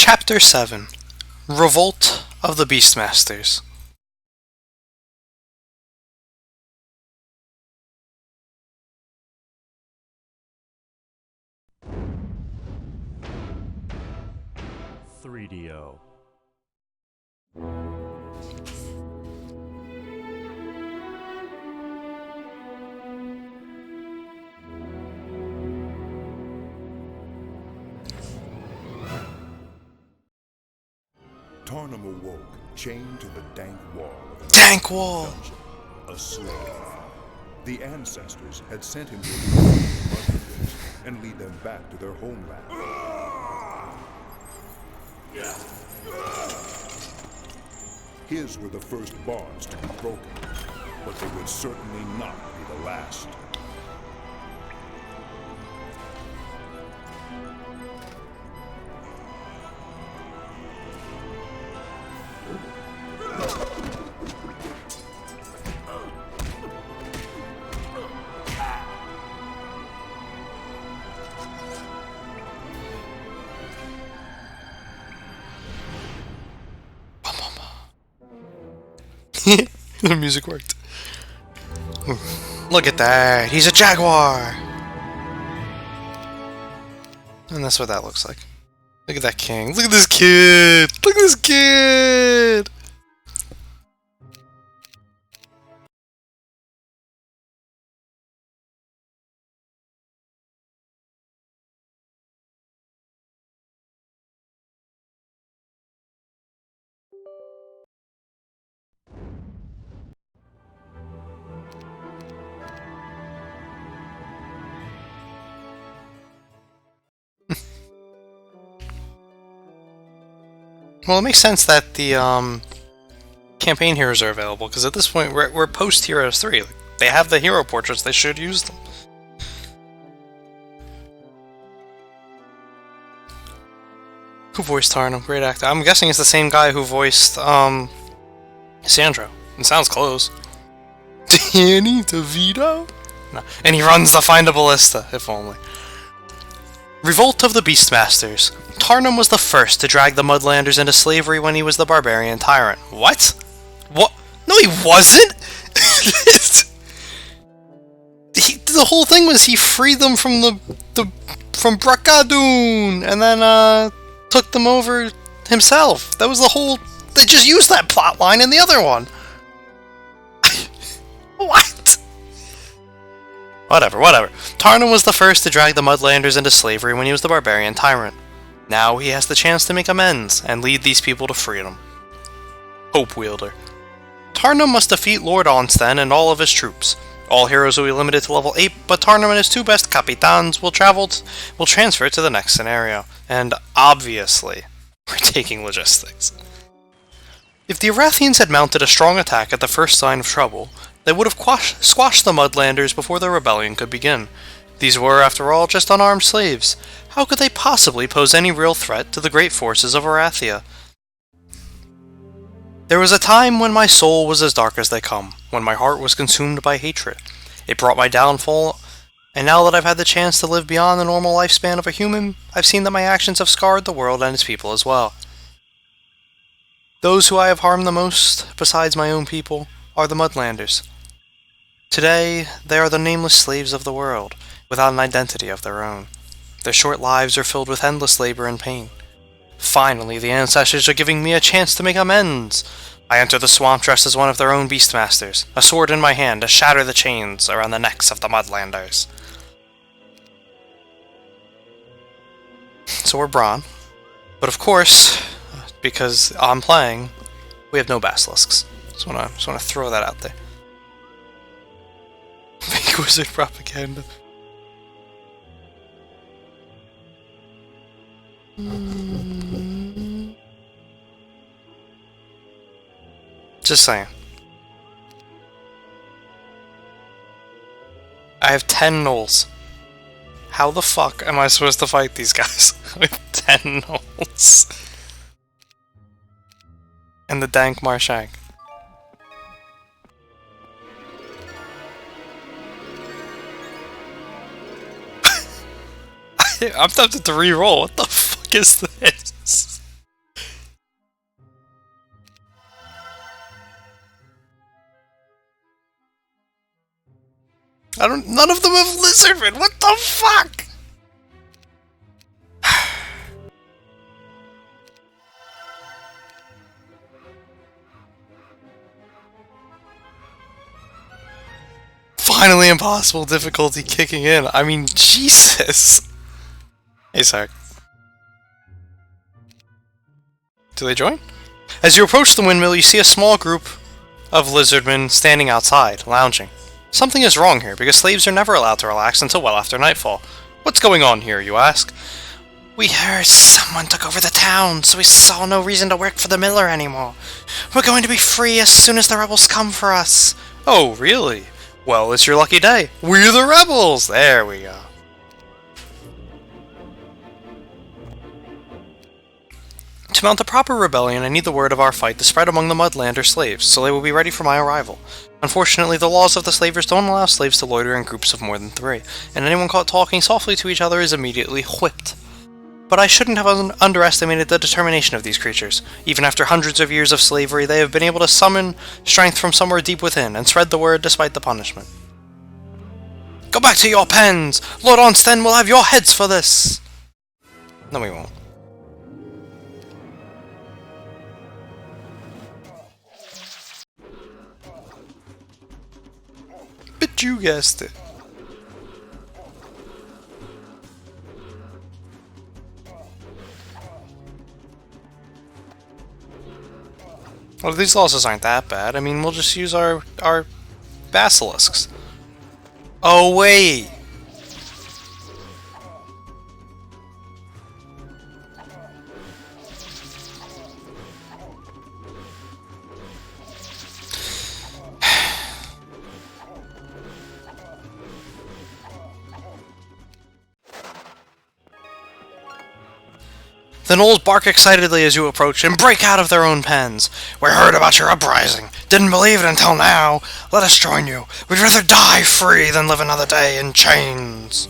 Chapter 7 Revolt of the Beastmasters. .3DO. Tarnum awoke, chained to the dank wall of a Dank wall! dungeon, a slave. The ancestors had sent him to free the Motherlands and lead them back to their homeland. His were the first bonds to be broken, but they would certainly not be the last. The music worked. Look at that! He's a jaguar! And that's what that looks like. Look at that king. Look at this kid! Look at this kid! Well, it makes sense that the campaign heroes are available, because at this point we're post Heroes 3. Like, they have the hero portraits, they should use them. Who voiced Tarnum? Great actor. I'm guessing it's the same guy who voiced Sandro. It sounds close. Danny DeVito? No. And he runs to find a ballista, if only. Revolt of the Beastmasters. Tarnum was the first to drag the Mudlanders into slavery when he was the barbarian tyrant. What? What? No, he wasn't! The whole thing was he freed them from from Brakadoon, and then took them over himself. That was the whole... They just used that plot line in the other one. What? Whatever. Tarnum was the first to drag the Mudlanders into slavery when he was the barbarian tyrant. Now he has the chance to make amends and lead these people to freedom. Hope Wielder. Tarnum must defeat Lord Onsten and all of his troops. All heroes will be limited to level 8, but Tarnum and his two best capitans will transfer to the next scenario. And obviously, we're taking logistics. If the Arathians had mounted a strong attack at the first sign of trouble, they would have squashed the Mudlanders before their rebellion could begin. These were, after all, just unarmed slaves. How could they possibly pose any real threat to the great forces of Arathia? There was a time when my soul was as dark as they come, when my heart was consumed by hatred. It brought my downfall, and now that I've had the chance to live beyond the normal lifespan of a human, I've seen that my actions have scarred the world and its people as well. Those who I have harmed the most, besides my own people, are the Mudlanders. Today, they are the nameless slaves of the world, without an identity of their own. Their short lives are filled with endless labor and pain. Finally, the ancestors are giving me a chance to make amends. I enter the swamp dressed as one of their own Beastmasters, a sword in my hand to shatter the chains around the necks of the Mudlanders. So we're Braun. But of course, because I'm playing, we have no basilisks. Just wanna throw that out there. Fake wizard propaganda. Just saying. I have 10 gnolls. How the fuck am I supposed to fight these guys with 10 gnolls? And the dank Marshank. I'm tempted to re-roll. What the fuck is this? None of them have lizardmen. What the fuck? Finally, impossible difficulty kicking in. I mean, Jesus. Hey, sec. Do they join? As you approach the windmill, you see a small group of lizardmen standing outside, lounging. Something is wrong here, because slaves are never allowed to relax until well after nightfall. What's going on here, you ask? We heard someone took over the town, so we saw no reason to work for the miller anymore. We're going to be free as soon as the rebels come for us. Oh, really? Well, it's your lucky day. We're the rebels! There we go. To mount a proper rebellion, I need the word of our fight to spread among the Mudlander slaves, so they will be ready for my arrival. Unfortunately, the laws of the slavers don't allow slaves to loiter in groups of more than 3, and anyone caught talking softly to each other is immediately whipped. But I shouldn't have underestimated the determination of these creatures. Even after hundreds of years of slavery, they have been able to summon strength from somewhere deep within, and spread the word despite the punishment. Go back to your pens! Lord Onsten will have your heads for this! No, we won't. But you guessed it. Well, these losses aren't that bad. I mean, we'll just use our basilisks. Oh, wait! The gnolls bark excitedly as you approach and break out of their own pens. We heard about your uprising. Didn't believe it until now. Let us join you. We'd rather die free than live another day in chains.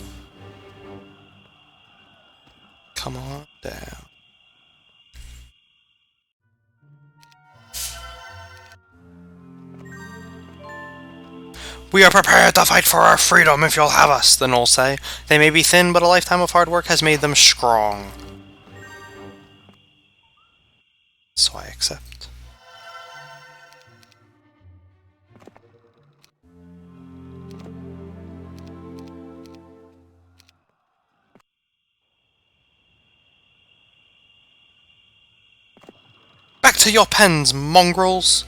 Come on down. We are prepared to fight for our freedom if you'll have us, the gnolls say. They may be thin, but a lifetime of hard work has made them strong. So I accept. Back to your pens, mongrels!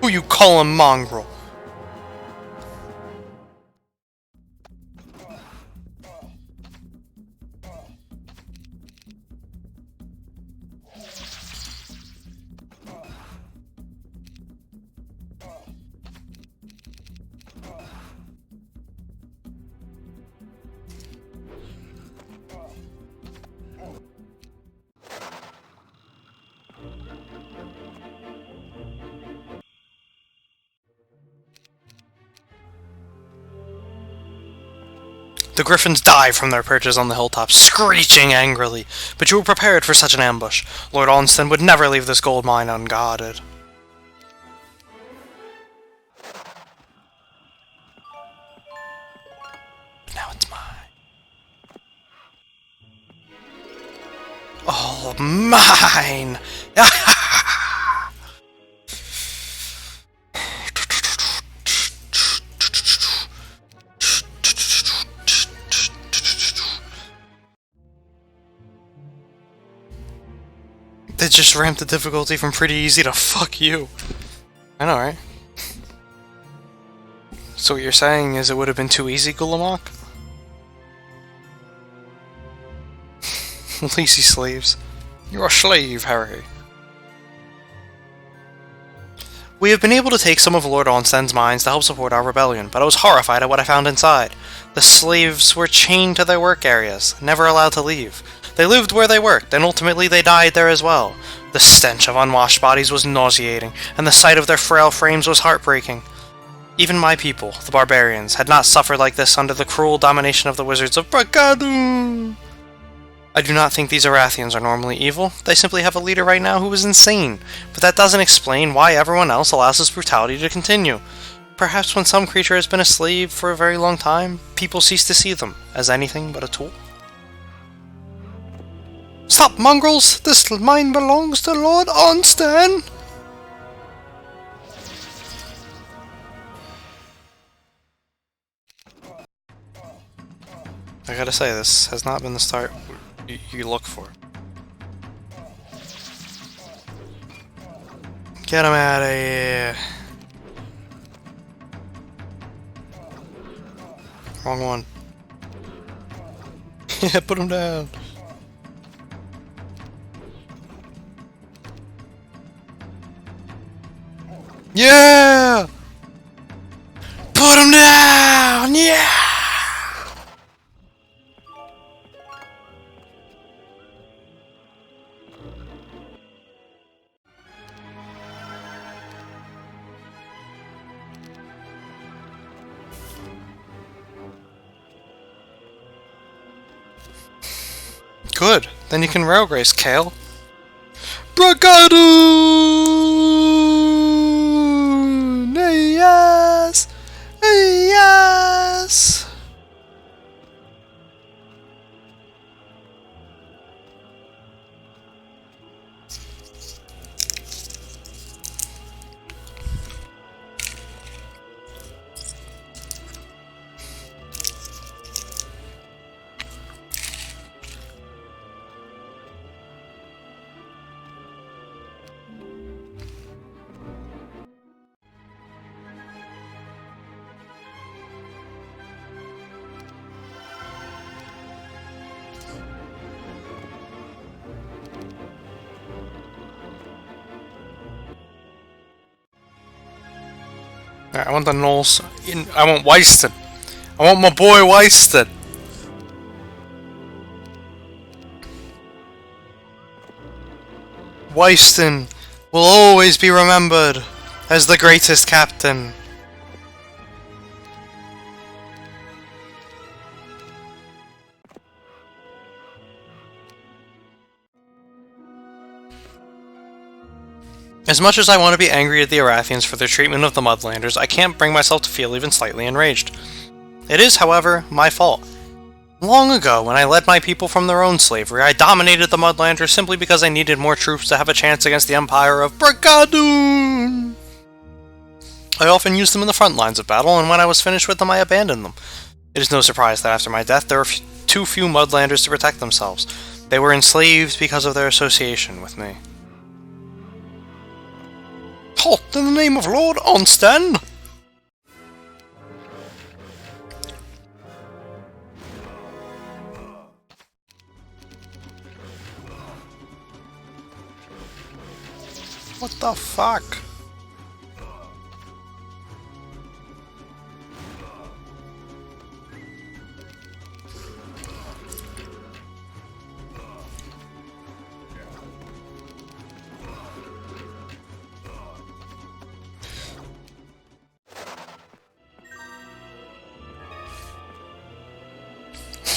Who you call a mongrel? The griffins dive from their perches on the hilltop, screeching angrily. But you were prepared for such an ambush. Lord Onsten would never leave this gold mine unguarded. But now it's mine. All mine! They just ramped the difficulty from pretty easy to fuck you. I know, right? So what you're saying is it would have been too easy, Gulamok? Lazy slaves. You're a slave, Harry. We have been able to take some of Lord Onsten's mines to help support our rebellion, but I was horrified at what I found inside. The slaves were chained to their work areas, never allowed to leave. They lived where they worked, and ultimately they died there as well. The stench of unwashed bodies was nauseating, and the sight of their frail frames was heartbreaking. Even my people, the barbarians, had not suffered like this under the cruel domination of the wizards of Bracadu. I do not think these Arathians are normally evil. They simply have a leader right now who is insane, but that doesn't explain why everyone else allows this brutality to continue. Perhaps when some creature has been a slave for a very long time, people cease to see them as anything but a tool. Stop, mongrels! This mine belongs to Lord Ornstein! I gotta say, this has not been the start you look for. Get him out of here! Wrong one. Yeah, put him down! Yeah! Put him down! Yeah! Good. Then you can rail race, Kale. Bragadoon! Yes! Yes! Alright, I want the Knolls. I want Weiston. I want my boy Weiston. Weiston will always be remembered as the greatest captain. As much as I want to be angry at the Arathians for their treatment of the Mudlanders, I can't bring myself to feel even slightly enraged. It is, however, my fault. Long ago, when I led my people from their own slavery, I dominated the Mudlanders simply because I needed more troops to have a chance against the Empire of Brigadoon! I often used them in the front lines of battle, and when I was finished with them, I abandoned them. It is no surprise that after my death, there were too few Mudlanders to protect themselves. They were enslaved because of their association with me. Halt in the name of Lord Ornstein! What the fuck?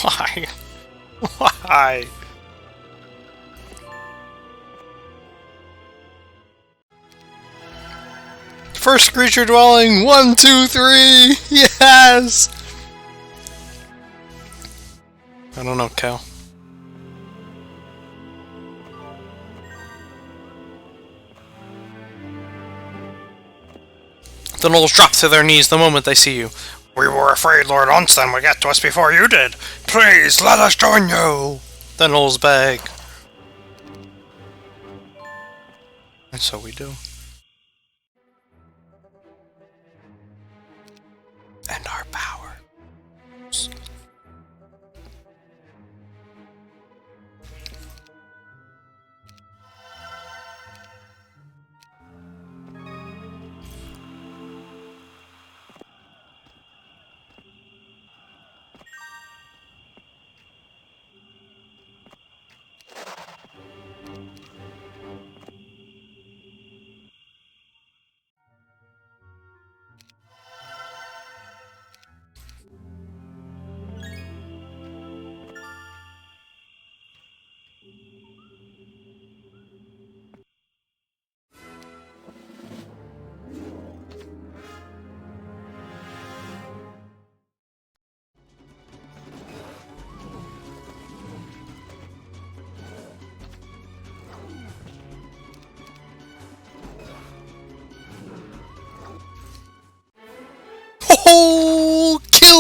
Why? Why? First creature dwelling! 1, 2, 3! Yes! I don't know, Cal. The Knolls drop to their knees the moment they see you. We were afraid Lord Ornstein would get to us before you did. Please, let us join you! The Knolls beg. And so we do. And our power.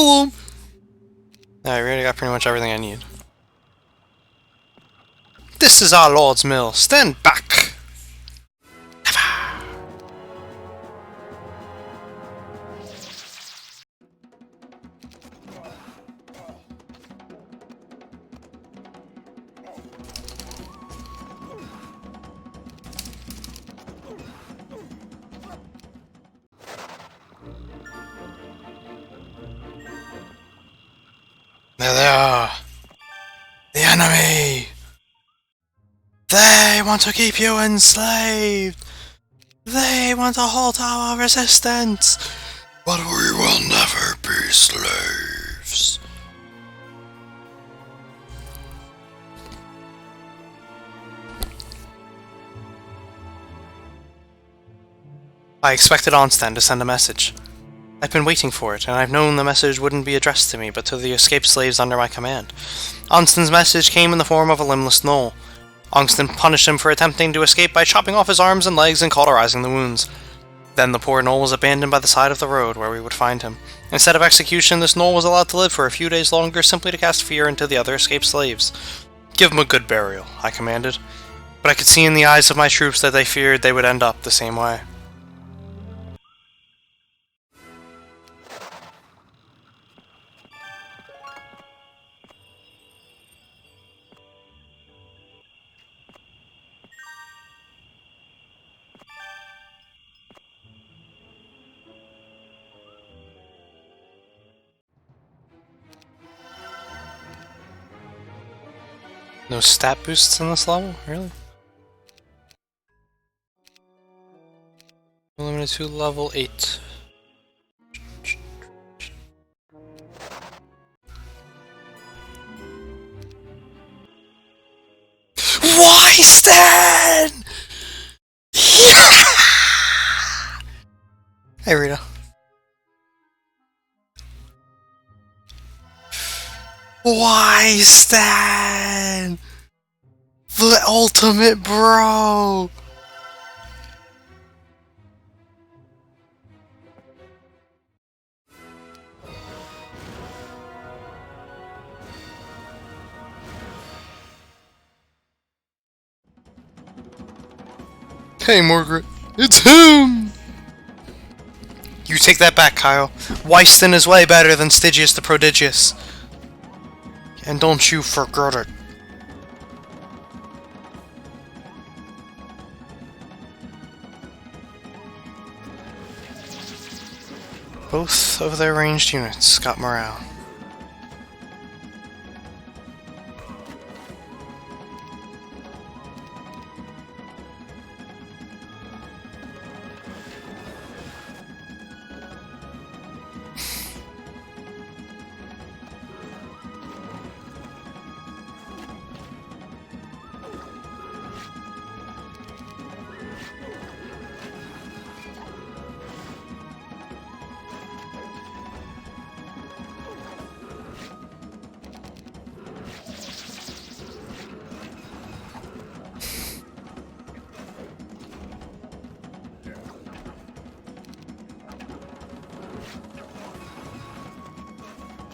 kill him! I already got pretty much everything I need. This is our Lord's Mill. Stand back! There they are! The enemy! They want to keep you enslaved! They want to halt our resistance! But we will never be slaves! I expected Onsten to send a message. I've been waiting for it, and I've known the message wouldn't be addressed to me, but to the escaped slaves under my command. Onsten's message came in the form of a limbless gnoll. Onsten punished him for attempting to escape by chopping off his arms and legs and cauterizing the wounds. Then the poor gnoll was abandoned by the side of the road where we would find him. Instead of execution, this gnoll was allowed to live for a few days longer simply to cast fear into the other escaped slaves. Give him a good burial, I commanded. But I could see in the eyes of my troops that they feared they would end up the same way. No stat boosts in this level? Really? Limited to level 8. Why, Stan? Yeah! Hey, Rita. Why, Stan? The ultimate bro! Hey, Margaret. It's him! You take that back, Kyle. Weiston is way better than Stygius the Prodigious. And don't you forget it. Both of their ranged units got morale.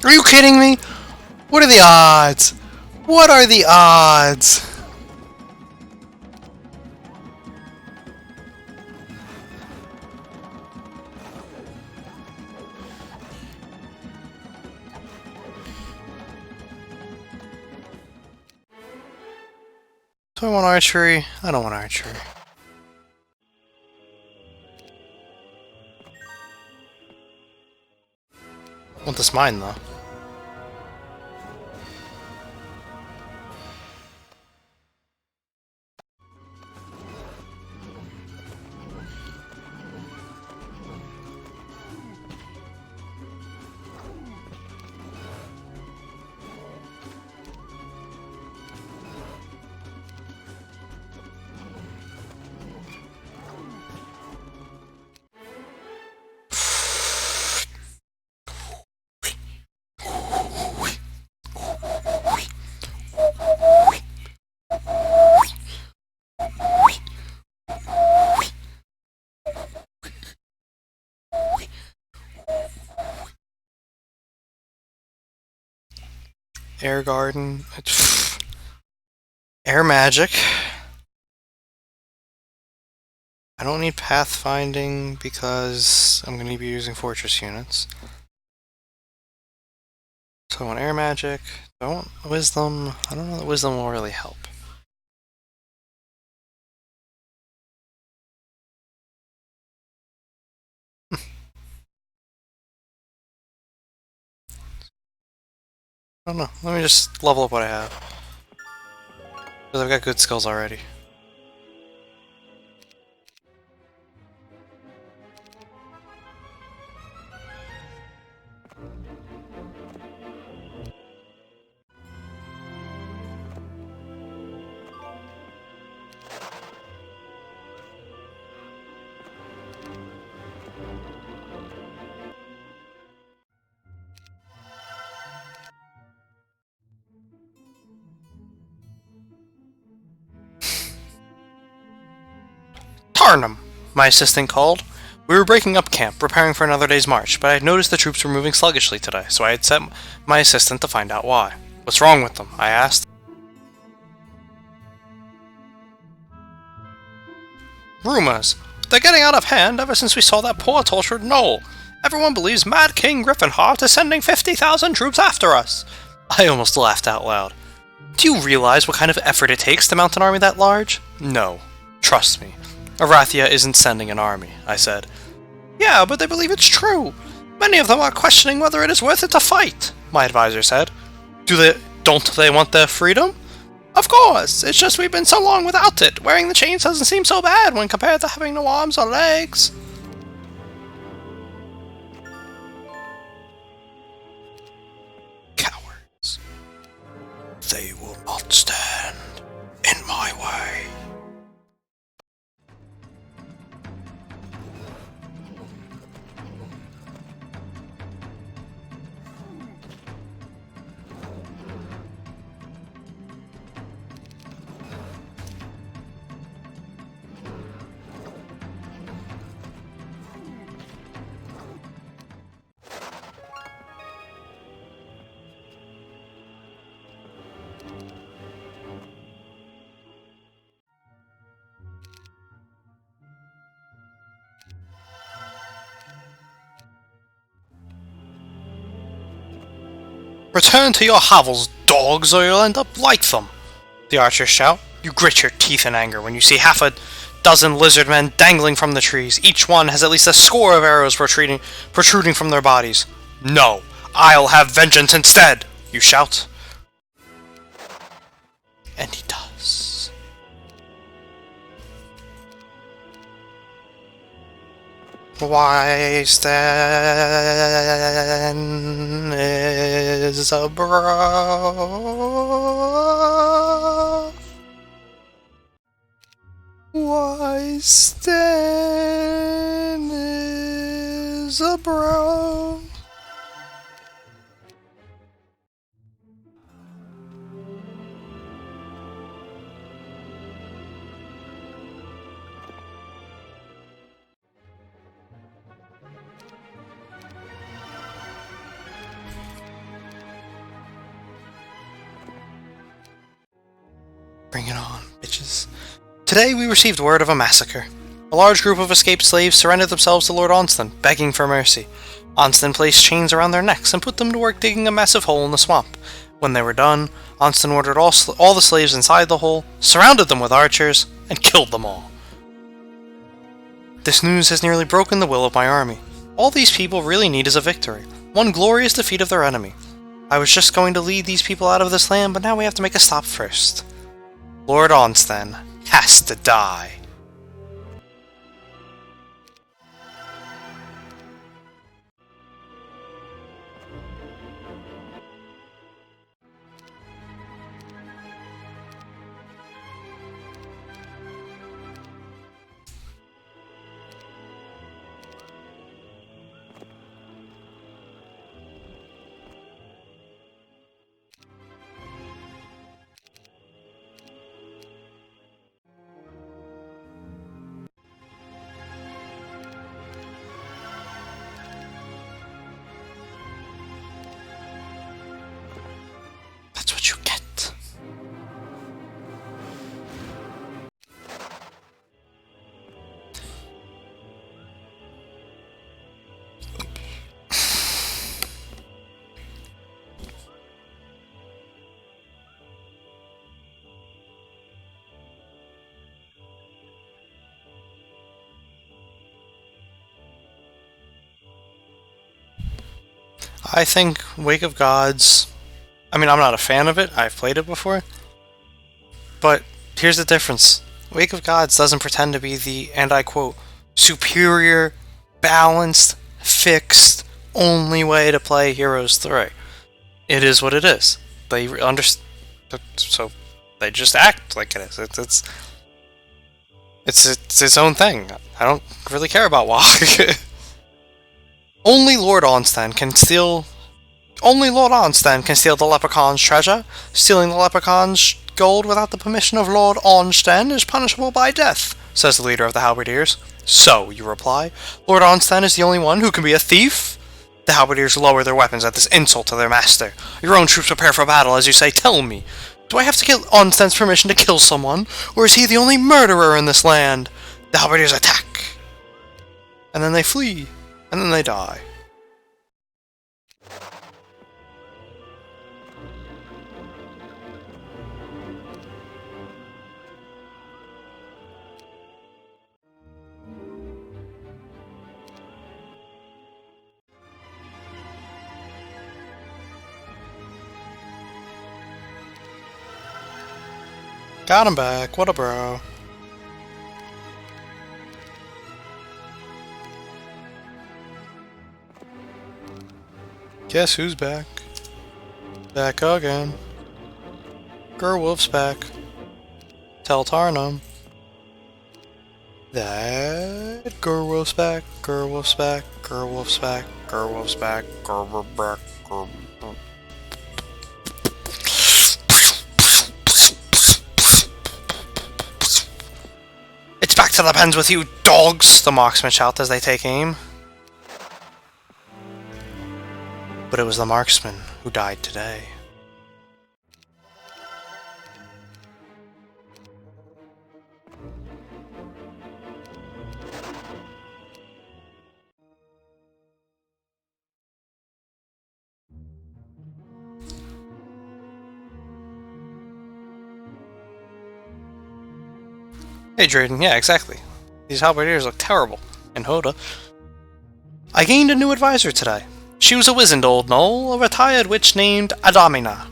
Are you kidding me? What are the odds? What are the odds? Do I want archery? I don't want archery. I want this mine though. Air Garden. Air Magic. I don't need Pathfinding because I'm going to be using Fortress units. So I want Air Magic. I want Wisdom. I don't know that Wisdom will really help. I don't know. Let me just level up what I have. Because I've got good skills already. Tarnum! My assistant called. We were breaking up camp, preparing for another day's march, but I had noticed the troops were moving sluggishly today, so I had sent my assistant to find out why. What's wrong with them? I asked. Rumors. They're getting out of hand ever since we saw that poor tortured knoll. Everyone believes Mad King Griffinheart is sending 50,000 troops after us. I almost laughed out loud. Do you realize what kind of effort it takes to mount an army that large? No. Trust me. Arathia isn't sending an army, I said. Yeah, but they believe it's true. Many of them are questioning whether it is worth it to fight, my advisor said. Don't they want their freedom? Of course, it's just we've been so long without it. Wearing the chains doesn't seem so bad when compared to having no arms or legs. Cowards. They will not stand in my way. Return to your hovels, dogs, or you'll end up like them, the archers shout. You grit your teeth in anger when you see half a dozen lizard men dangling from the trees. Each one has at least a score of arrows protruding from their bodies. No, I'll have vengeance instead, you shout. And he does. Why Stan is a bro. Why Stan is a bro. Bring it on, bitches. Today we received word of a massacre. A large group of escaped slaves surrendered themselves to Lord Onston, begging for mercy. Onston placed chains around their necks and put them to work digging a massive hole in the swamp. When they were done, Onston ordered all the slaves inside the hole, surrounded them with archers, and killed them all. This news has nearly broken the will of my army. All these people really need is a victory, one glorious defeat of their enemy. I was just going to lead these people out of this land, but now we have to make a stop first. Lord Onston has to die. I think Wake of Gods... I mean, I'm not a fan of it. I've played it before. But here's the difference. Wake of Gods doesn't pretend to be the, and I quote, superior, balanced, fixed, only way to play Heroes 3. It is what it is. They understand, so they just act like it is. It's its own thing. I don't really care about why. Only Lord Onsten can steal the leprechaun's treasure. Stealing the leprechaun's gold without the permission of Lord Onsten is punishable by death, says the leader of the halberdiers. So, you reply, Lord Onsten is the only one who can be a thief? The halberdiers lower their weapons at this insult to their master. Your own troops prepare for battle, as you say. Tell me, do I have to get Onsten's permission to kill someone, or is he the only murderer in this land? The halberdiers attack. And then they flee. And then they die. Got him back. What a bro. Guess who's back? Back again. Gerwolf's back. Tell Tarnum. That Gerwolf's back. Gerwolf's back. Gerwolf's back. Gerwolf's back. Gerwolf's back. It's back to the pens with you, dogs! The marksmen shout as they take aim. But it was the marksman who died today. Hey Drayden, yeah, exactly. These halberdiers look terrible. And Hoda. I gained a new advisor today. She was a wizened old gnoll, a retired witch named Adamina.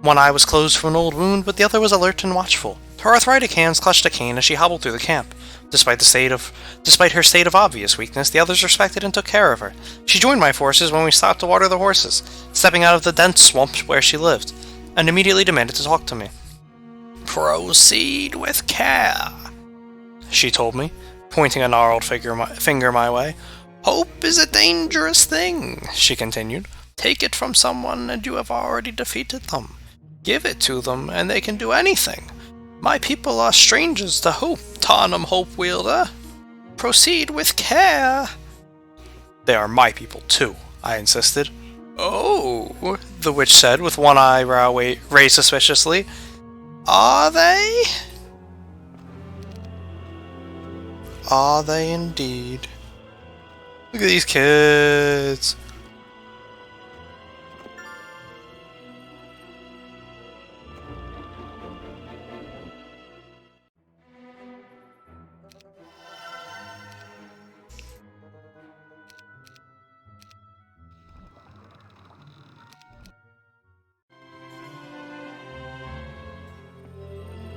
One eye was closed from an old wound, but the other was alert and watchful. Her arthritic hands clutched a cane as she hobbled through the camp. Despite her state of obvious weakness, the others respected and took care of her. She joined my forces when we stopped to water the horses, stepping out of the dense swamp where she lived, and immediately demanded to talk to me. Proceed with care, she told me, pointing a gnarled finger my way. Hope is a dangerous thing, she continued. Take it from someone and you have already defeated them. Give it to them and they can do anything. My people are strangers to hope, Tarnum Hope Wielder. Proceed with care. They are my people too, I insisted. Oh, the witch said with one eyebrow raised suspiciously. Are they? Are they indeed? Look at these kids.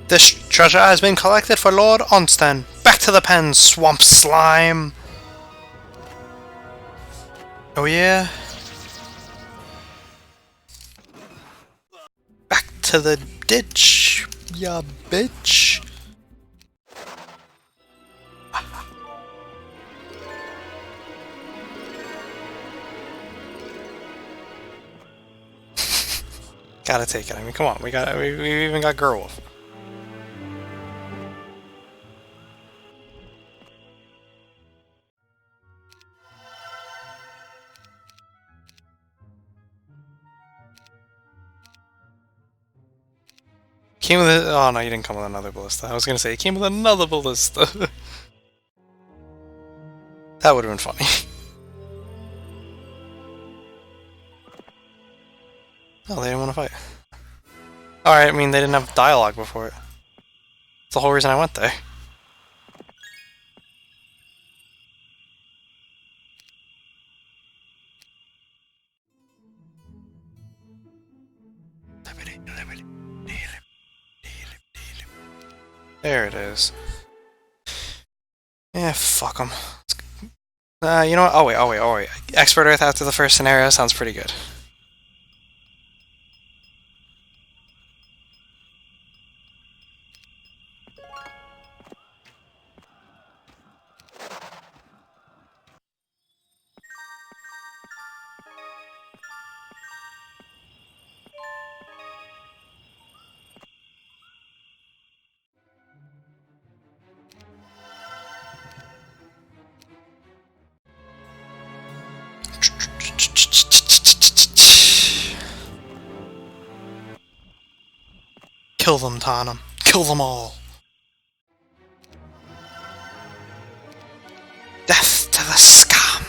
This treasure has been collected for Lord Onsten. Back to the pen, swamp slime! Oh yeah? Back to the ditch, ya bitch! Gotta take it. I mean, come on. We even got Gerwolf. Came with a... Oh no, you didn't come with another ballista. I was gonna say, it came with another ballista. That would have been funny. Oh, they didn't want to fight. Alright, I mean, they didn't have dialogue before it. That's the whole reason I went there. There it is. Yeah, fuck them. You know what? Oh wait. Expert Earth after the first scenario sounds pretty good. Kill them, Tanum. Kill them all. Death to the scum.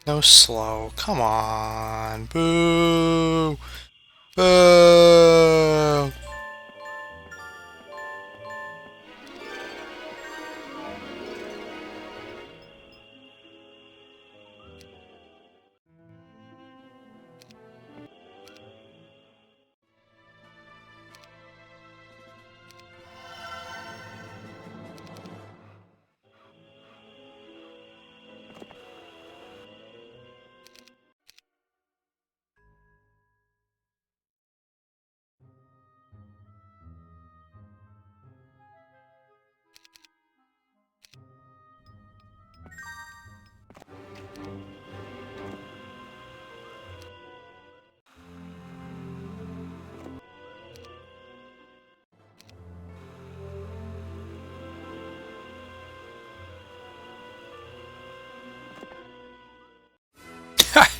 No slow. Come on. Boo. Boo.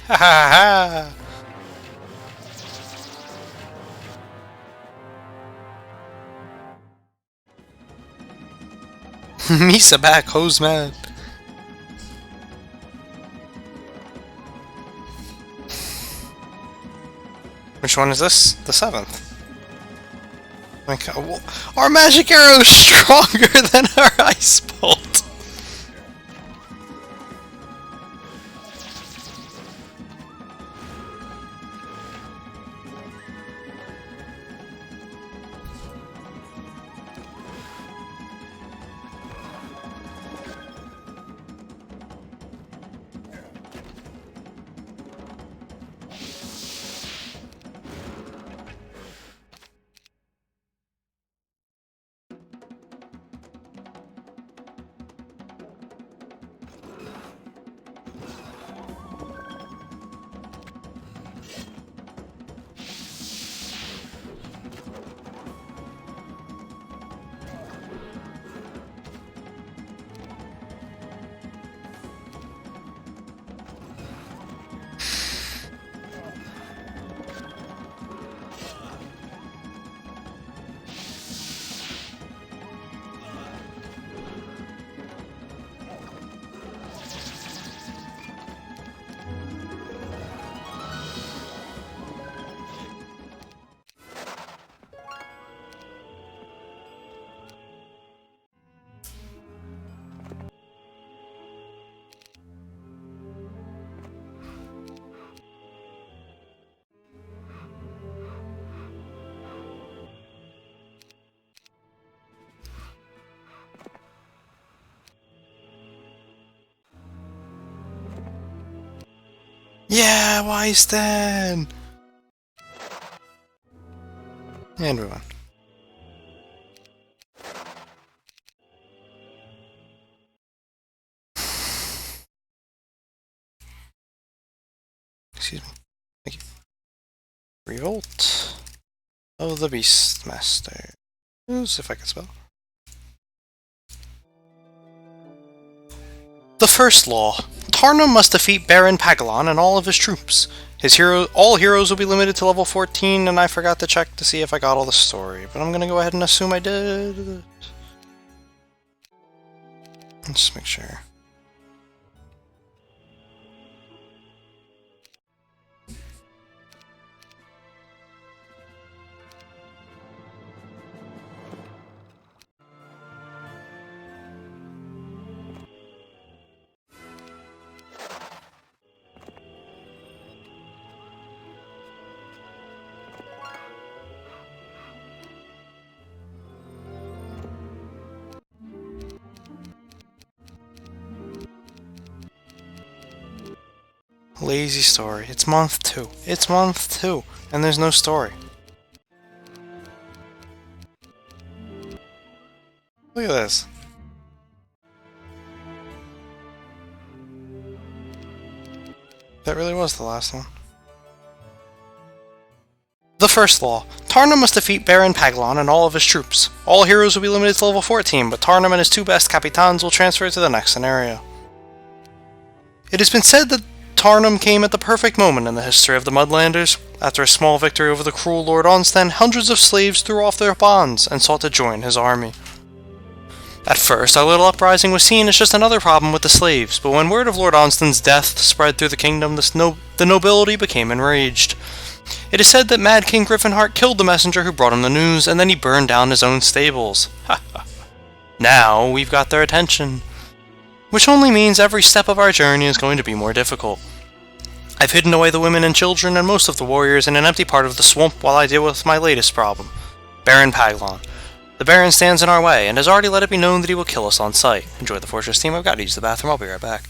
Ha ha ha! Misa back, hose man. Which one is this? The 7th. Okay, our magic arrow is stronger than our ice bolt. Yeah, wise then. And we won. Excuse me. Thank you. Revolt of the Beastmasters. If I can spell. The first law. Tarnum must defeat Baron Pagon and all of his troops. All heroes will be limited to level 14, and I forgot to check to see if I got all the story, but I'm gonna go ahead and assume I did. Let's make sure. Lazy story. It's month 2. It's month 2. And there's no story. Look at this. That really was the last one. The first law. Tarnum must defeat Baron Pagon and all of his troops. All heroes will be limited to level 14, but Tarnum and his 2 best capitans will transfer to the next scenario. It has been said that Tarnum came at the perfect moment in the history of the Mudlanders. After a small victory over the cruel Lord Onsten, hundreds of slaves threw off their bonds and sought to join his army. At first, our little uprising was seen as just another problem with the slaves, but when word of Lord Onsten's death spread through the kingdom, the nobility became enraged. It is said that Mad King Griffinheart killed the messenger who brought him the news, and then he burned down his own stables. Now we've got their attention. Which only means every step of our journey is going to be more difficult. I've hidden away the women and children and most of the warriors in an empty part of the swamp while I deal with my latest problem, Baron Pagon. The Baron stands in our way, and has already let it be known that he will kill us on sight. Enjoy the Fortress team, I've got to use the bathroom, I'll be right back.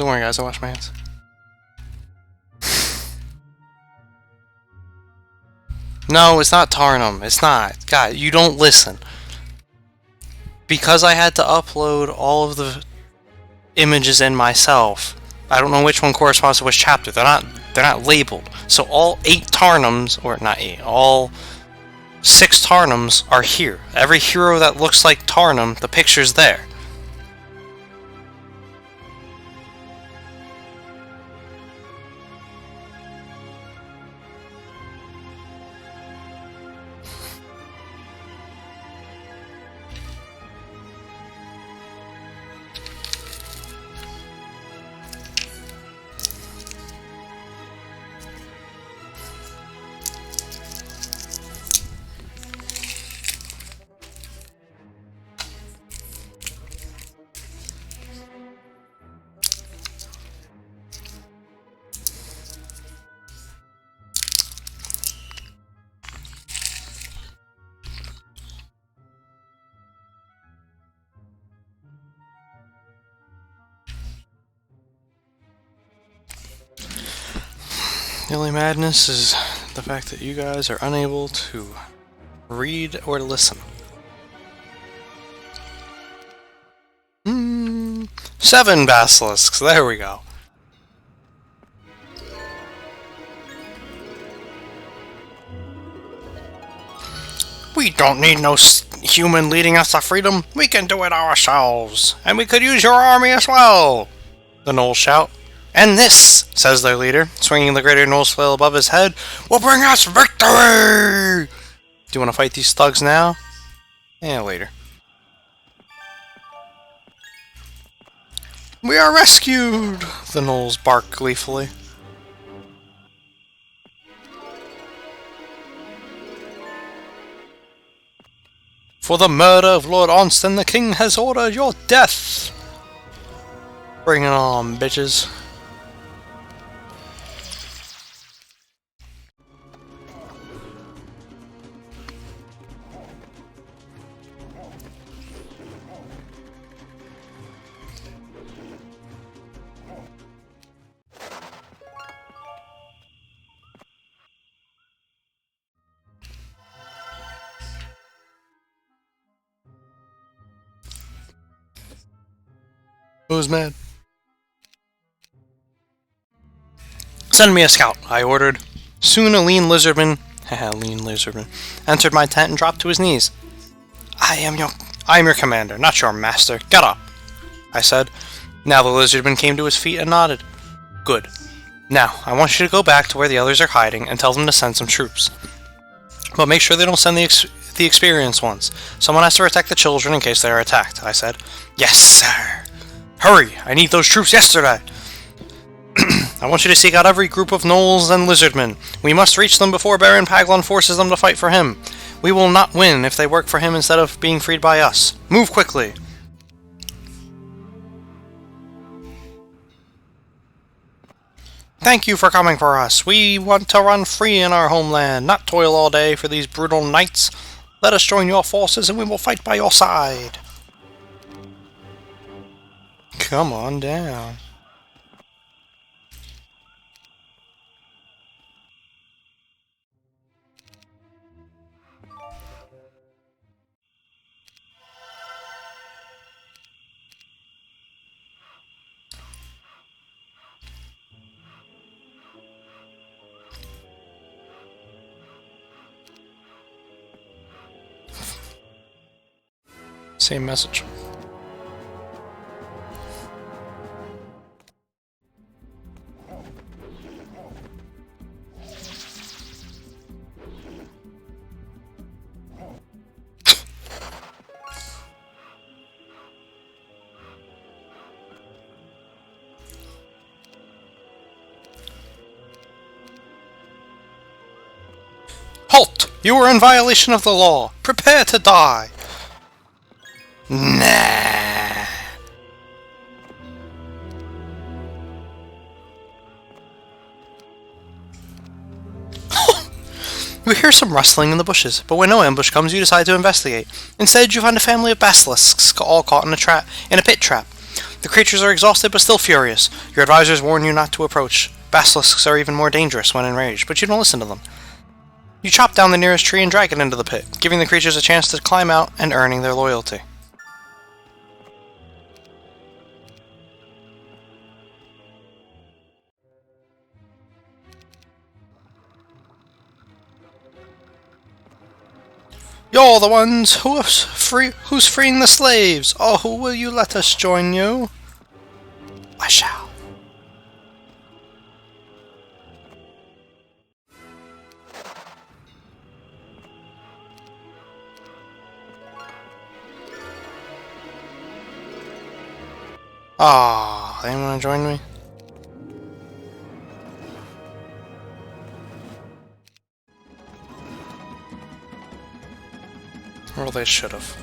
Don't worry, guys. I wash my hands. No, it's not Tarnum. It's not. God, you don't listen. Because I had to upload all of the images in myself, I don't know which one corresponds to which chapter. They're not labeled. So all 8 Tarnums, or not 8, all 6 Tarnums are here. Every hero that looks like Tarnum, the picture's there. The only madness is the fact that you guys are unable to read or listen. 7 basilisks, there we go. We don't need no human leading us to freedom. We can do it ourselves. And we could use your army as well, the gnolls shout. And this, says their leader, swinging the greater gnoll's flail above his head, will bring us victory! Do you want to fight these thugs now? Yeah, later. We are rescued! The gnolls bark gleefully. For the murder of Lord Onston, the king has ordered your death! Bring it on, bitches. Who's mad? Send me a scout, I ordered. Soon a lean lizardman entered my tent and dropped to his knees. I am your commander, not your master. Get up, I said. Now the lizardman came to his feet and nodded. Good. Now, I want you to go back to where the others are hiding and tell them to send some troops. But make sure they don't send the experienced ones. Someone has to protect the children in case they are attacked, I said. Yes, sir. Hurry! I need those troops yesterday! I want you to seek out every group of gnolls and lizardmen. We must reach them before Baron Pagon forces them to fight for him. We will not win if they work for him instead of being freed by us. Move quickly! Thank you for coming for us. We want to run free in our homeland, not toil all day for these brutal knights. Let us join your forces and we will fight by your side. Come on down. Same message. Halt! You are in violation of the law. Prepare to die. Nah. You hear some rustling in the bushes, but when no ambush comes, you decide to investigate. Instead, you find a family of basilisks all caught in a pit trap. The creatures are exhausted but still furious. Your advisors warn you not to approach. Basilisks are even more dangerous when enraged, but you don't listen to them. You chop down the nearest tree and drag it into the pit, giving the creatures a chance to climb out and earning their loyalty. You're the ones who's freeing the slaves. Oh, will you let us join you? I shall. Ah, they want to join me? Well, they should have.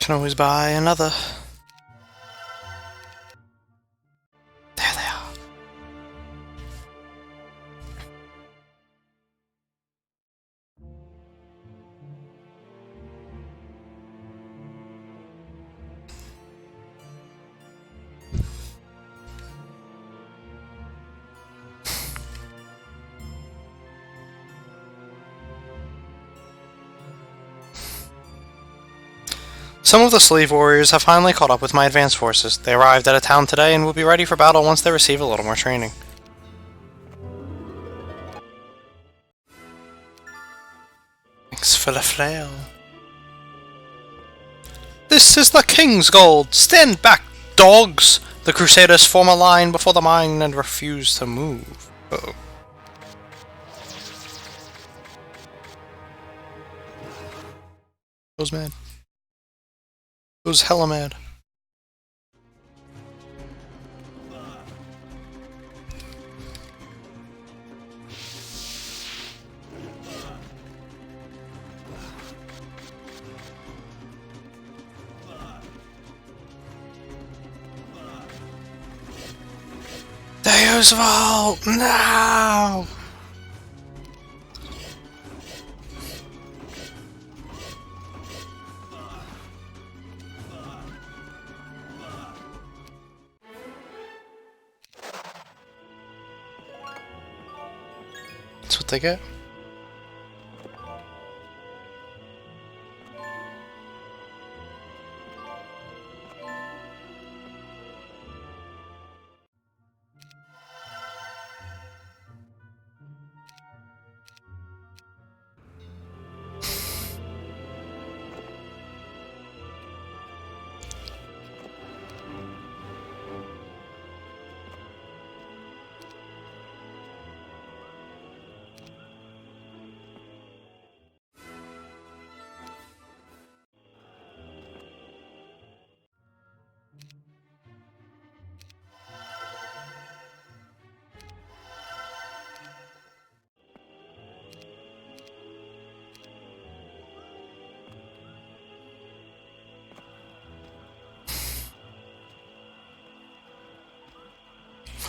Can always buy another. There they are. Some of the slave warriors have finally caught up with my advanced forces. They arrived at a town today and will be ready for battle once they receive a little more training. Thanks for the flail. This is the King's Gold! Stand back, dogs! The Crusaders form a line before the mine and refuse to move. Uh-oh. I was mad. It was hella mad. Deus Vault! Now! That's what they get.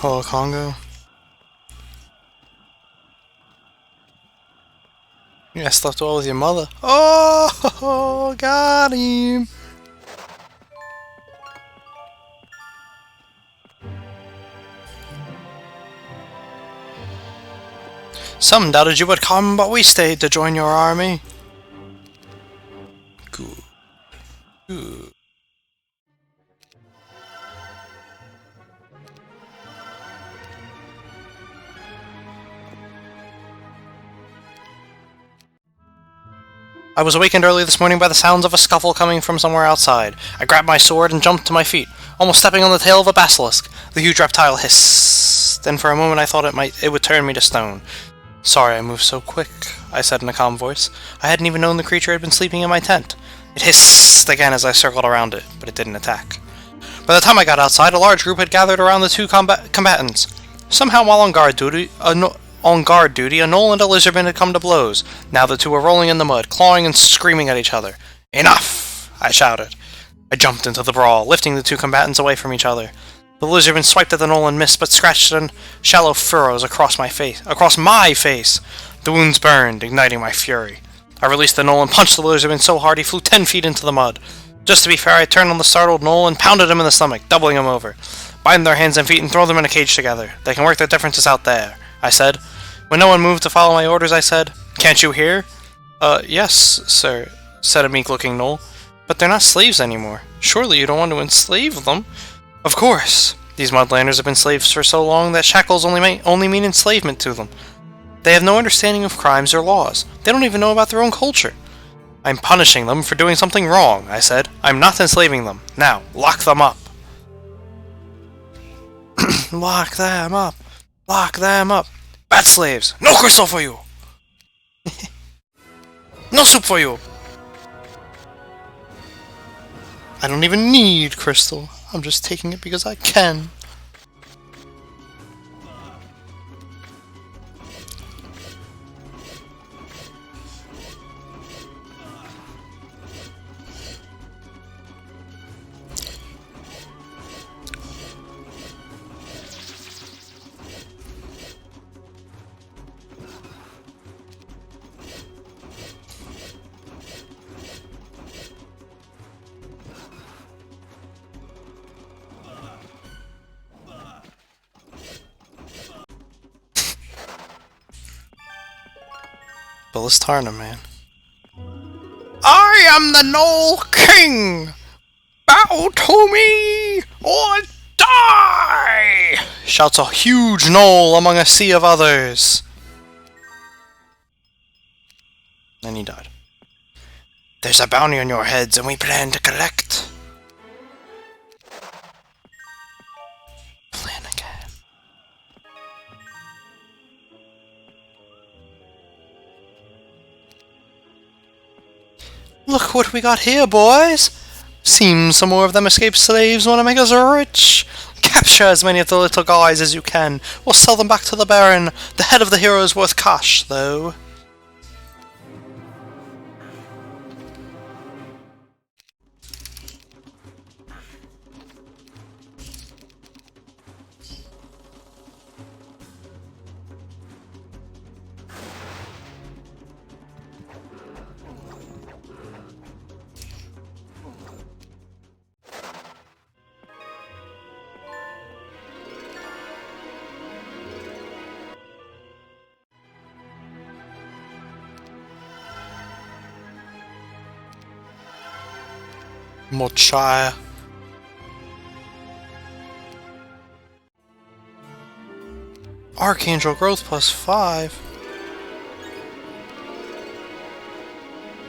Oh, Congo. Yeah, I slept well with your mother. Oh, got him. Some doubted you would come, but we stayed to join your army. Good. Good. I was awakened early this morning by the sounds of a scuffle coming from somewhere outside. I grabbed my sword and jumped to my feet, almost stepping on the tail of a basilisk. The huge reptile hissed. Then for a moment I thought it would turn me to stone. Sorry I moved so quick, I said in a calm voice. I hadn't even known the creature had been sleeping in my tent. It hissed again as I circled around it, but it didn't attack. By the time I got outside, a large group had gathered around the two combatants. Somehow, while on guard duty, a Gnoll and a Lizardman had come to blows. Now the two were rolling in the mud, clawing and screaming at each other. Enough! I shouted. I jumped into the brawl, lifting the two combatants away from each other. The Lizardman swiped at the Gnoll and missed, but scratched shallow furrows across my face. The wounds burned, igniting my fury. I released the Gnoll and punched the Lizardman so hard he flew 10 feet into the mud. Just to be fair, I turned on the startled Gnoll and pounded him in the stomach, doubling him over. Bind their hands and feet and throw them in a cage together. They can work their differences out there, I said. When no one moved to follow my orders, I said, Can't you hear? Yes, sir, said a meek-looking Gnoll. But they're not slaves anymore. Surely you don't want to enslave them? Of course. These Mudlanders have been slaves for so long that shackles only mean enslavement to them. They have no understanding of crimes or laws. They don't even know about their own culture. I'm punishing them for doing something wrong, I said. I'm not enslaving them. Now, lock them up. Lock them up. Lock them up. Bad slaves. No crystal for you. No soup for you. I don't even need crystal. I'm just taking it because I can. But let's Tarna, man. I am the Gnoll King! Bow to me or die! Shouts a huge Gnoll among a sea of others. And he died. There's a bounty on your heads and we plan to collect. Plan again. Look what we got here, boys! Seems some more of them escaped slaves want to make us rich. Capture as many of the little guys as you can. We'll sell them back to the Baron. The head of the hero is worth cash, though. Mochire. Archangel growth +5.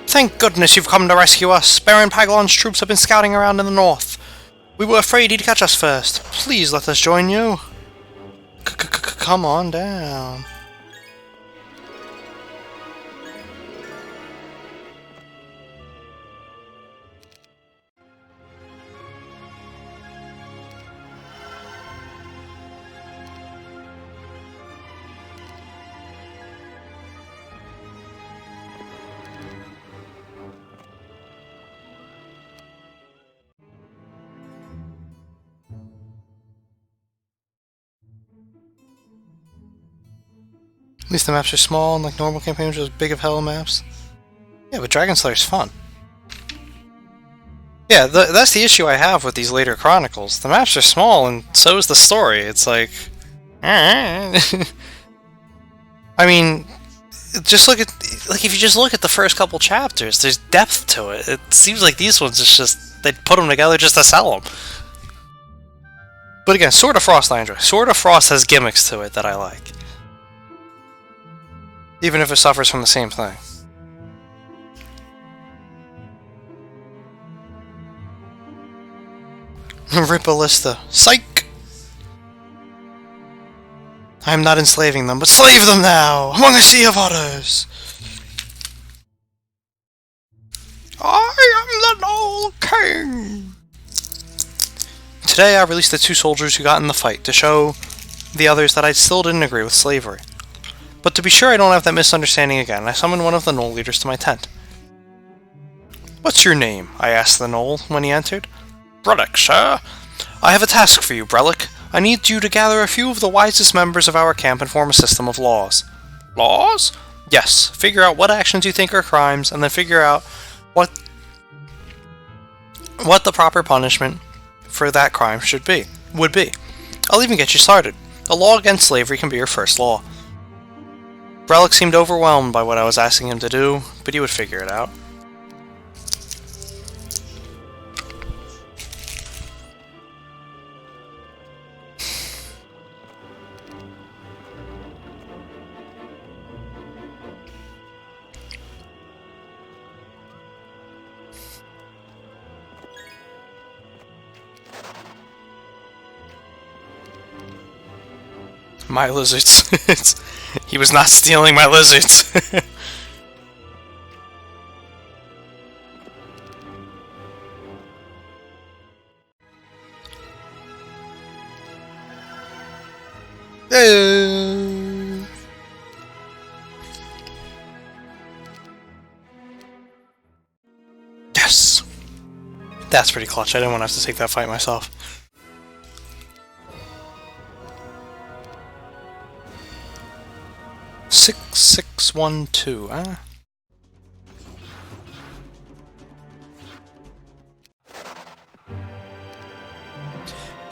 Thank goodness you've come to rescue us. Baron Pagon's troops have been scouting around in the north. We were afraid he'd catch us first. Please let us join you. Come on down. At least the maps are small, and like normal campaigns, are big of hell maps. Yeah, but Dragon Slayer's fun. Yeah, that's the issue I have with these later Chronicles. The maps are small, and so is the story. It's like... I mean, just look at... Like, if you just look at the first couple chapters, there's depth to it. It seems like these ones, it's just... They put them together just to sell them. But again, Sword of Frost I enjoy. Sword of Frost has gimmicks to it that I like. Even if it suffers from the same thing. Rip Ballista. Psych! I am not enslaving them, but slave them now, among a sea of others! I am the Knoll King! Today I released the 2 soldiers who got in the fight to show the others that I still didn't agree with slavery. But to be sure I don't have that misunderstanding again, I summoned one of the Knoll leaders to my tent. "What's your name?" I asked the Knoll when he entered. "Brellick, sir." "I have a task for you, Brellick. I need you to gather a few of the wisest members of our camp and form a system of laws." "Laws?" "Yes. Figure out what actions you think are crimes, and then figure out what the proper punishment for that crime would be. I'll even get you started. A law against slavery can be your first law." Brellick seemed overwhelmed by what I was asking him to do, but he would figure it out. My lizards. He was not stealing my lizards. Yes! That's pretty clutch. I didn't want to have to take that fight myself. Six, 6, 1, 2, huh?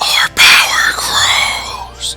Our power grows!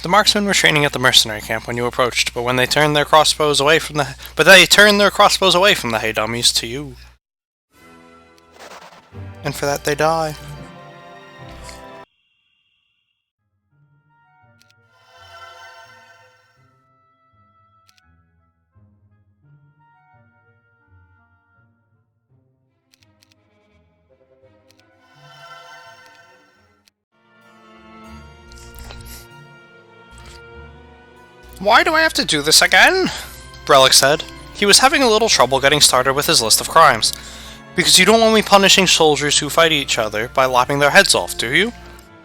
The marksmen were training at the mercenary camp when you approached, but they turned their crossbows away from the hay dummies to you. And for that they die. "Why do I have to do this again?" Brellick said. He was having a little trouble getting started with his list of crimes. "Because you don't want me punishing soldiers who fight each other by lopping their heads off, do you?"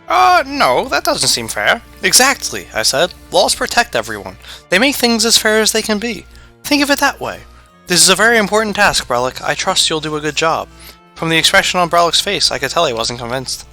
No, that doesn't seem fair." "Exactly," I said. "Laws protect everyone. They make things as fair as they can be. Think of it that way. This is a very important task, Brellick. I trust you'll do a good job." From the expression on Brellick's face, I could tell he wasn't convinced.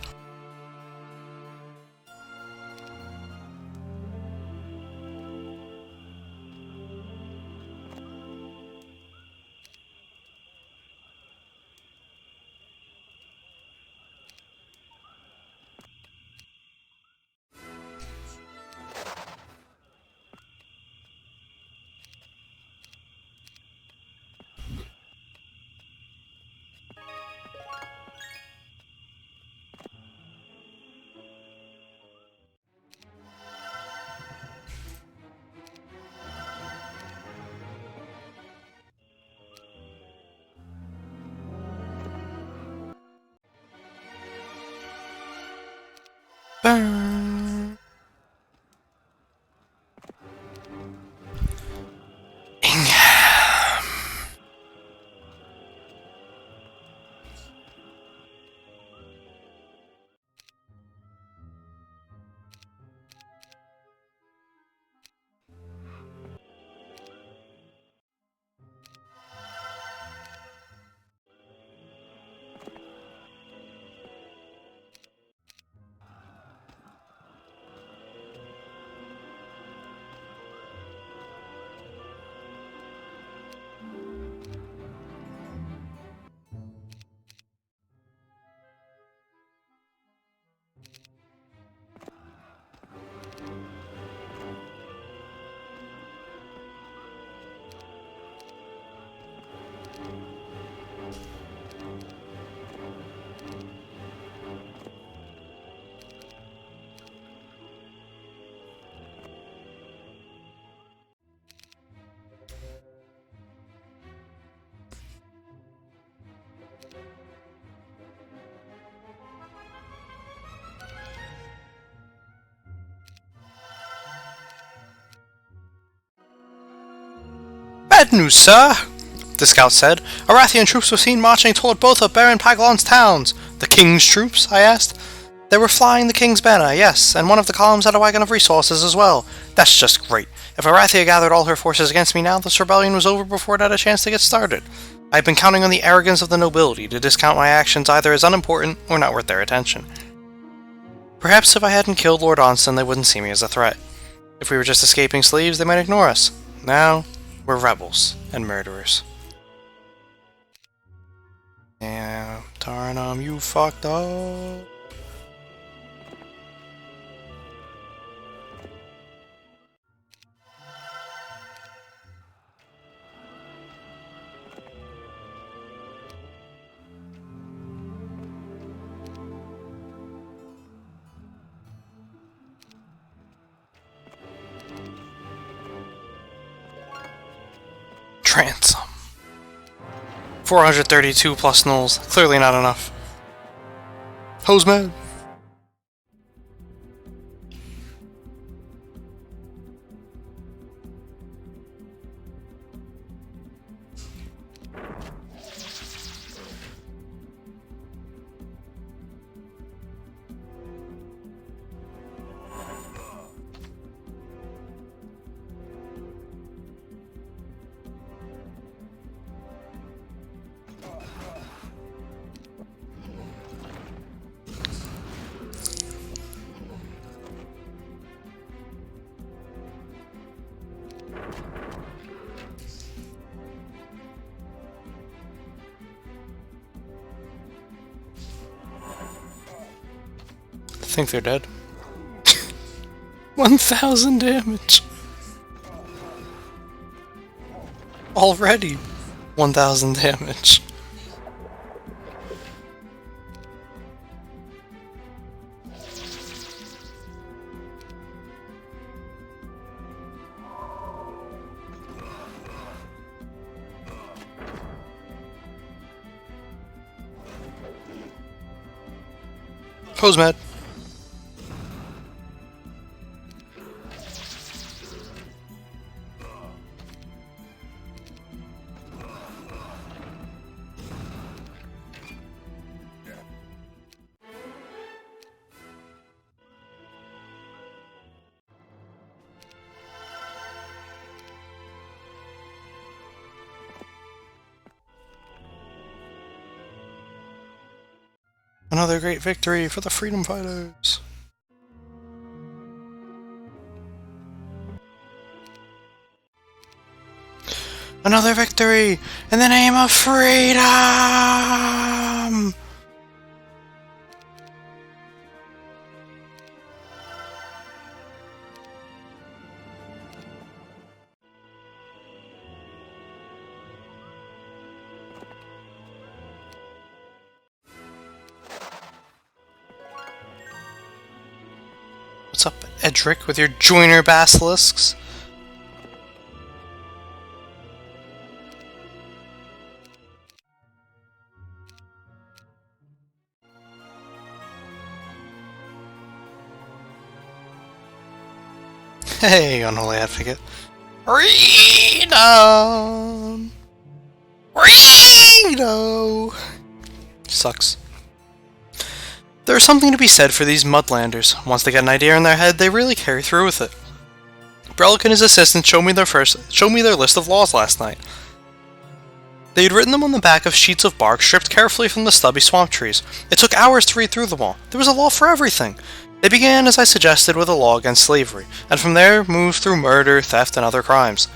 Burn. Ingham. bad news, sir, the scout said. Arathian troops were seen marching toward both of Baron Pagon's towns. The king's troops? I asked. They were flying the king's banner, yes, and one of the columns had a wagon of resources as well. That's just great. If Arathia gathered all her forces against me now, this rebellion was over before it had a chance to get started. I had been counting on the arrogance of the nobility to discount my actions either as unimportant or not worth their attention. Perhaps if I hadn't killed Lord Onston, they wouldn't see me as a threat. If we were just escaping slaves, they might ignore us. Now, we're rebels and murderers. Yeah, Tarnum, you fucked up. Transom. 432 plus nulls. Clearly not enough. Hoseman. I think they're dead. 1,000 damage. Already 1,000 damage. Posemed. Another great victory for the freedom fighters. Another victory in the name of freedom! What's up, Edric, with your joiner basilisks? Hey, unholy advocate. Freedom! Freedom! Sucks. There's something to be said for these Mudlanders. Once they get an idea in their head, they really carry through with it. Brelic and his assistant showed me their list of laws last night. They had written them on the back of sheets of bark stripped carefully from the stubby swamp trees. It took hours to read through them all. There was a law for everything. They began, as I suggested, with a law against slavery, and from there moved through murder, theft, and other crimes.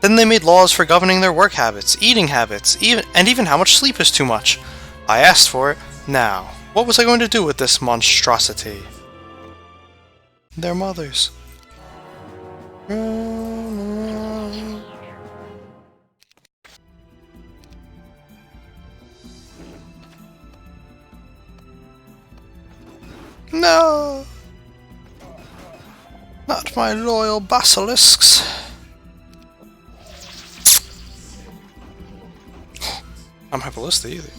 Then they made laws for governing their work habits, eating habits, and even how much sleep is too much. I asked for it. Now, what was I going to do with this monstrosity? Their mothers. No! Not my loyal basilisks. I'm Hypallista either.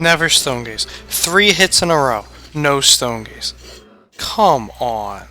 Never stone gaze. 3 hits in a row. No stone gaze. Come on.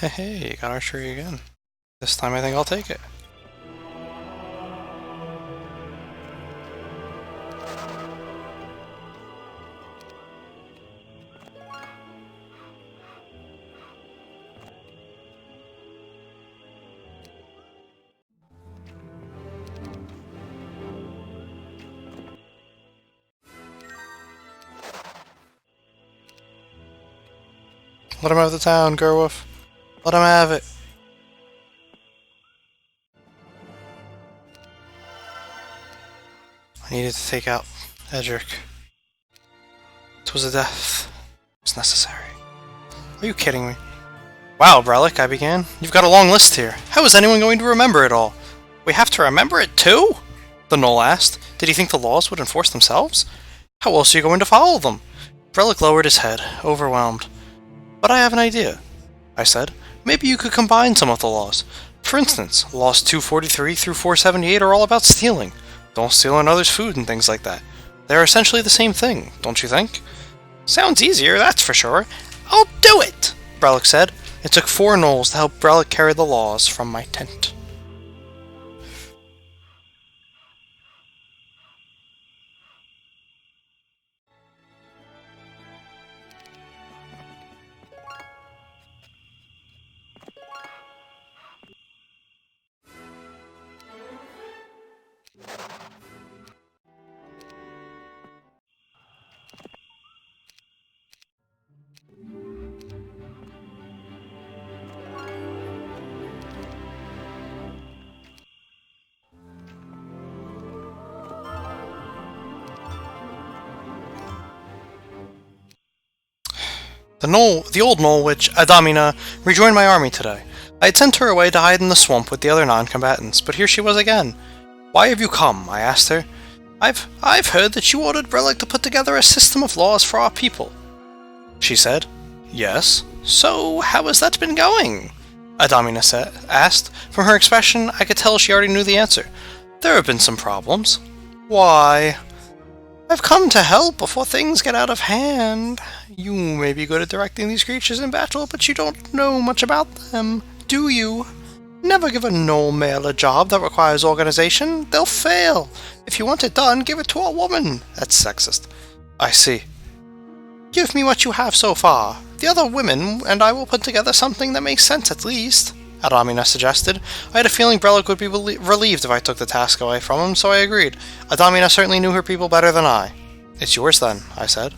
Hey, got archery again. This time I think I'll take it. Let him have the town, Gerwolf. Let him have it. I needed to take out Edric. It was a death. It was necessary. Are you kidding me? Wow, Brelic, I began. You've got a long list here. How is anyone going to remember it all? We have to remember it too? The Gnoll asked. Did he think the laws would enforce themselves? How else are you going to follow them? Brelic lowered his head, overwhelmed. But I have an idea, I said. Maybe you could combine some of the laws. For instance, laws 243 through 478 are all about stealing. Don't steal another's food and things like that. They're essentially the same thing, don't you think? Sounds easier, that's for sure. I'll do it, Brelic said. It took 4 gnolls to help Brelic carry the laws from my tent. The old gnoll witch, Adamina, rejoined my army today. I had sent her away to hide in the swamp with the other non-combatants, but here she was again. Why have you come? I asked her. I've heard that you ordered Brelic to put together a system of laws for our people. She said. Yes. So, how has that been going? Adamina asked. From her expression, I could tell she already knew the answer. There have been some problems. Why? I've come to help before things get out of hand. You may be good at directing these creatures in battle, but you don't know much about them, do you? Never give a gnoll male a job that requires organization. They'll fail. If you want it done, give it to a woman. That's sexist. I see. Give me what you have so far. The other women and I will put together something that makes sense at least, Adamina suggested. I had a feeling Brelic would be relieved if I took the task away from him, so I agreed. Adamina certainly knew her people better than I. It's yours then, I said.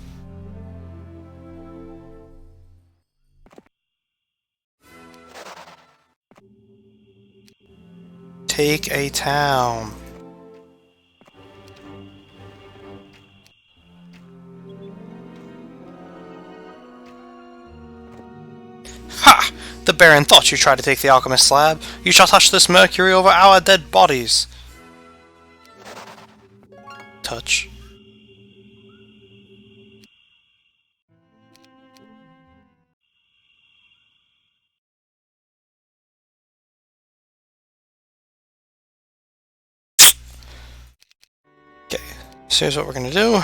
Take a town. Ha! The Baron thought you tried to take the alchemist's lab. You shall touch this mercury over our dead bodies. Touch. Okay, so here's what we're gonna do.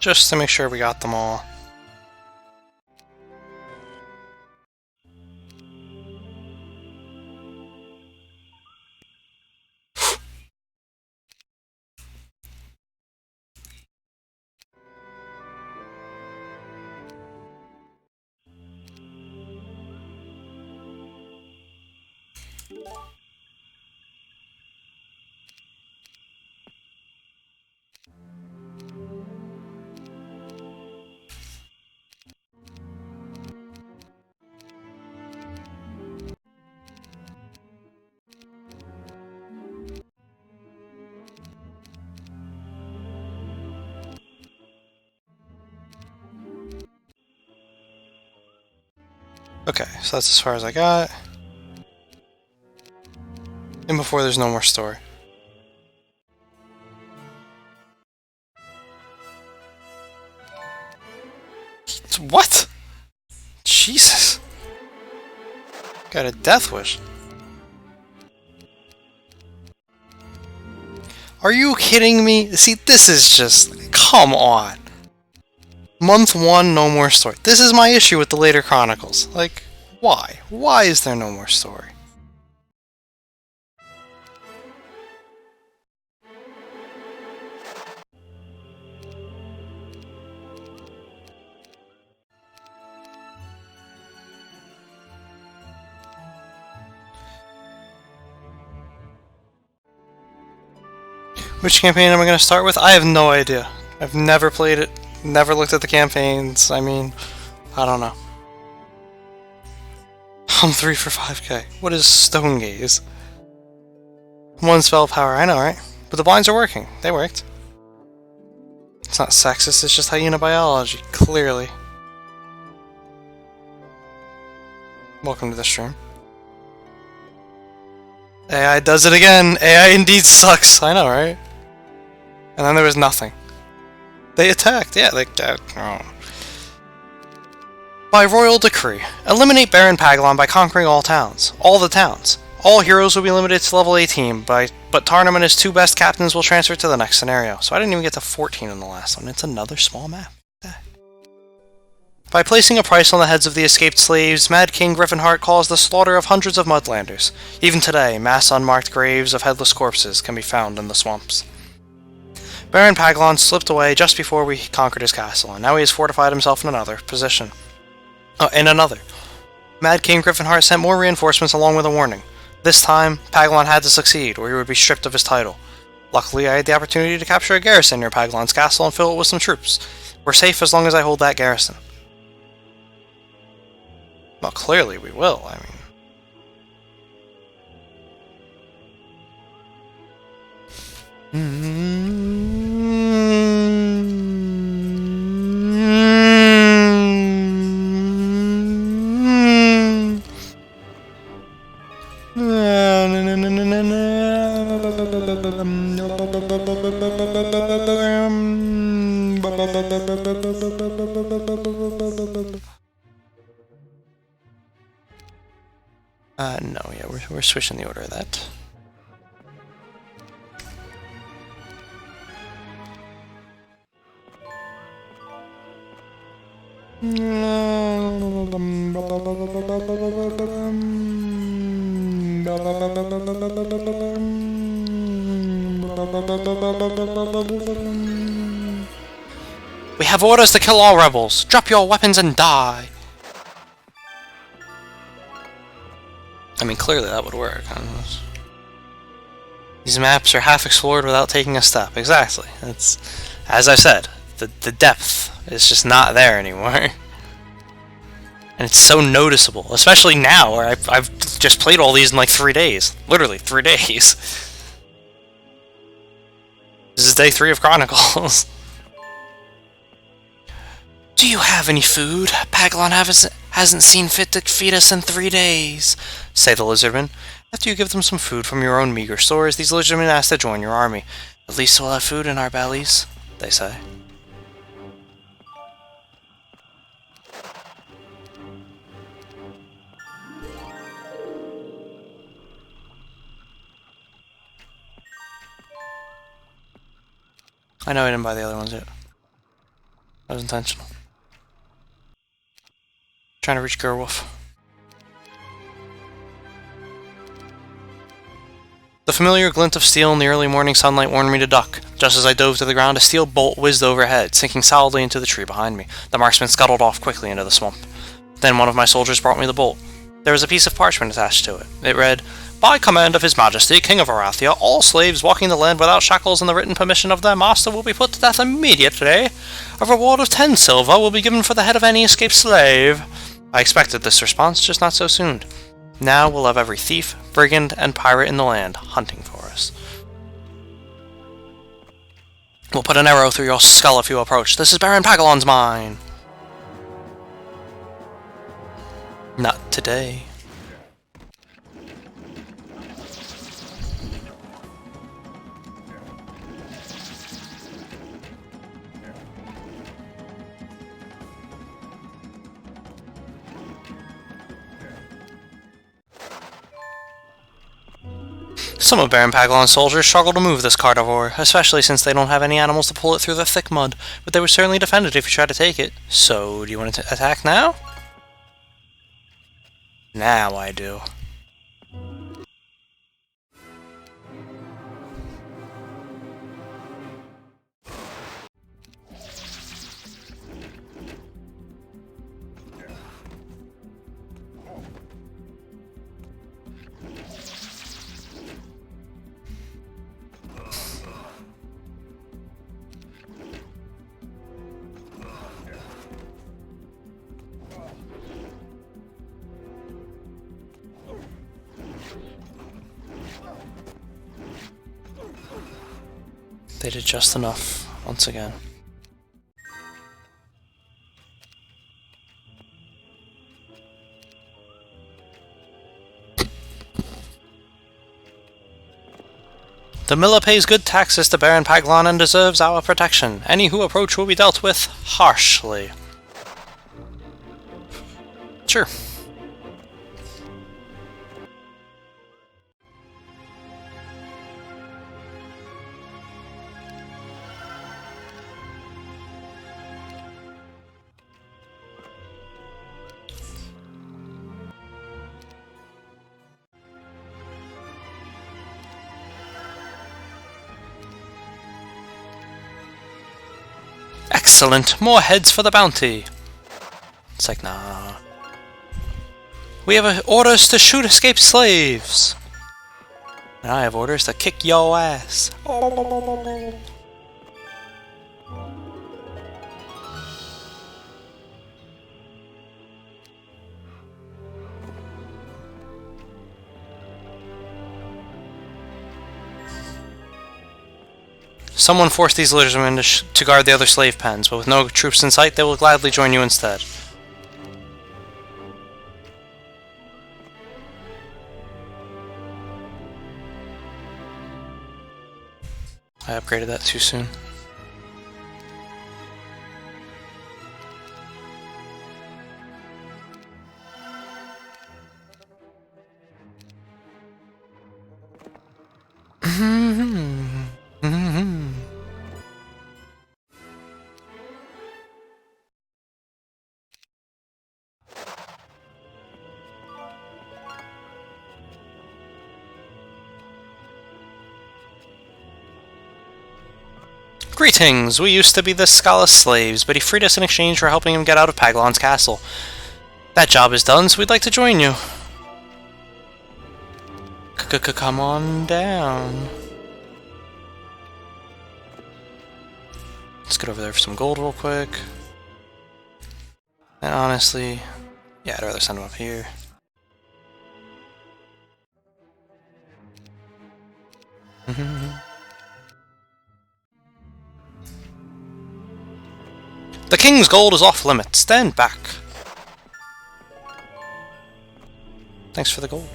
Just to make sure we got them all. Okay, so that's as far as I got. And before there's no more story. What? Jesus. Got a death wish. Are you kidding me? See, this is just... Come on. Month 1, no more story. This is my issue with the later Chronicles. Like, why? Why is there no more story? Which campaign am I going to start with? I have no idea. I've never played it, never looked at the campaigns. I mean, I don't know. I'm 3 for 5k. What is Stone Gaze? 1 spell power, I know, right? But the blinds are working. They worked. It's not sexist, it's just hyena biology, clearly. Welcome to the stream. AI does it again! AI indeed sucks! I know, right? And then there was nothing. They attacked, yeah, they... oh. By royal decree, eliminate Baron Pagon by conquering all towns. All the towns. All heroes will be limited to level 18, but Tarnum and his 2 best captains will transfer to the next scenario. So I didn't even get to 14 in the last one. It's another small map. By placing a price on the heads of the escaped slaves, Mad King Griffinheart caused the slaughter of hundreds of Mudlanders. Even today, mass unmarked graves of headless corpses can be found in the swamps. Baron Pagon slipped away just before we conquered his castle, and now he has fortified himself in another position. Mad King Griffinheart sent more reinforcements along with a warning. This time, Paglon had to succeed, or he would be stripped of his title. Luckily, I had the opportunity to capture a garrison near Paglon's castle and fill it with some troops. We're safe as long as I hold that garrison. Well, clearly we will, I mean... no, yeah, we're switching the order of that. We have orders to kill all rebels. Drop your weapons and die. I mean, clearly that would work. These maps are half explored without taking a step. Exactly. It's, as I said, the depth is just not there anymore. And it's so noticeable, especially now, where I've just played all these in like 3 days. Literally, 3 days. This is day 3 of Chronicles. Do you have any food? Paglon hasn't seen fit to feed us in 3 days, say the lizardmen. After you give them some food from your own meager stores, these lizardmen ask to join your army. At least we'll have food in our bellies, they say. I know I didn't buy the other ones yet. That was intentional. Trying to reach Gerwolf. The familiar glint of steel in the early morning sunlight warned me to duck. Just as I dove to the ground, a steel bolt whizzed overhead, sinking solidly into the tree behind me. The marksman scuttled off quickly into the swamp. Then one of my soldiers brought me the bolt. There was a piece of parchment attached to it. It read, "By command of His Majesty, King of Arathia, all slaves walking the land without shackles and the written permission of their master will be put to death immediately. A reward of 10 silver will be given for the head of any escaped slave." I expected this response, just not so soon. Now we'll have every thief, brigand, and pirate in the land hunting for us. We'll put an arrow through your skull if you approach. This is Baron Pagon's mine. Not today. Some of Baron Pagon's soldiers struggle to move this carnivore, especially since they don't have any animals to pull it through the thick mud, but they would certainly defend it if you try to take it. So, do you want to attack now? Now I do. They did just enough, once again. The miller pays good taxes to Baron Pagon and deserves our protection. Any who approach will be dealt with harshly. Sure. Excellent! More heads for the bounty! It's like, nah. We have orders to shoot escaped slaves! And I have orders to kick yo ass. Someone forced these lizardmen to guard the other slave pens, but with no troops in sight, they will gladly join you instead. I upgraded that too soon. Greetings! We used to be the Scala's slaves, but he freed us in exchange for helping him get out of Paglon's castle. That job is done, so we'd like to join you. Come on down. Let's get over there for some gold real quick. And honestly, yeah, I'd rather send him up here. The king's gold is off limits. Stand back. Thanks for the gold.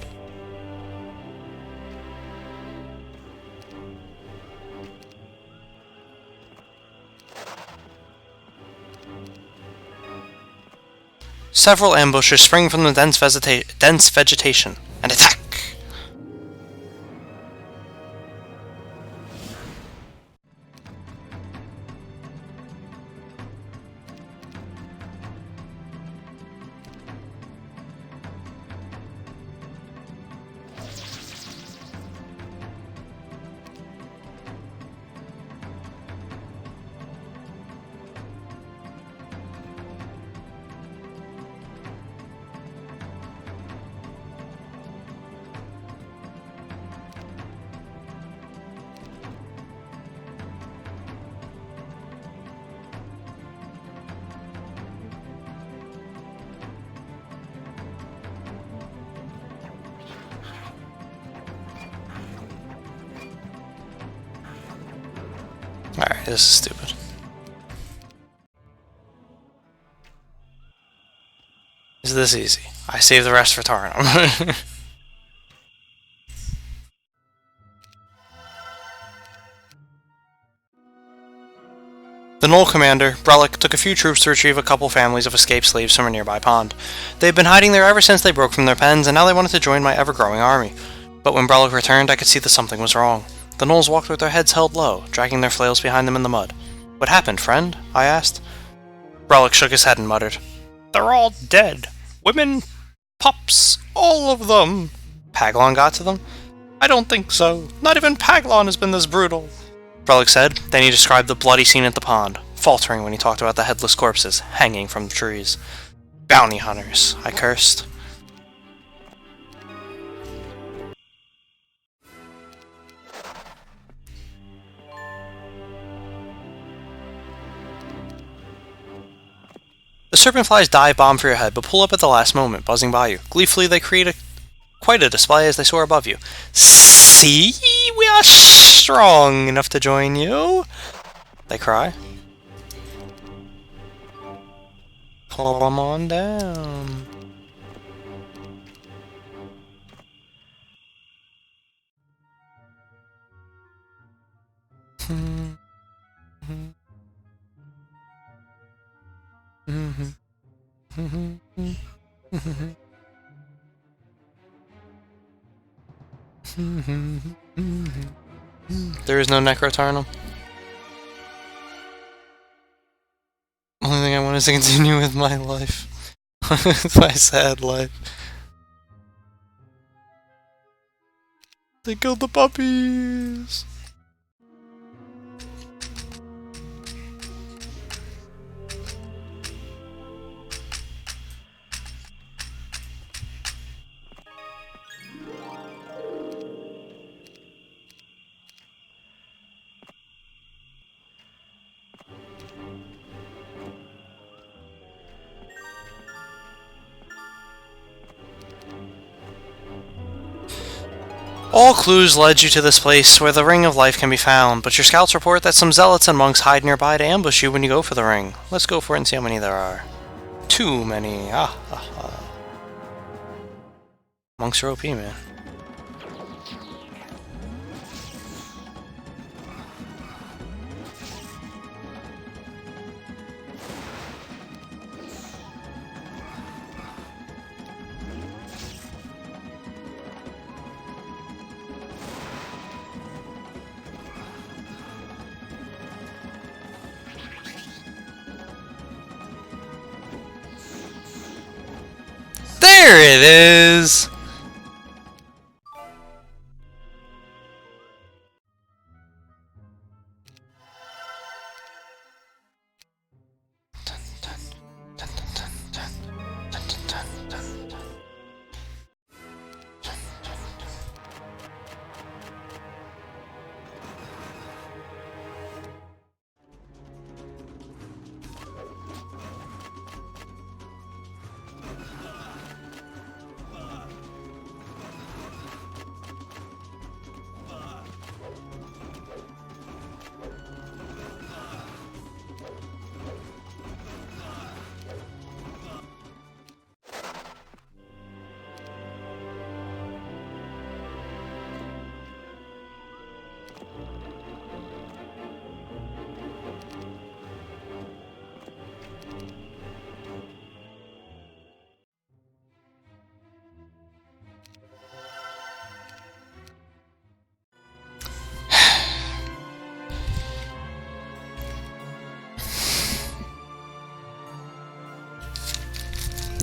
Several ambushes spring from the dense vegetation and attack. Alright, this is stupid. Is this easy? I saved the rest for Tarnum. The Knoll commander, Brellick, took a few troops to retrieve a couple families of escaped slaves from a nearby pond. They had been hiding there ever since they broke from their pens, and now they wanted to join my ever-growing army. But when Brellick returned, I could see that something was wrong. The Knolls walked with their heads held low, dragging their flails behind them in the mud. "What happened, friend?" I asked. Brellick shook his head and muttered, "They're all dead. Women, pups, all of them." Paglon got to them? "I don't think so. Not even Paglon has been this brutal," Brellick said. Then he described the bloody scene at the pond, faltering when he talked about the headless corpses hanging from the trees. "Bounty hunters," I cursed. The serpentflies dive bomb for your head, but pull up at the last moment, buzzing by you. Gleefully, they create quite a display as they soar above you. "See? We are strong enough to join you," they cry. Come on down. There is no Necrotarnum. Only thing I want is to continue with my life. My sad life. They killed the puppies! All clues led you to this place where the Ring of Life can be found, but your scouts report that some zealots and monks hide nearby to ambush you when you go for the ring. Let's go for it and see how many there are. Too many. Monks are OP, man. There it is!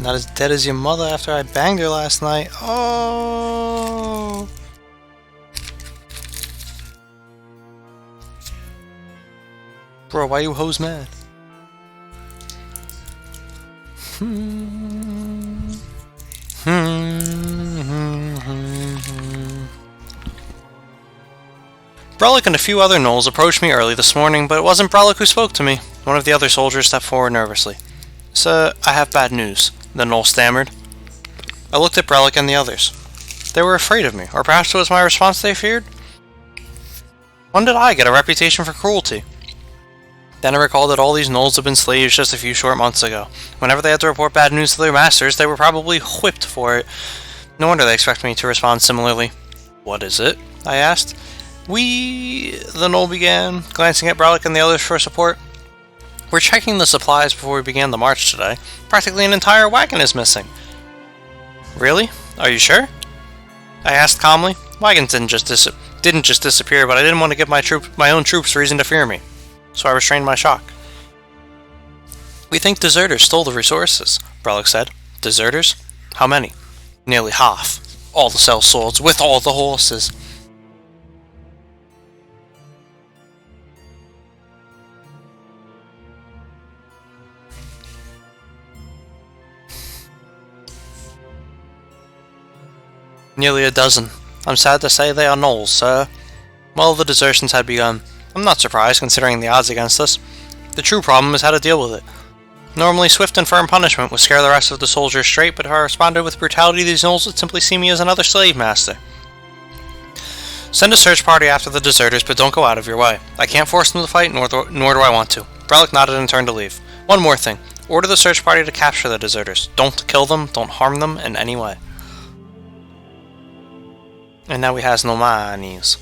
Not as dead as your mother after I banged her last night. Oh! Bro, why you hoes mad? Brellick and a few other gnolls approached me early this morning, but it wasn't Brellick who spoke to me. One of the other soldiers stepped forward nervously. "Sir, I have bad news," the gnoll stammered. I looked at Brellick and the others. They were afraid of me, or perhaps it was my response they feared? When did I get a reputation for cruelty? Then I recalled that all these gnolls had been slaves just a few short months ago. Whenever they had to report bad news to their masters, they were probably whipped for it. No wonder they expect me to respond similarly. What is it? I asked. The gnoll began, glancing at Bralik and the others for support. We're checking the supplies before we began the march today. Practically an entire wagon is missing. Really? Are you sure? I asked calmly. Wagons didn't just disappear, but I didn't want to give my own troops reason to fear me. So I restrained my shock. We think deserters stole the resources, Bralik said. Deserters? How many? Nearly half. All the sellswords, with all the horses. Nearly a dozen. I'm sad to say they are gnolls, sir. Well, the desertions had begun. I'm not surprised, considering the odds against us. The true problem is how to deal with it. Normally, swift and firm punishment would scare the rest of the soldiers straight, but if I responded with brutality, these gnolls would simply see me as another slave master. Send a search party after the deserters, but don't go out of your way. I can't force them to fight, nor do I want to. Bralik nodded and turned to leave. One more thing. Order the search party to capture the deserters. Don't kill them, don't harm them in any way. And now he has no monies.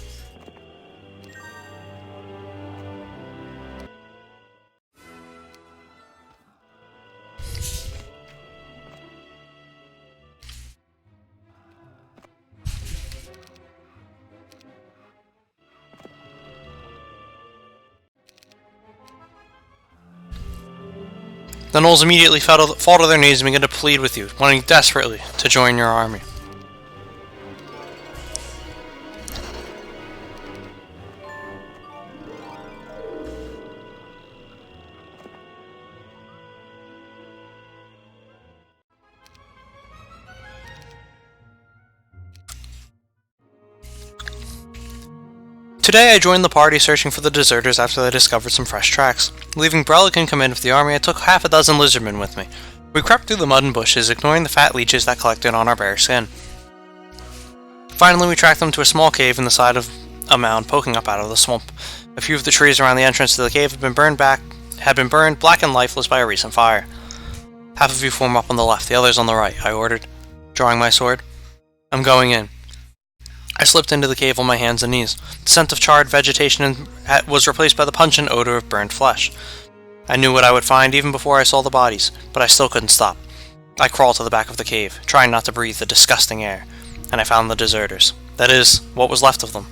The gnolls immediately fall to their knees and begin to plead with you, wanting desperately to join your army. Today I joined the party searching for the deserters after they discovered some fresh tracks. Leaving Bralik in command of the army, I took half a dozen lizardmen with me. We crept through the mud and bushes, ignoring the fat leeches that collected on our bare skin. Finally, we tracked them to a small cave in the side of a mound poking up out of the swamp. A few of the trees around the entrance to the cave had been burned black and lifeless by a recent fire. Half of you form up on the left, the others on the right, I ordered, drawing my sword. I'm going in. I slipped into the cave on my hands and knees. The scent of charred vegetation was replaced by the pungent odor of burned flesh. I knew what I would find even before I saw the bodies, but I still couldn't stop. I crawled to the back of the cave, trying not to breathe the disgusting air, and I found the deserters. That is, what was left of them.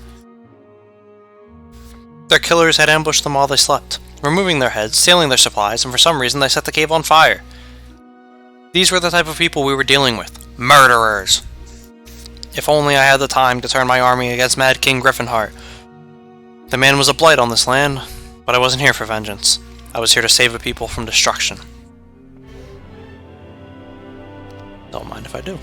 Their killers had ambushed them while they slept, removing their heads, stealing their supplies, and for some reason they set the cave on fire. These were the type of people we were dealing with. Murderers! If only I had the time to turn my army against Mad King Griffinheart. The man was a blight on this land, but I wasn't here for vengeance. I was here to save a people from destruction. Don't mind if I do.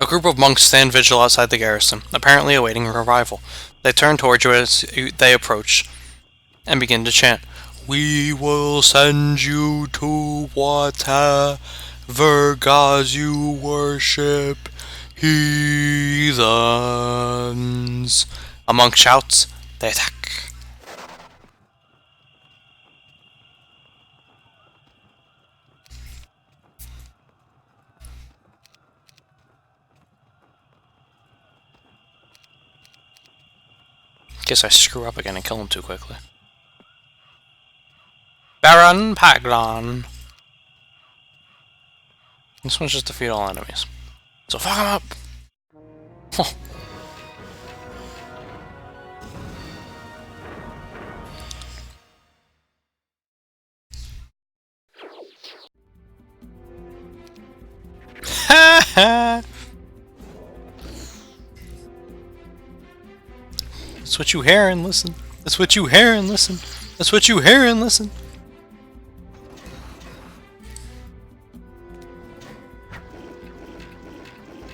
A group of monks stand vigil outside the garrison, apparently awaiting a revival. They turn towards you as they approach, and begin to chant, "We will send you to whatever gods you worship, heathens." A monk shouts, they attack. Guess I screw up again and kill him too quickly. Baron Pagon. This one's just defeat all enemies. So fuck him up! Huh. Ha ha! That's what you hear and listen. That's what you hear and listen. That's what you hear and listen.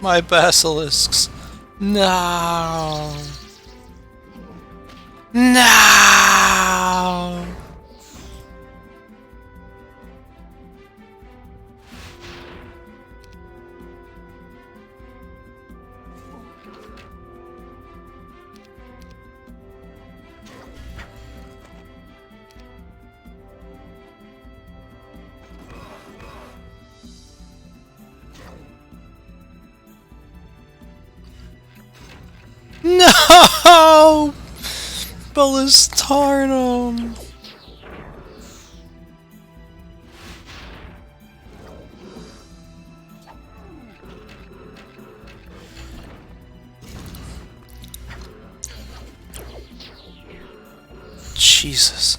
My basilisks. No. No. No! Ballistarnum! Jesus.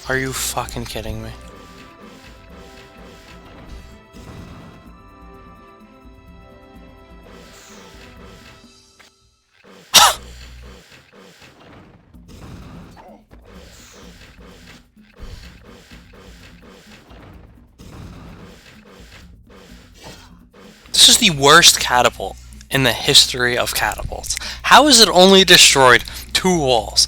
Are you fucking kidding me? This is the worst catapult in the history of catapults. How has it only destroyed 2 walls?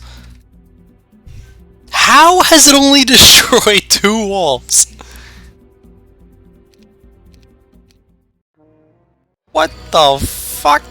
How has it only destroyed 2 walls? What the fuck?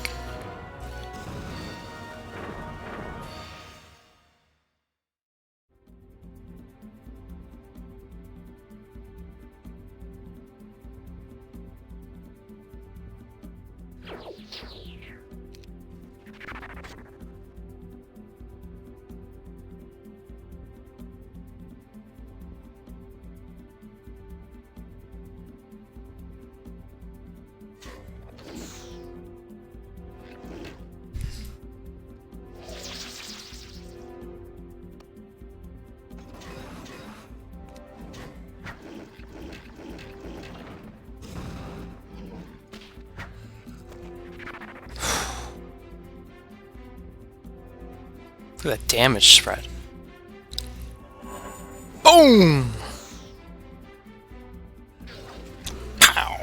Look at that damage spread. Boom! Ow.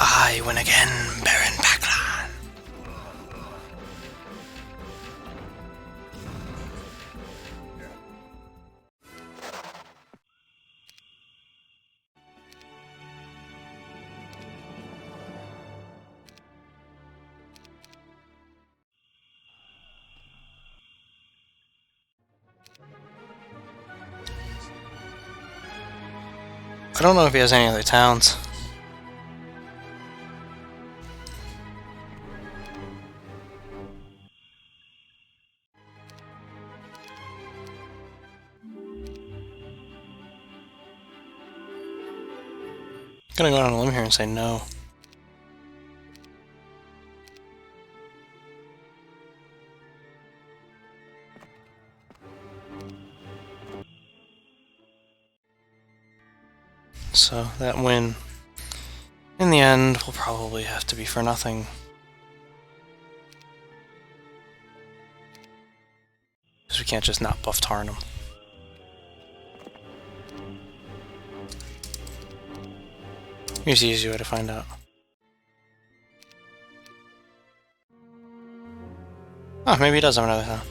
I win again, Baron Pagon. I don't know if he has any other towns. Gonna go out on a limb here and say no. So that win, in the end, will probably have to be for nothing. Because we can't just not buff Tarnum. Here's the easy way to find out. Oh, maybe he does have another town.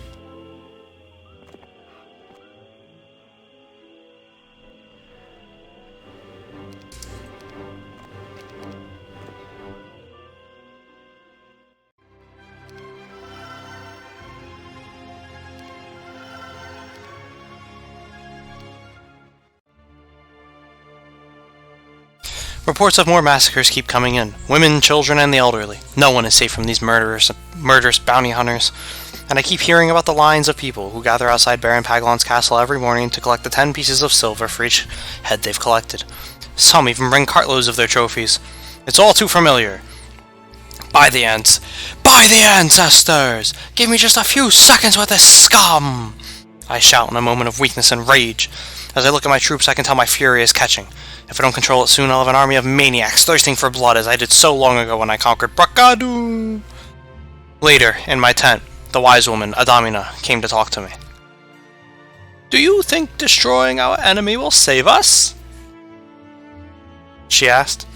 Reports of more massacres keep coming in. Women, children, and the elderly. No one is safe from these murderous bounty hunters. And I keep hearing about the lines of people who gather outside Baron Pagon's castle every morning to collect the 10 pieces of silver for each head they've collected. Some even bring cartloads of their trophies. It's all too familiar. By the ancestors! Give me just a few seconds with this scum! I shout in a moment of weakness and rage. As I look at my troops, I can tell my fury is catching. If I don't control it soon, I'll have an army of maniacs thirsting for blood, as I did so long ago when I conquered Brakadu. Later, in my tent, the wise woman, Adamina, came to talk to me. Do you think destroying our enemy will save us? She asked.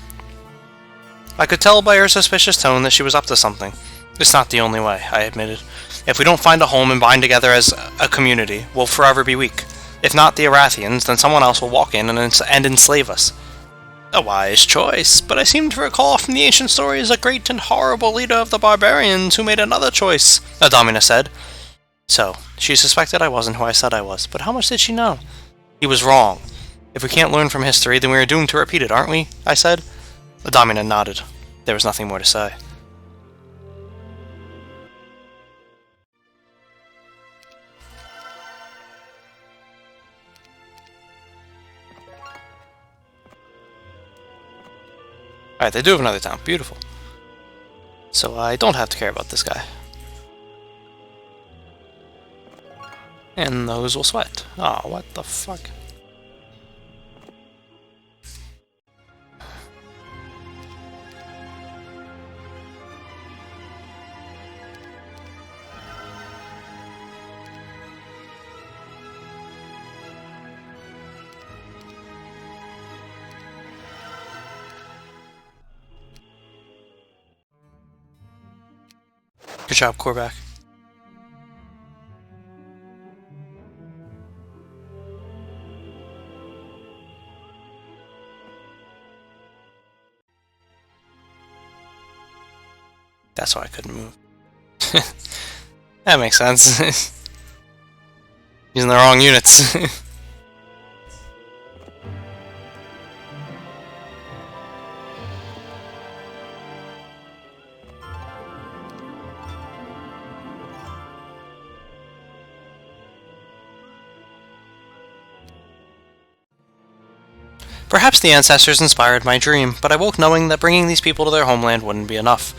I could tell by her suspicious tone that she was up to something. It's not the only way, I admitted. If we don't find a home and bind together as a community, we'll forever be weak. If not the Arathians, then someone else will walk in and enslave us. A wise choice, but I seem to recall from the ancient stories a great and horrible leader of the barbarians who made another choice, Adamina said. So, she suspected I wasn't who I said I was, but how much did she know? He was wrong. If we can't learn from history, then we are doomed to repeat it, aren't we? I said. Adamina nodded. There was nothing more to say. Alright, they do have another town. Beautiful. So I don't have to care about this guy. And those will sweat. Oh, what the fuck? Good job, Korvac. That's why I couldn't move. That makes sense. Using the wrong units. Perhaps the ancestors inspired my dream, but I woke knowing that bringing these people to their homeland wouldn't be enough.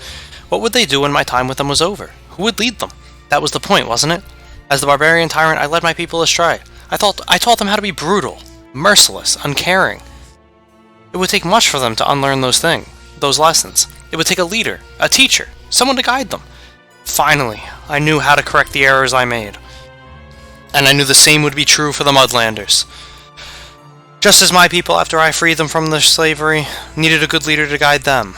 What would they do when my time with them was over? Who would lead them? That was the point, wasn't it? As the barbarian tyrant, I led my people astray. I taught them how to be brutal, merciless, uncaring. It would take much for them to unlearn those lessons. It would take a leader, a teacher, someone to guide them. Finally, I knew how to correct the errors I made. And I knew the same would be true for the Mudlanders. Just as my people, after I freed them from their slavery, needed a good leader to guide them.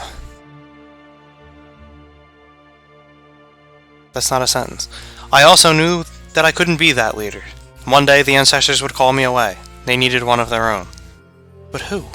That's not a sentence. I also knew that I couldn't be that leader. One day, the ancestors would call me away. They needed one of their own. But who?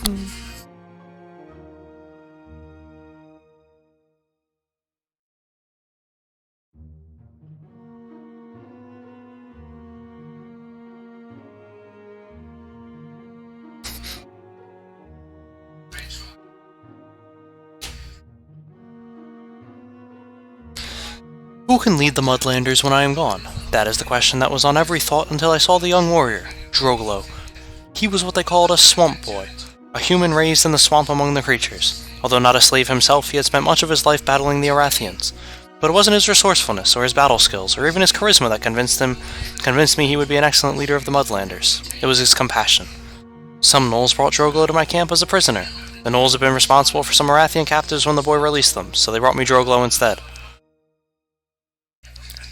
Who can lead the Mudlanders when I am gone? That is the question that was on every thought until I saw the young warrior, Droglo. He was what they called a swamp boy, a human raised in the swamp among the creatures. Although not a slave himself, he had spent much of his life battling the Arathians. But it wasn't his resourcefulness, or his battle skills, or even his charisma that convinced me he would be an excellent leader of the Mudlanders. It was his compassion. Some gnolls brought Droglo to my camp as a prisoner. The gnolls had been responsible for some Arathian captives when the boy released them, so they brought me Droglo instead.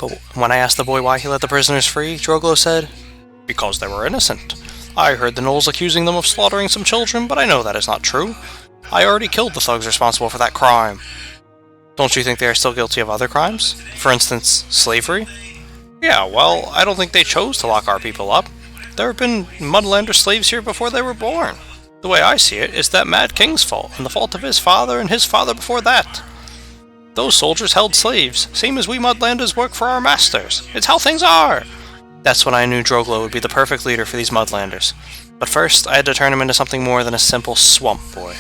But when I asked the boy why he let the prisoners free, Droglo said, "Because they were innocent. I heard the gnolls accusing them of slaughtering some children, but I know that is not true. I already killed the thugs responsible for that crime." Don't you think they are still guilty of other crimes? For instance, slavery? Yeah, well, I don't think they chose to lock our people up. There have been Mudlander slaves here before they were born. The way I see it is that Mad King's fault, and the fault of his father and his father before that. Those soldiers held slaves, same as we Mudlanders work for our masters. It's how things are! That's when I knew Droglo would be the perfect leader for these Mudlanders. But first, I had to turn him into something more than a simple swamp boy.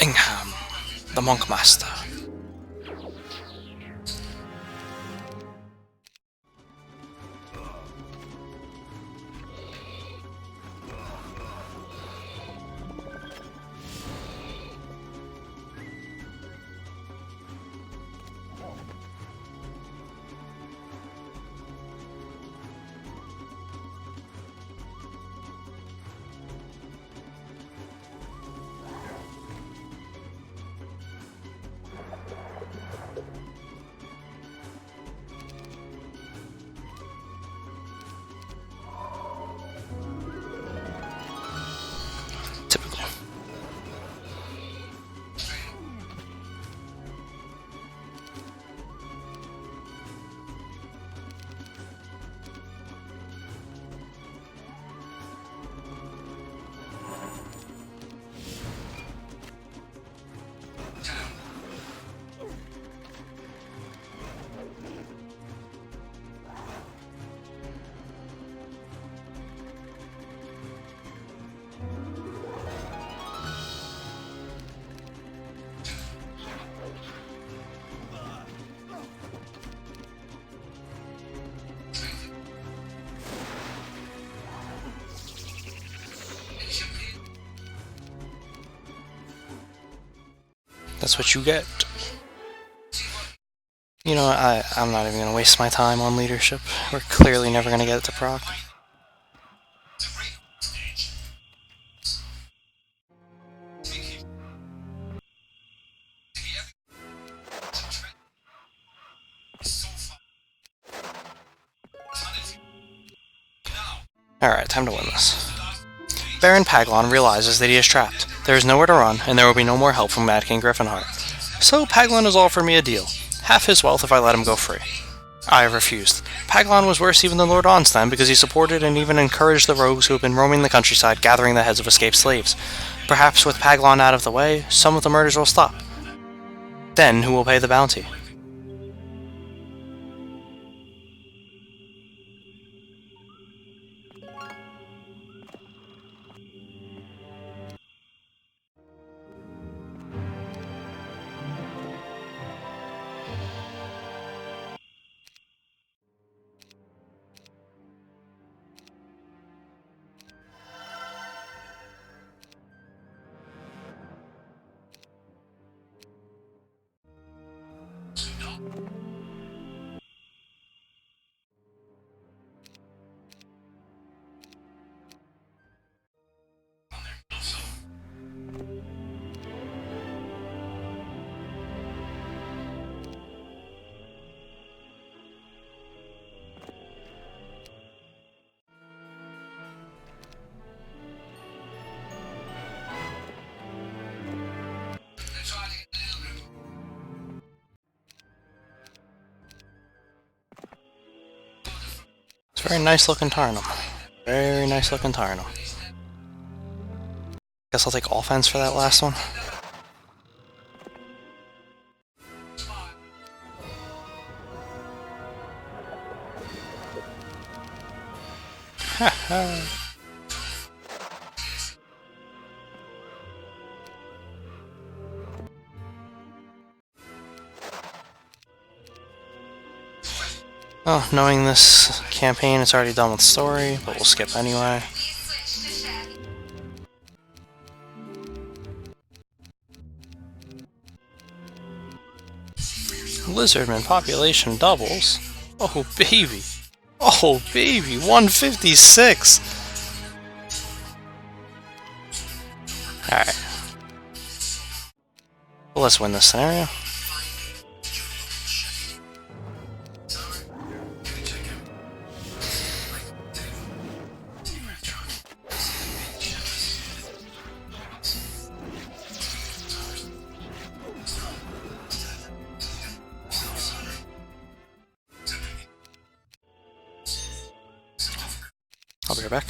Ingham, the Monk Master. That's what you get. You know, I'm not even going to waste my time on leadership. We're clearly never going to get it to proc. Alright, time to win this. Baron Pagon realizes that he is trapped. There is nowhere to run, and there will be no more help from Mad King Griffinheart. So Paglon has offered me a deal. Half his wealth if I let him go free. I have refused. Paglon was worse even than Lord Onstan because he supported and even encouraged the rogues who have been roaming the countryside gathering the heads of escaped slaves. Perhaps with Paglon out of the way, some of the murders will stop. Then who will pay the bounty? It's a very nice looking Tarnum. Very nice looking Tarnum. Guess I'll take offense for that last one. Oh, knowing this campaign, it's already done with the story, but we'll skip anyway. Lizardman population doubles. Oh baby. Oh baby, 156! Alright. Well, let's win this scenario. I'll be right back.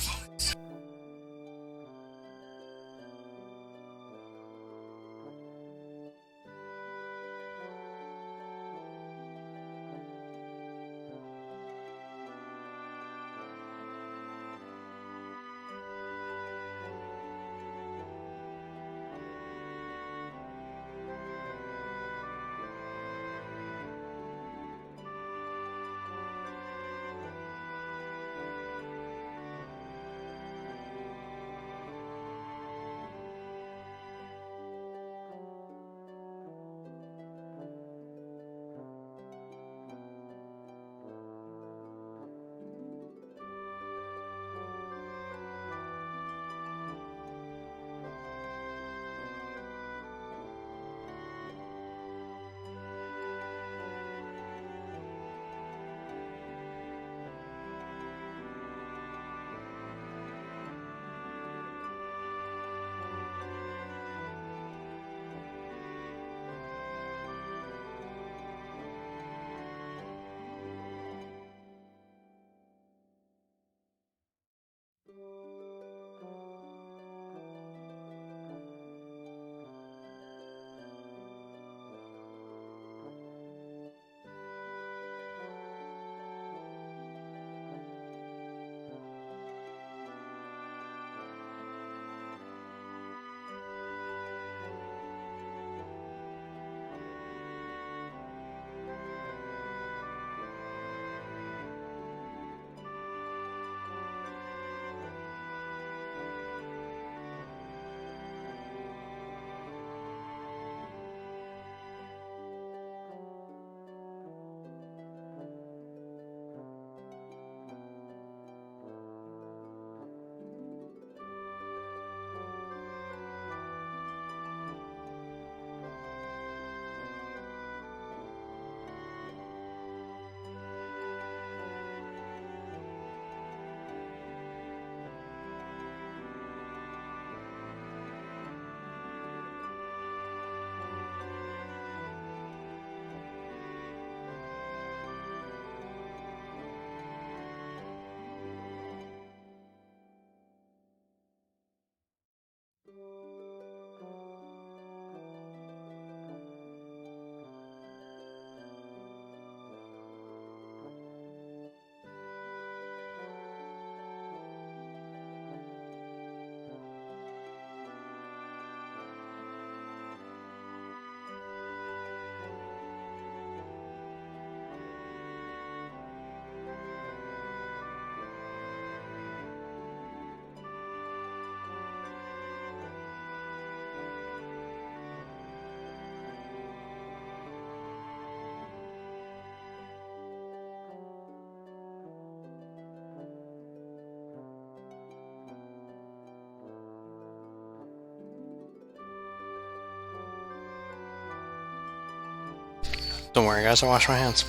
Don't worry, guys, I wash my hands.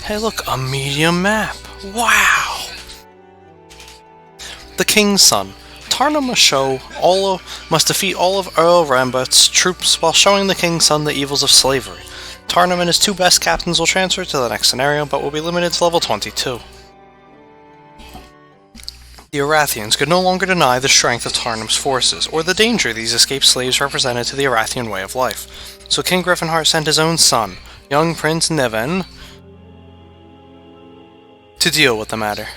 Hey, look, a medium map. Wow! The King's Son. Tarnum must defeat all of Earl Rambert's troops while showing the King's Son the evils of slavery. Tarnum and his 2 best captains will transfer to the next scenario, but will be limited to level 22. The Arathians could no longer deny the strength of Tarnum's forces, or the danger these escaped slaves represented to the Arathian way of life. So King Griffinheart sent his own son, young Prince Nian, to deal with the matter.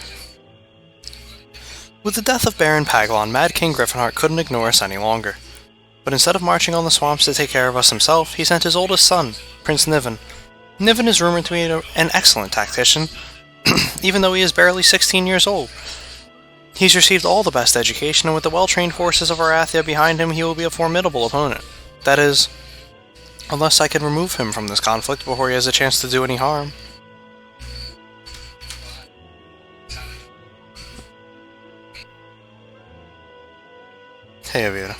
With the death of Baron Pagon, Mad King Griffinheart couldn't ignore us any longer. But instead of marching on the swamps to take care of us himself, he sent his oldest son, Prince Nian. Nian is rumored to be an excellent tactician, even though he is barely 16 years old. He's received all the best education, and with the well-trained forces of Arathia behind him, he will be a formidable opponent. That is, unless I can remove him from this conflict before he has a chance to do any harm. Hey, Avita.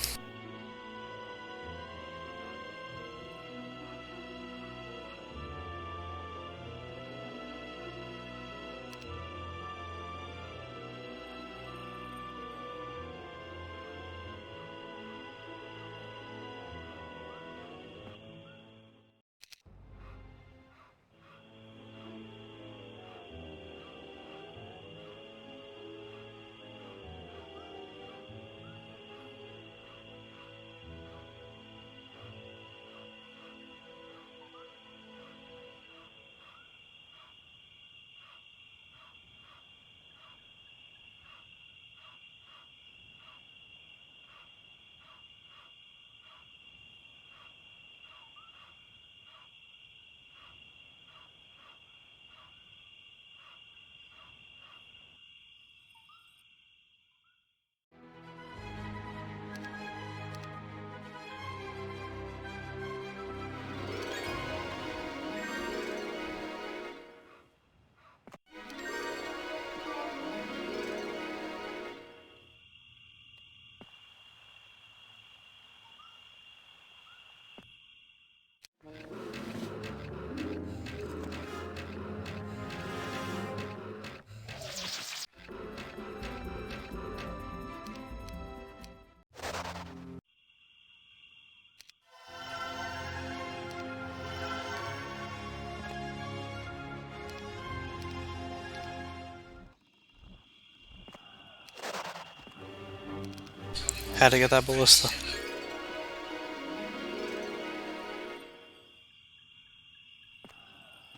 Had to get that ballista.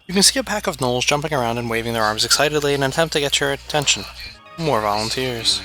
You can see a pack of gnolls jumping around and waving their arms excitedly in an attempt to get your attention. More volunteers.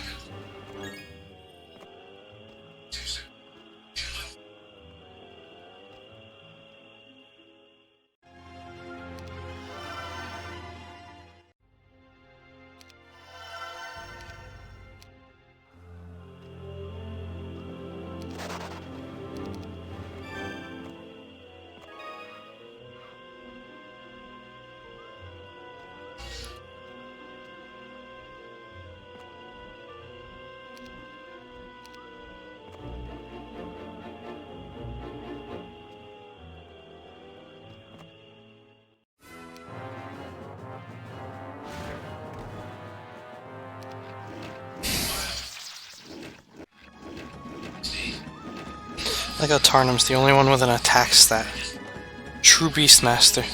I like how Tarnum's the only one with an attack stat. True Beastmaster.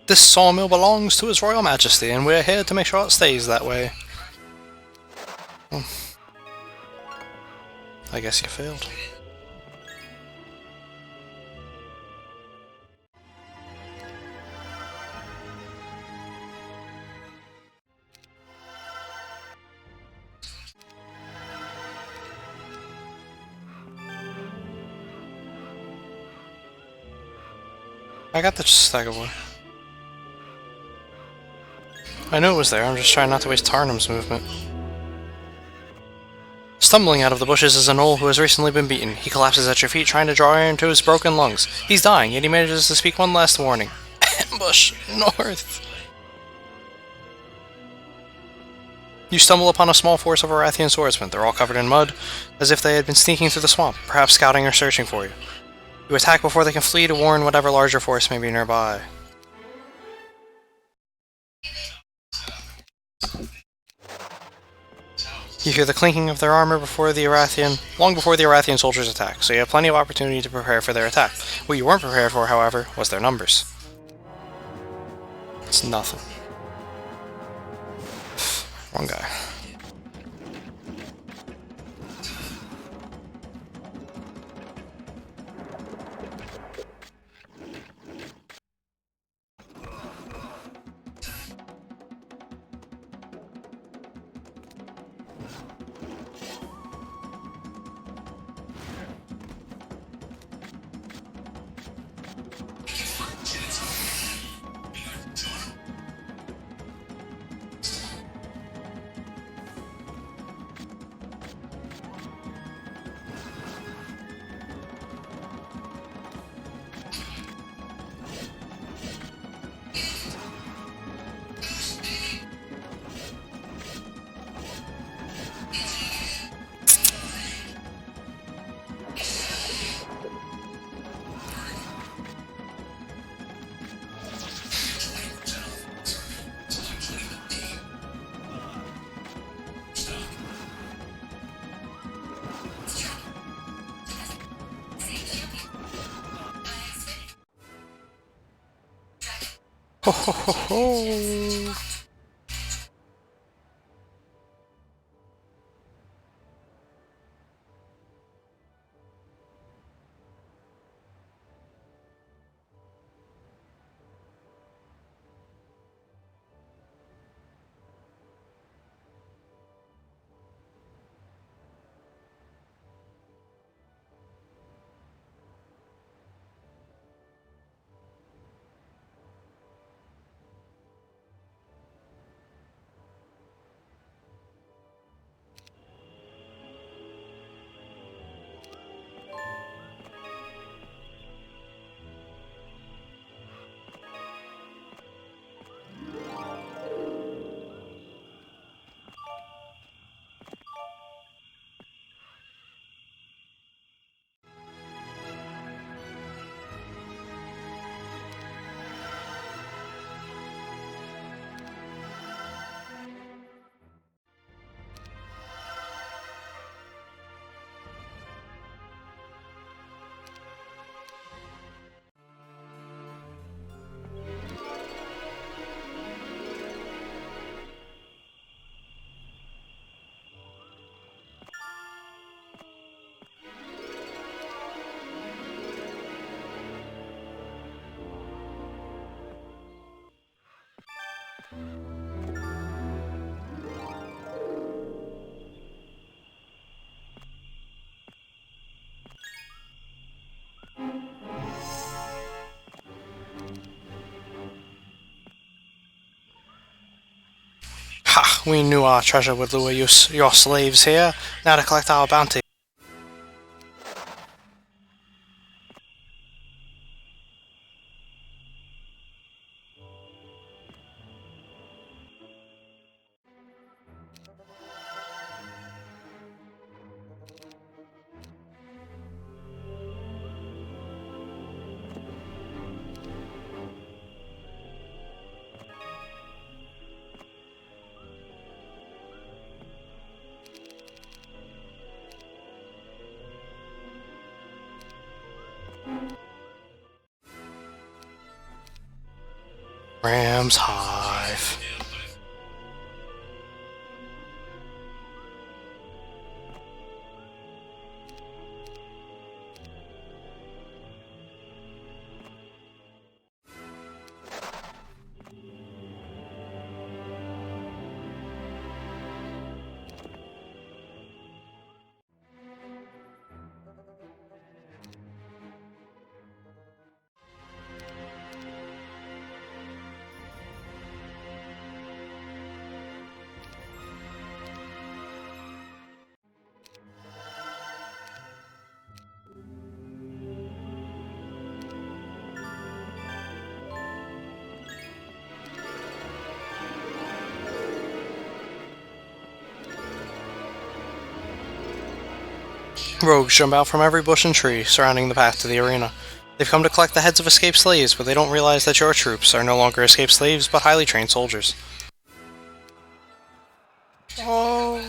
This sawmill belongs to His Royal Majesty, and we're here to make sure it stays that way. I guess you failed. I got the stack of wood. I knew it was there, I'm just trying not to waste Tarnum's movement. Stumbling out of the bushes is a gnoll who has recently been beaten. He collapses at your feet, trying to draw air into his broken lungs. He's dying, yet he manages to speak one last warning. Ambush! North! You stumble upon a small force of Arathian swordsmen. They're all covered in mud, as if they had been sneaking through the swamp, perhaps scouting or searching for you. You attack before they can flee to warn whatever larger force may be nearby. You hear the clinking of their armor long before the Arathian soldiers attack, so you have plenty of opportunity to prepare for their attack. What you weren't prepared for, however, was their numbers. It's nothing. One guy. Ho ho ho ho! Ha! We knew our treasure would lure your slaves here. Now to collect our bounty. Ram's Hive. Rogues jump out from every bush and tree surrounding the path to the arena. They've come to collect the heads of escaped slaves, but they don't realize that your troops are no longer escaped slaves, but highly trained soldiers. Oh.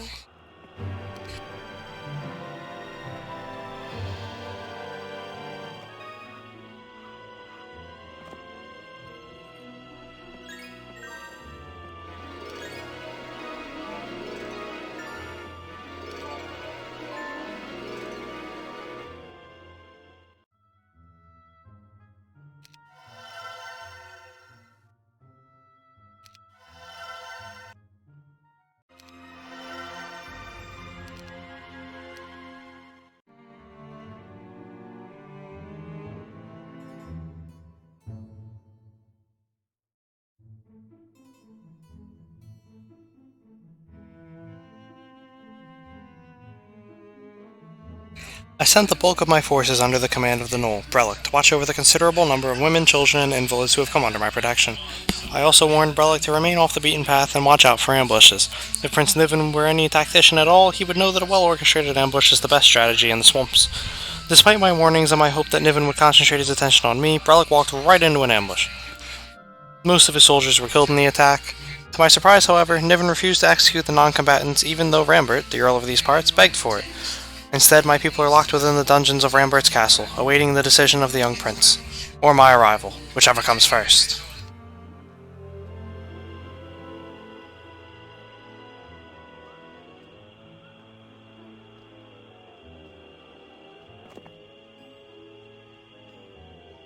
I sent the bulk of my forces under the command of the Knoll, Brellic, to watch over the considerable number of women, children, and invalids who have come under my protection. I also warned Brellic to remain off the beaten path and watch out for ambushes. If Prince Niven were any tactician at all, he would know that a well-orchestrated ambush is the best strategy in the swamps. Despite my warnings and my hope that Niven would concentrate his attention on me, Brellic walked right into an ambush. Most of his soldiers were killed in the attack. To my surprise, however, Niven refused to execute the non-combatants even though Rambert, the Earl of these parts, begged for it. Instead, my people are locked within the dungeons of Rambert's castle, awaiting the decision of the young prince. Or my arrival, whichever comes first.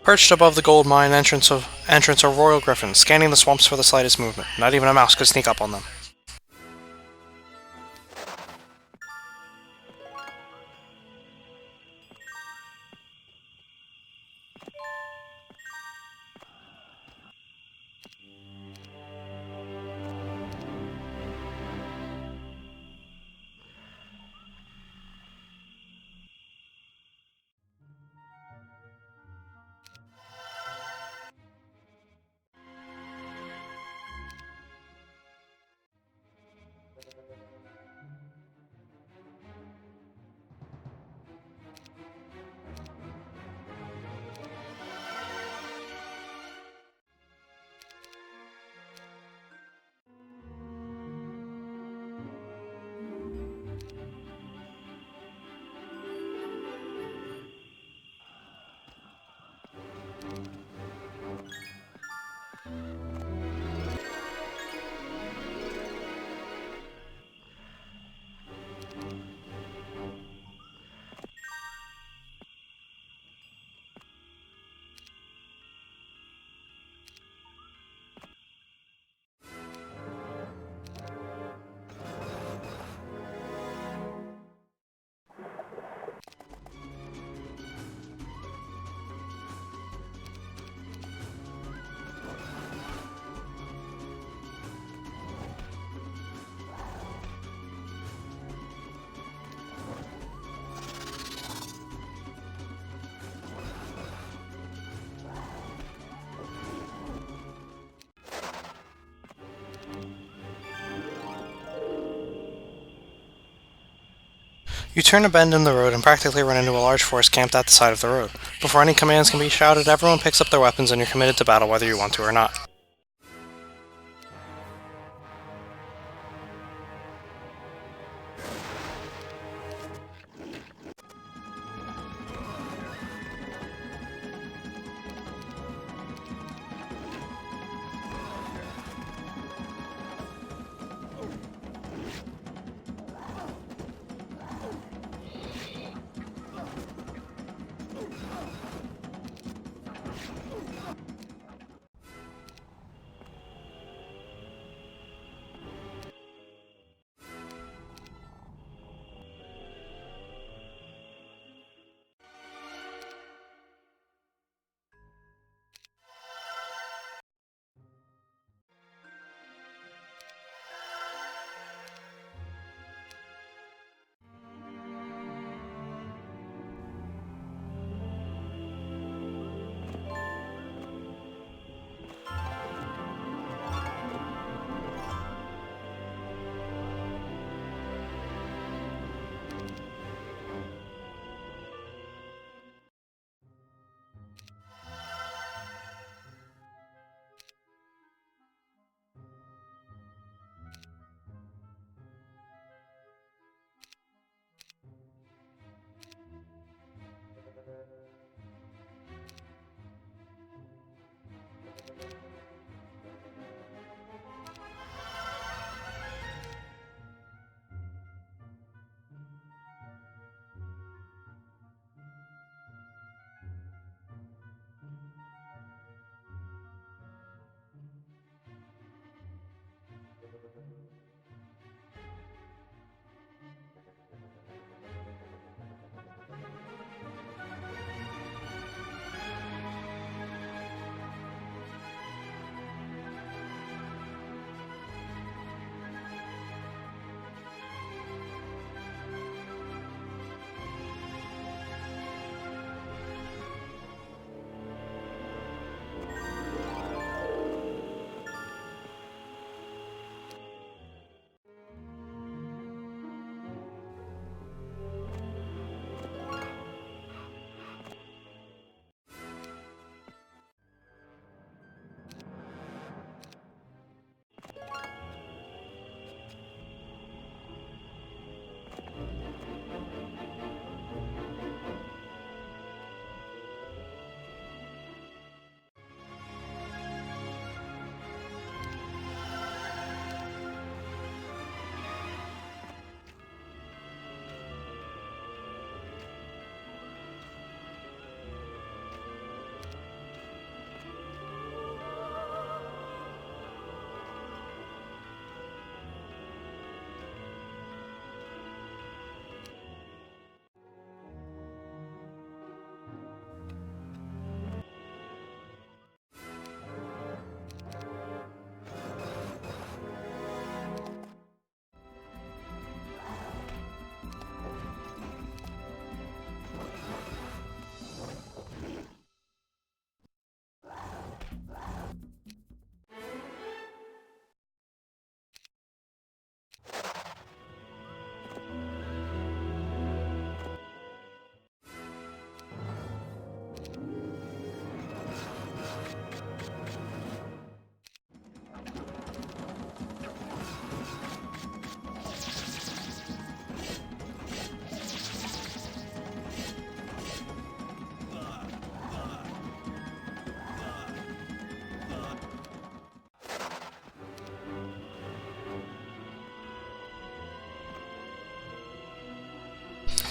Perched above the gold mine entrance are royal griffins, scanning the swamps for the slightest movement. Not even a mouse could sneak up on them. You turn a bend in the road and practically run into a large force camped at the side of the road. Before any commands can be shouted, everyone picks up their weapons and you're committed to battle whether you want to or not.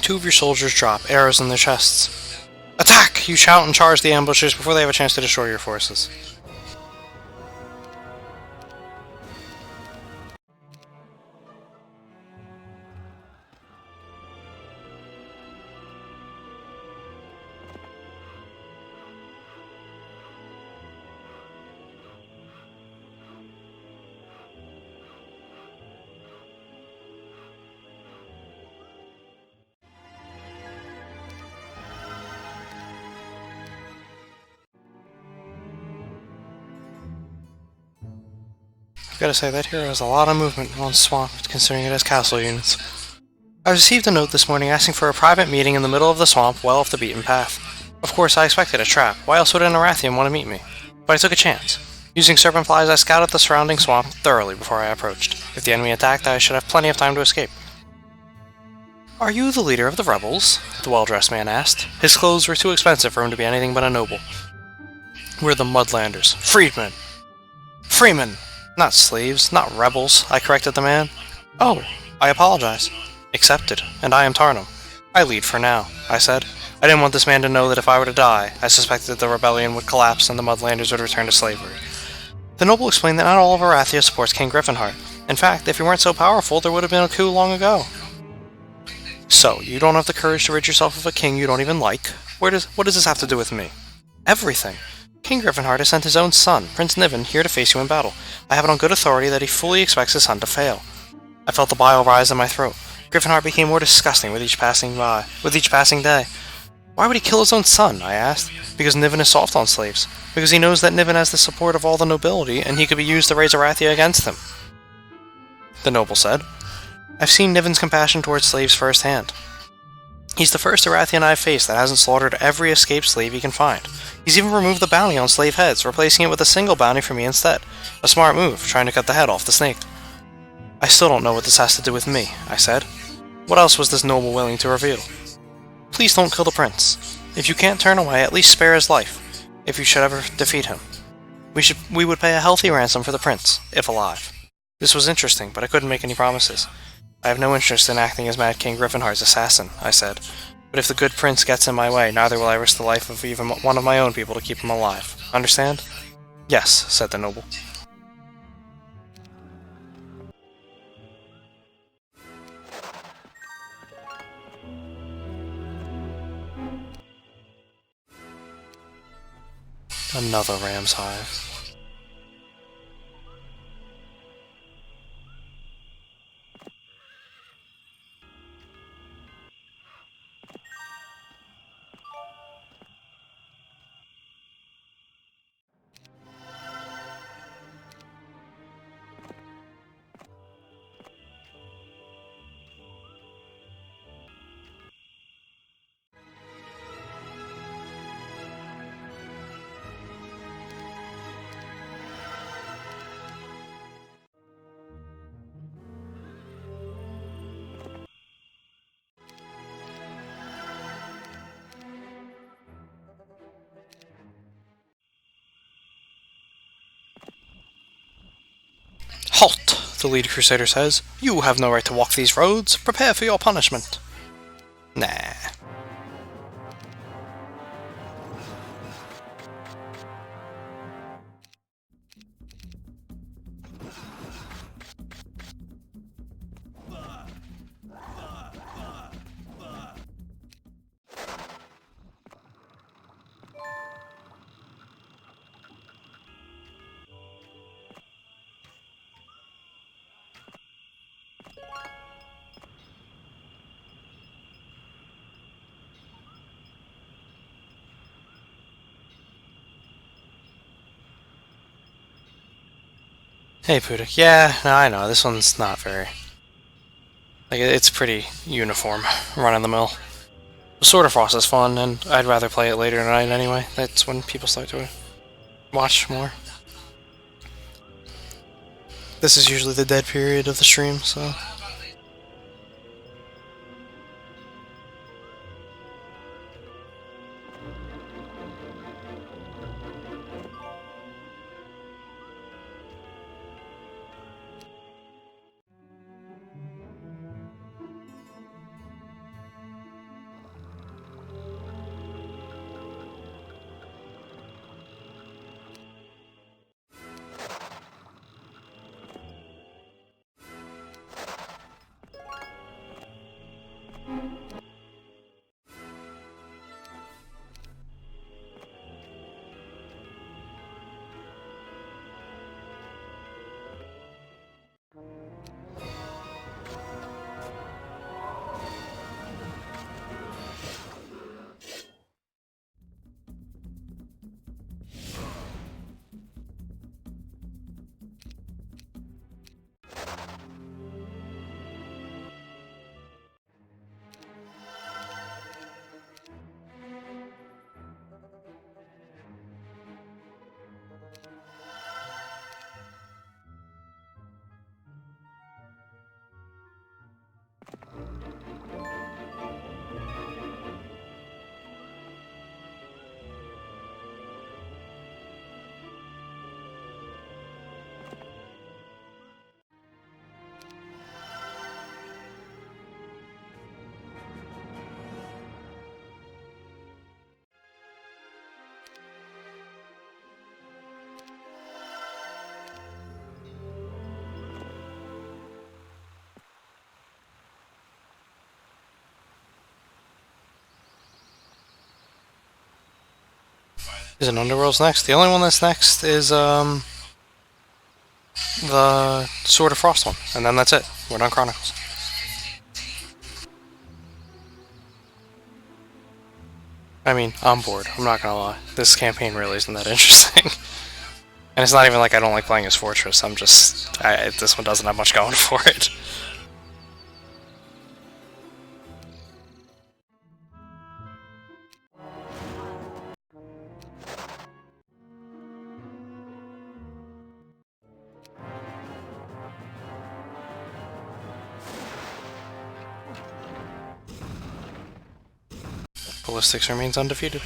Two of your soldiers drop, arrows in their chests. Attack! You shout and charge the ambushers before they have a chance to destroy your forces. Gotta say, that hero has a lot of movement on Swamp, considering it has castle units. I received a note this morning asking for a private meeting in the middle of the swamp, well off the beaten path. Of course, I expected a trap. Why else would an Arathian want to meet me? But I took a chance. Using serpent flies, I scouted the surrounding swamp thoroughly before I approached. If the enemy attacked, I should have plenty of time to escape. Are you the leader of the rebels? The well-dressed man asked. His clothes were too expensive for him to be anything but a noble. We're the Mudlanders. Freedmen! Freemen! Not slaves, not rebels, I corrected the man. Oh, I apologize. Accepted, and I am Tarnum. I lead for now, I said. I didn't want this man to know that if I were to die, I suspected the rebellion would collapse and the Mudlanders would return to slavery. The noble explained that not all of Arathia supports King Griffinheart. In fact, if he weren't so powerful, there would have been a coup long ago. So, you don't have the courage to rid yourself of a king you don't even like? What does this have to do with me? Everything. King Griffinheart has sent his own son, Prince Niven, here to face you in battle. I have it on good authority that he fully expects his son to fail. I felt the bile rise in my throat. Griffinheart became more disgusting with each passing day. Why would he kill his own son? I asked. Because Niven is soft on slaves. Because he knows that Niven has the support of all the nobility, and he could be used to raise Arathia against him. The noble said. I've seen Niven's compassion towards slaves firsthand. He's the first Arathian I've faced that hasn't slaughtered every escaped slave he can find. He's even removed the bounty on slave heads, replacing it with a single bounty for me instead. A smart move, trying to cut the head off the snake. I still don't know what this has to do with me, I said. What else was this noble willing to reveal? Please don't kill the prince. If you can't turn away, at least spare his life, if you should ever defeat him. We would pay a healthy ransom for the prince, if alive. This was interesting, but I couldn't make any promises. I have no interest in acting as Mad King Griffinheart's assassin, I said. But if the good prince gets in my way, neither will I risk the life of even one of my own people to keep him alive. Understand? Yes, said the noble. Another ram's hive. Halt, the lead crusader says. You have no right to walk these roads. Prepare for your punishment. Nah. Hey, Pudik. Yeah, no, I know, this one's not very... Like, it's pretty uniform, run-of-the-mill. Sword of Frost is fun, and I'd rather play it later tonight anyway. That's when people start to watch more. This is usually the dead period of the stream, so... Isn't Underworld's next? The only one that's next is the Sword of Frost one, and then that's it. We're done Chronicles. I mean, I'm bored. I'm not gonna lie. This campaign really isn't that interesting. And it's not even like I don't like playing as Fortress. I'm just... this one doesn't have much going for it. Ballistics remains undefeated.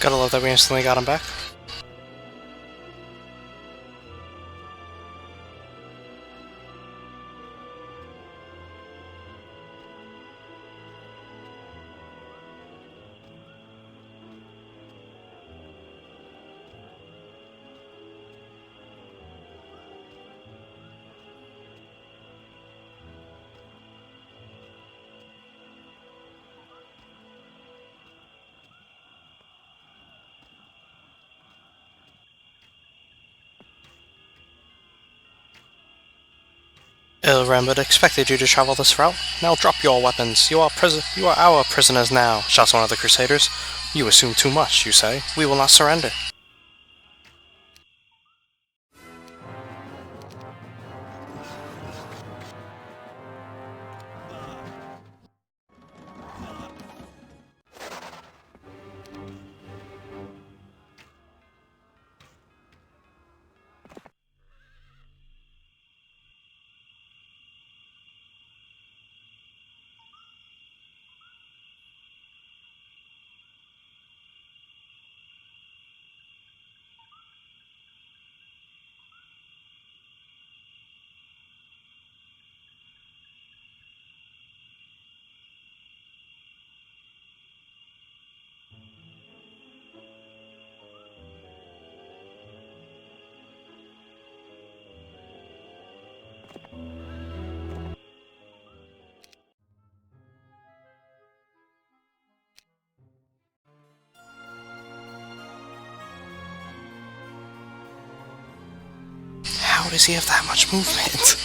Gotta love that we instantly got him back. Ilram had expected you to travel this route. Now drop your weapons. You are our prisoners now, shouts one of the Crusaders. You assume too much, you say. We will not surrender. does he have that much movement?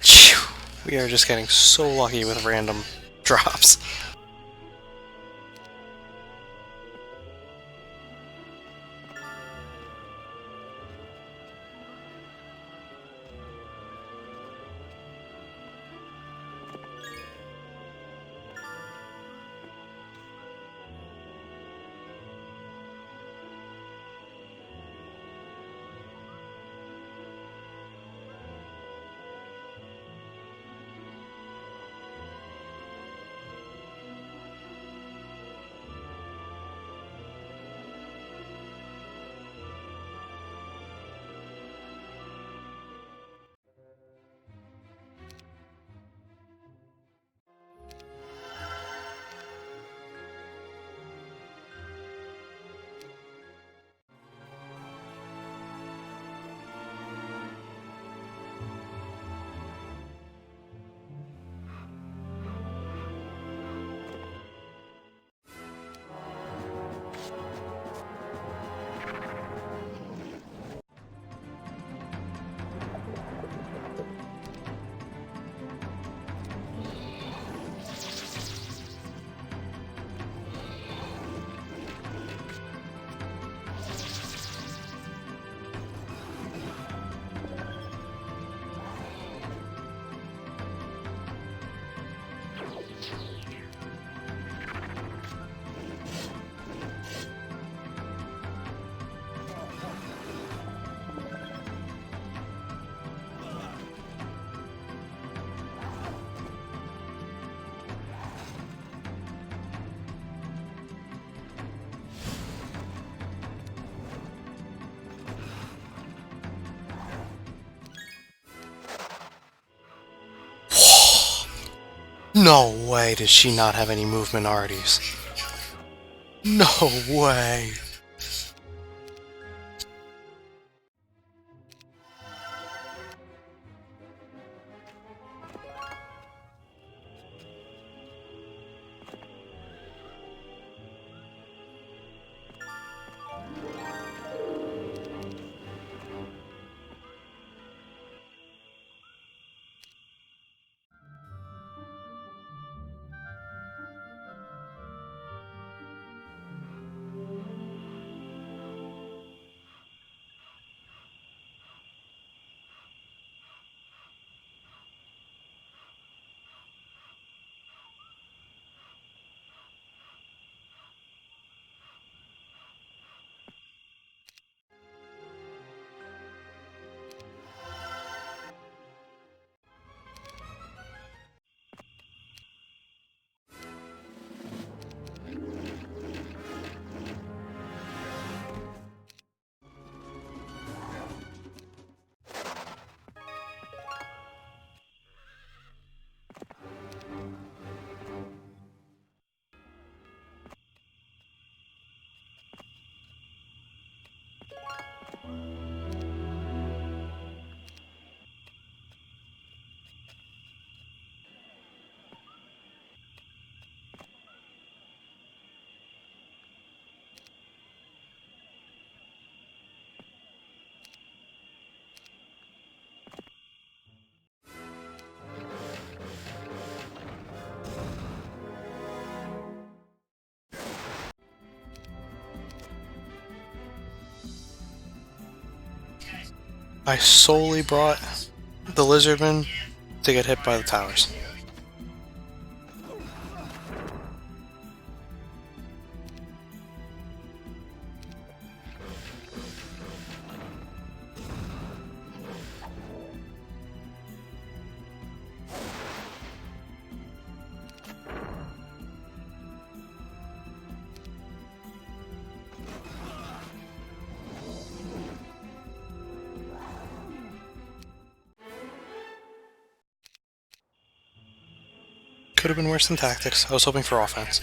Phew. We are just getting so lucky with random drops. No way does she not have any movement arties. No way. I solely brought the lizardmen to get hit by the towers. could have been worse than tactics. I was hoping for offense.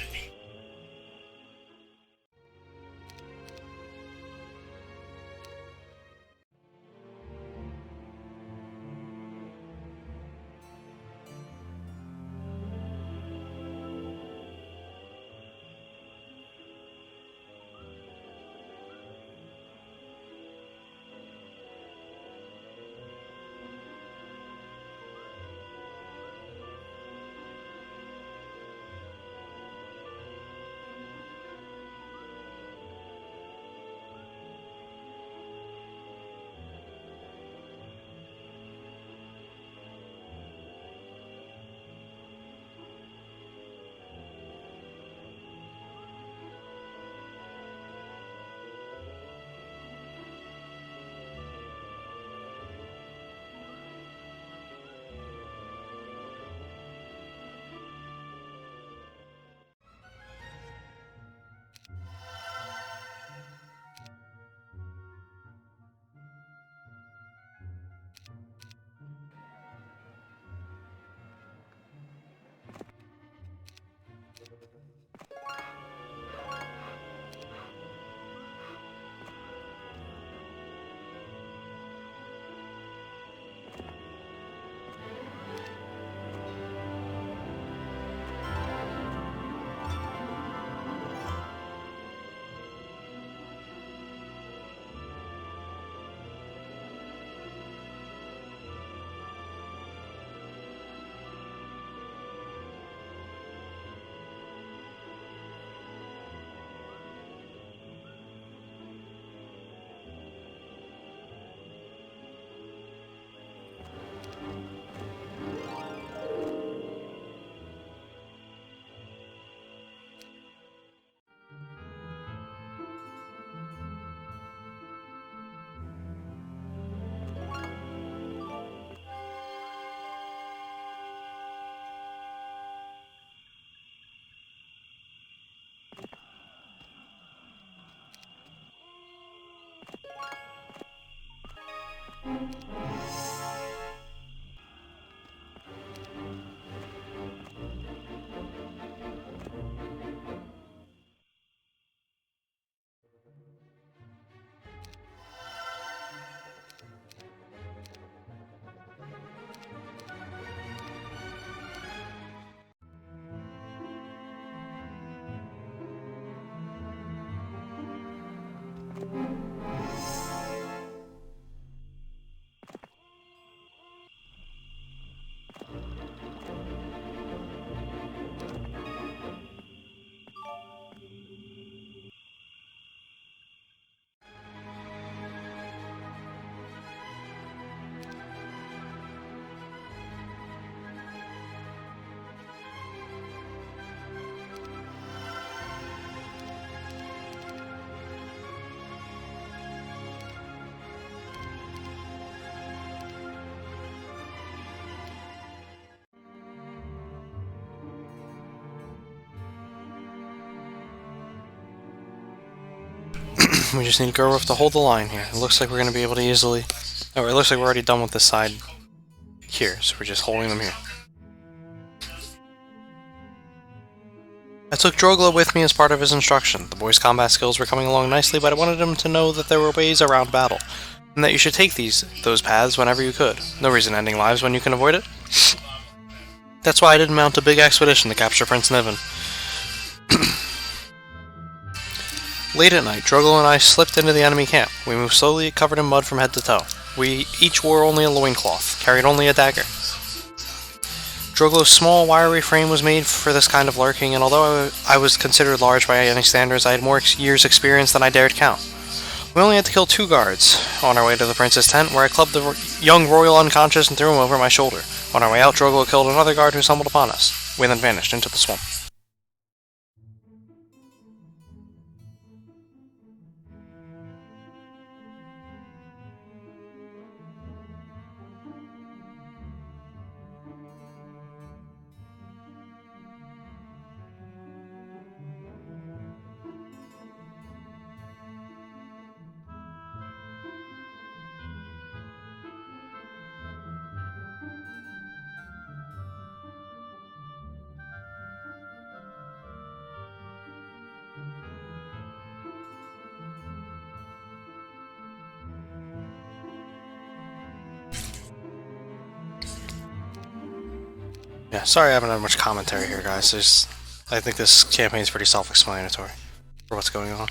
We just need Gerwolf to hold the line here. It looks like we're going to be able to easily... Oh, it looks like we're already done with this side here, so we're just holding them here. I took Drogla with me as part of his instruction. The boy's combat skills were coming along nicely, but I wanted him to know that there were ways around battle, and that you should take those paths whenever you could. No reason ending lives when you can avoid it. That's why I didn't mount a big expedition to capture Prince Niven. Late at night, Drogla and I slipped into the enemy camp. We moved slowly, covered in mud from head to toe. We each wore only a loincloth, carried only a dagger. Drogla's small, wiry frame was made for this kind of lurking, and although I was considered large by any standards, I had more years' experience than I dared count. We only had to kill 2 guards on our way to the prince's tent, where I clubbed the young royal unconscious and threw him over my shoulder. On our way out, Drogla killed another guard who stumbled upon us. We then vanished into the swamp. Yeah, sorry I haven't had much commentary here, guys. I think this campaign is pretty self-explanatory for what's going on.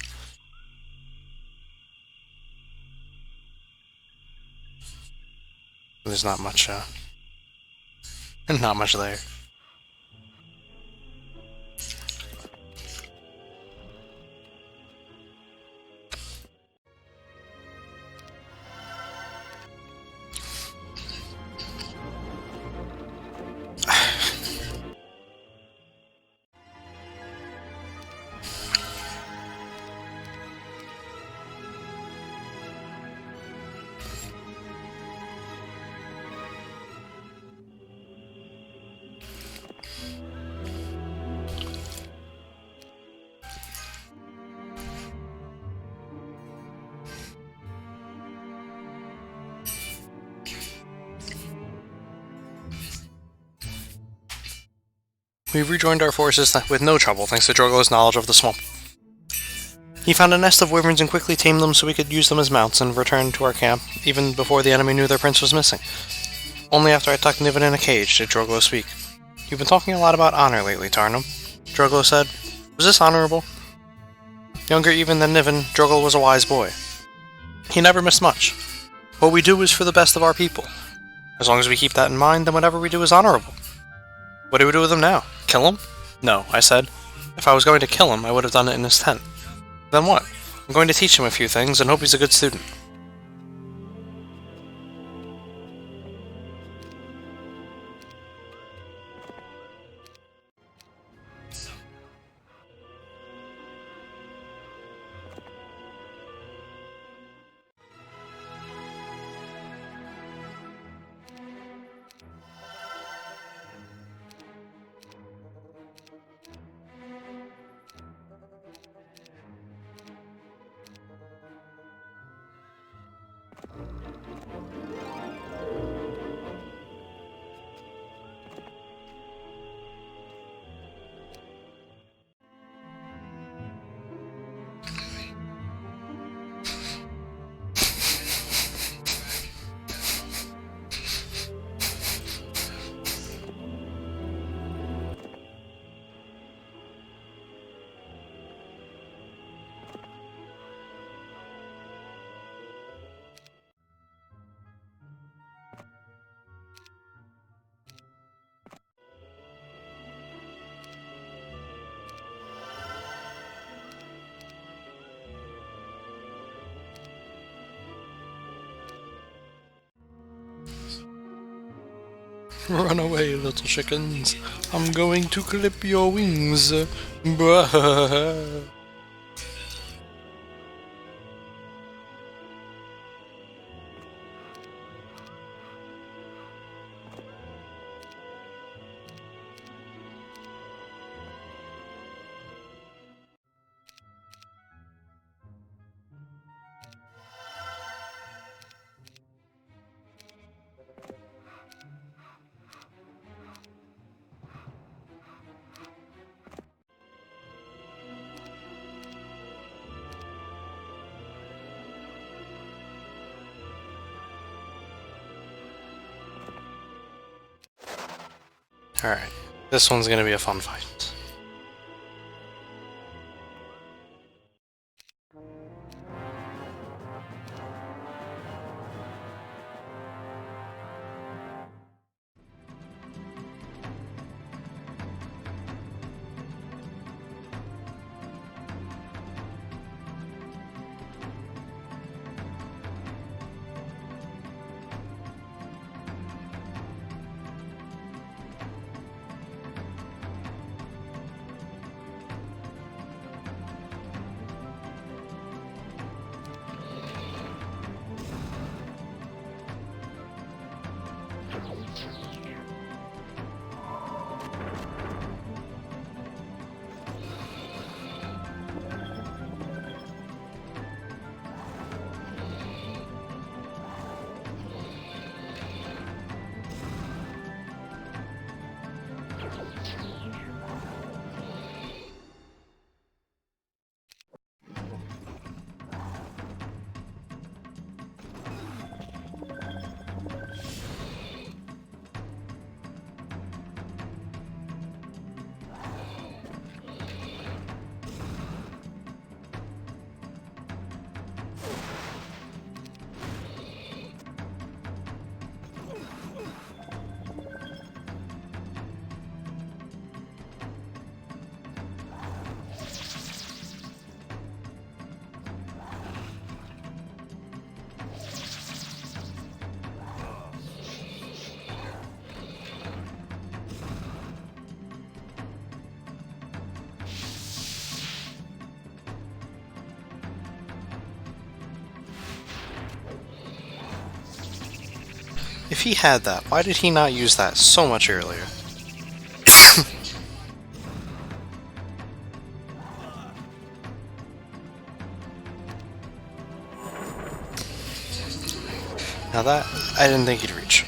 There's not much there. We rejoined our forces with no trouble thanks to Drogo's knowledge of the swamp. He found a nest of wyverns and quickly tamed them so we could use them as mounts and return to our camp even before the enemy knew their prince was missing. Only after I tucked Niven in a cage did Drogo speak. "You've been talking a lot about honor lately, Tarnum," Drogo said. "Was this honorable?" Younger even than Niven, Drogo was a wise boy. He never missed much. What we do is for the best of our people. As long as we keep that in mind, then whatever we do is honorable. What do we do with him now? Kill him? No, I said. If I was going to kill him, I would have done it in his tent. Then what? I'm going to teach him a few things and hope he's a good student. Run away, little chickens. I'm going to clip your wings. Bruh. Alright, this one's gonna be a fun fight. If he had that, why did he not use that so much earlier? Now that, I didn't think he'd reach.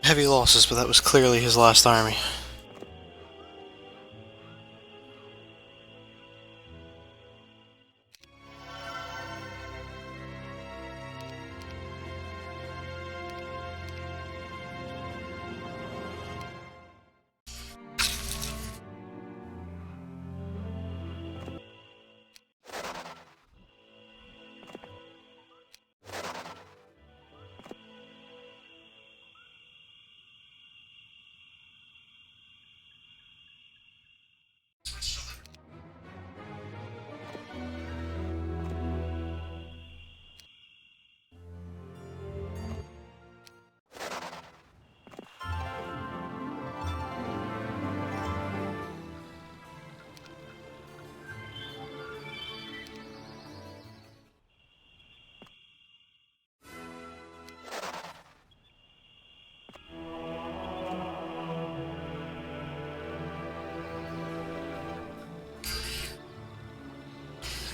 Heavy losses, but that was clearly his last army.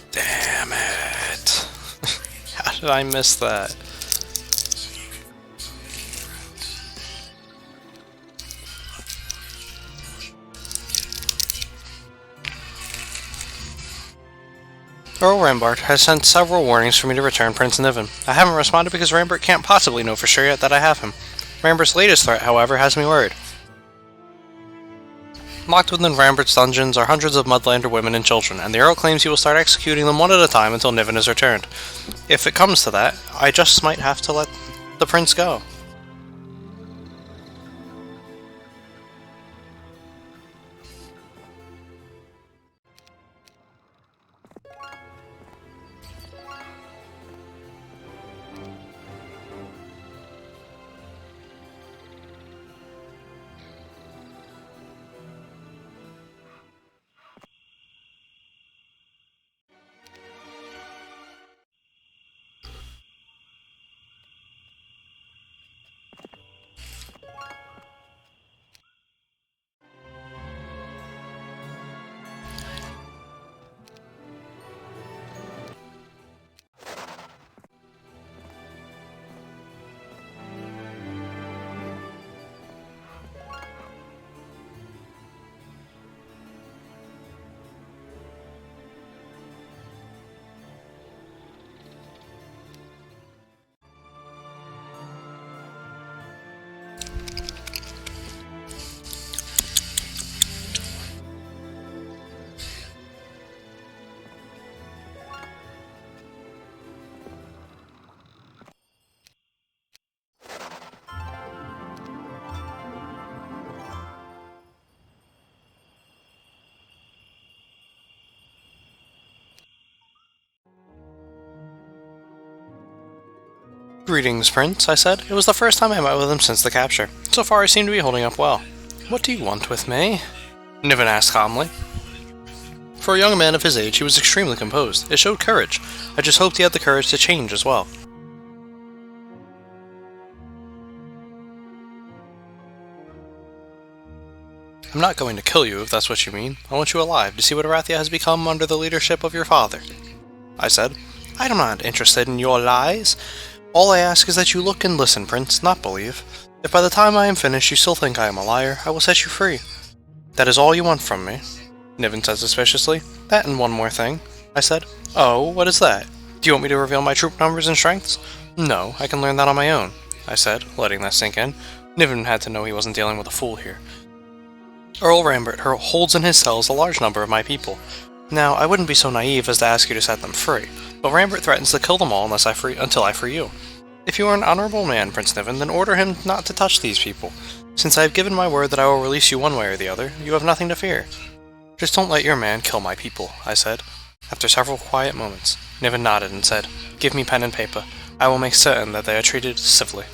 Damn it! How did I miss that? Earl Rambart has sent several warnings for me to return Prince Niven. I haven't responded because Rambart can't possibly know for sure yet that I have him. Rambart's latest threat, however, has me worried. Locked within Rambart's dungeons are hundreds of Mudlander women and children, and the Earl claims he will start executing them one at a time until Niven is returned. If it comes to that, I just might have to let the prince go. "Greetings, Prince," I said. It was the first time I met with him since the capture. So far, he seemed to be holding up well. "What do you want with me?" Niven asked calmly. For a young man of his age, he was extremely composed. It showed courage. I just hoped he had the courage to change as well. "I'm not going to kill you, if that's what you mean. I want you alive, to see what Arathia has become under the leadership of your father," I said. "I'm not interested in your lies. All I ask is that you look and listen, Prince, not believe. If by the time I am finished you still think I am a liar, I will set you free. That is all you want from me," Niven said suspiciously. "That and one more thing," I said. "Oh, what is that? Do you want me to reveal my troop numbers and strengths?" "No, I can learn that on my own," I said, letting that sink in. Niven had to know he wasn't dealing with a fool here. "Earl Rambart holds in his cells a large number of my people. Now, I wouldn't be so naive as to ask you to set them free, but Rambart threatens to kill them all until I free you. If you are an honorable man, Prince Niven, then order him not to touch these people. Since I have given my word that I will release you one way or the other, you have nothing to fear." "Just don't let your man kill my people," I said. After several quiet moments, Niven nodded and said, "Give me pen and paper. I will make certain that they are treated civilly."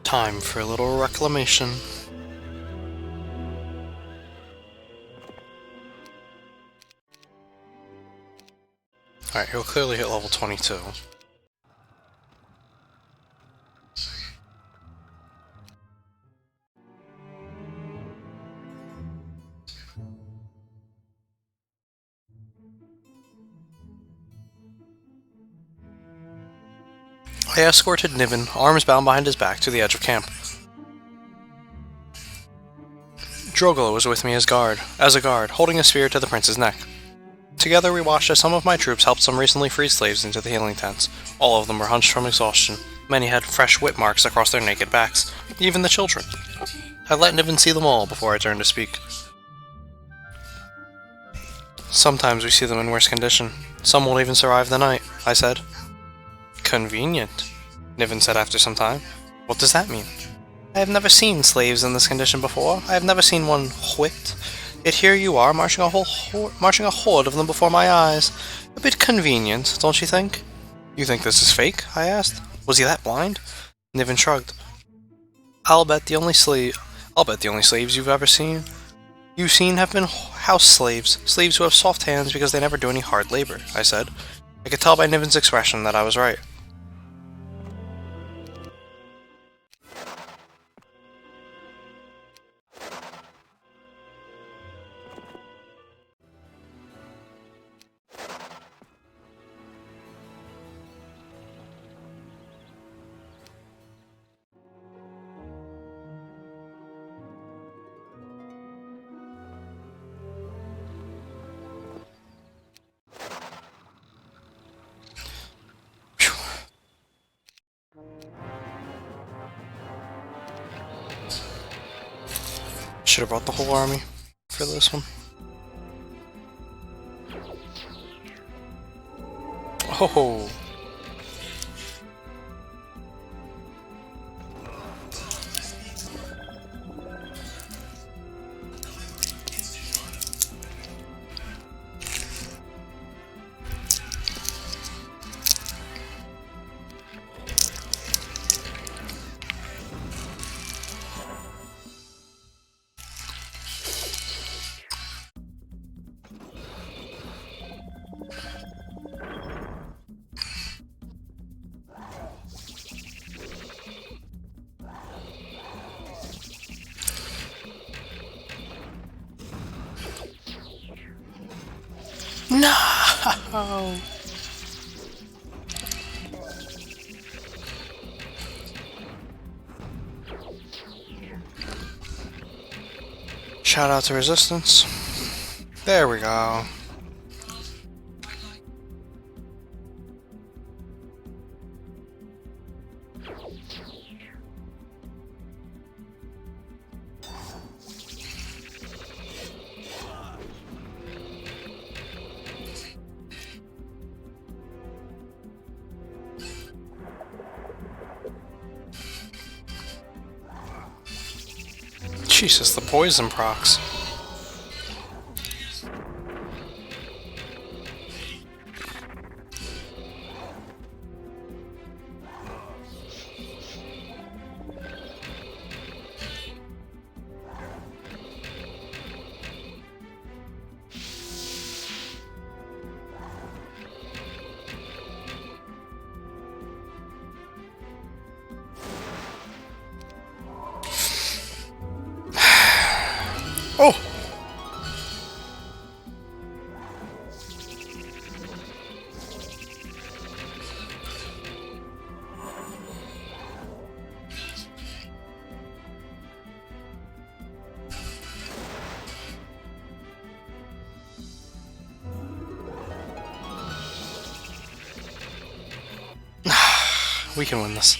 Time for a little reclamation. Alright, he'll clearly hit level 22. I escorted Niven, arms bound behind his back, to the edge of camp. Drogula was with me as a guard, holding a spear to the prince's neck. Together we watched as some of my troops helped some recently freed slaves into the healing tents. All of them were hunched from exhaustion. Many had fresh whip marks across their naked backs, even the children. I let Niven see them all before I turned to speak. "Sometimes we see them in worse condition. Some won't even survive the night," I said. "Convenient," Niven said after some time. "What does that mean?" "I have never seen slaves in this condition before. I have never seen one whipped. Yet here you are, marching a horde of them before my eyes. A bit convenient, don't you think?" "You think this is fake?" I asked. "Was he that blind?" Niven shrugged. I'll bet the only slaves you've ever seen have been house slaves who have soft hands because they never do any hard labor," I said. I could tell by Niven's expression that I was right. Should have brought the whole army for this one. Oh! No! Shout out to Resistance. There we go. Jesus, the poison procs. Oh! We can win this.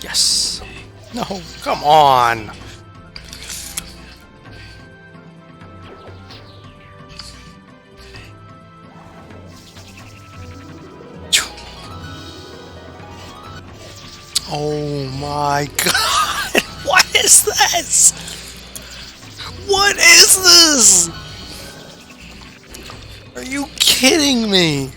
Yes. No, come on. Oh my god. What is this? What is this? Are you kidding me?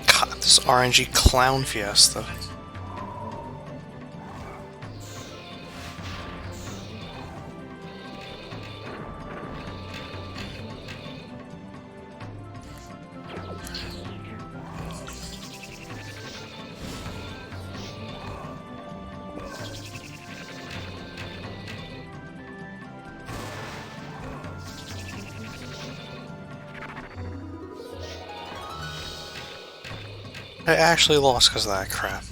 God, this RNG clown fiesta. I actually lost because of that crap.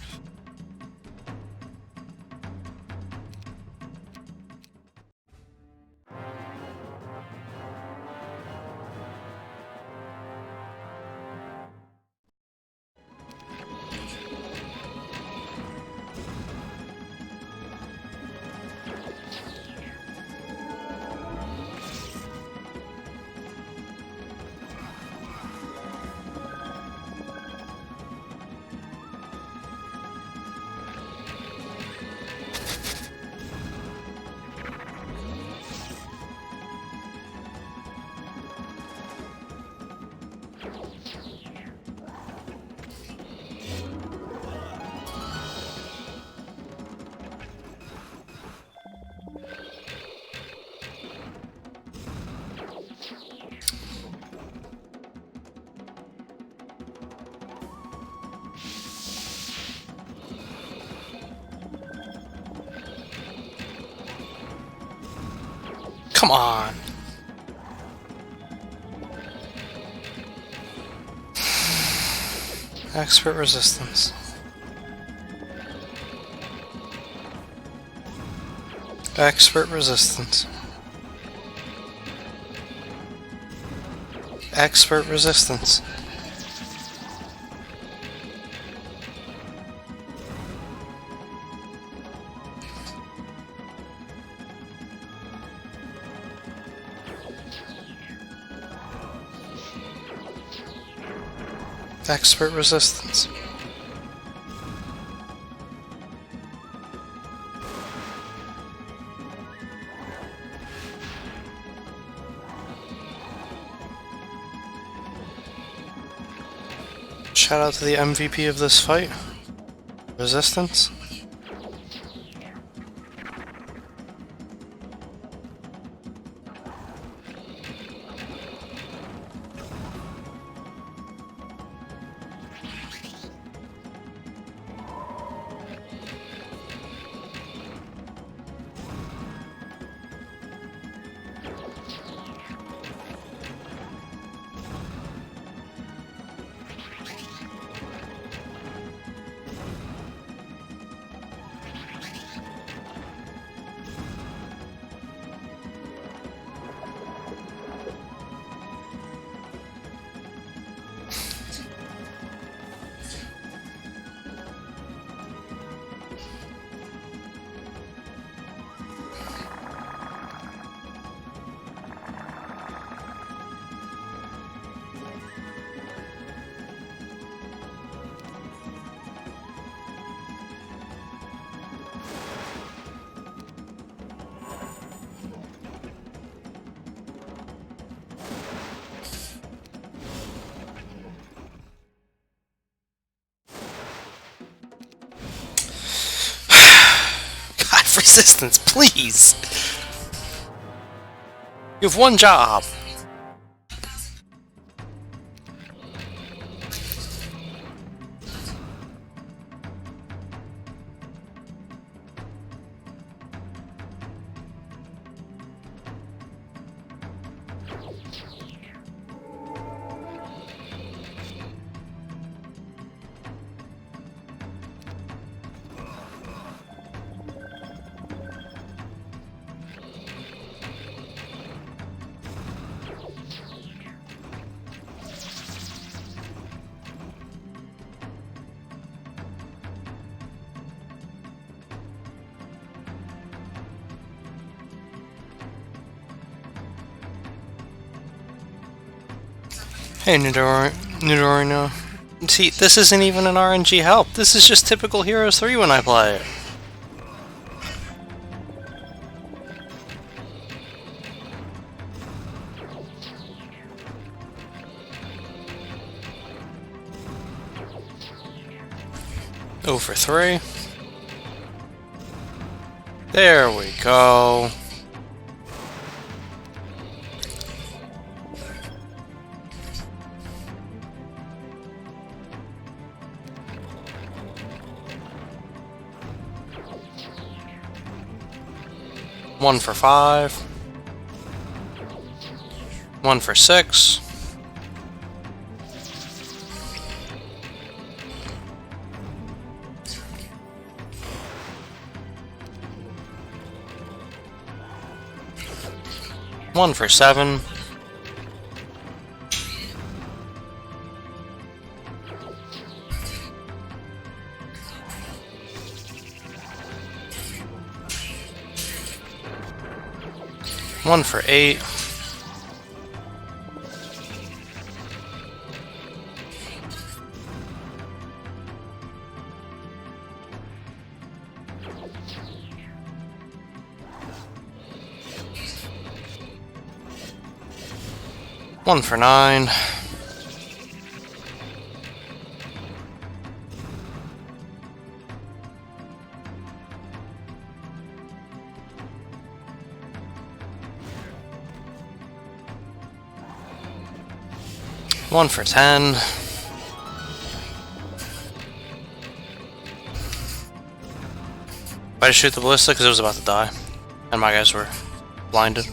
Come on. Expert resistance. Expert resistance. Expert resistance. Expert resistance. Shout out to the MVP of this fight. Resistance. resistance, please! You have one job! Hey, Nidorino. See, this isn't even an RNG help. This is just typical Heroes 3 when I play it. Oh for 3. There we go. One for 5. One for 6. One for 7. One for 8. One for 9. One for 10. I just shoot the ballista because it was about to die, and my guys were blinded.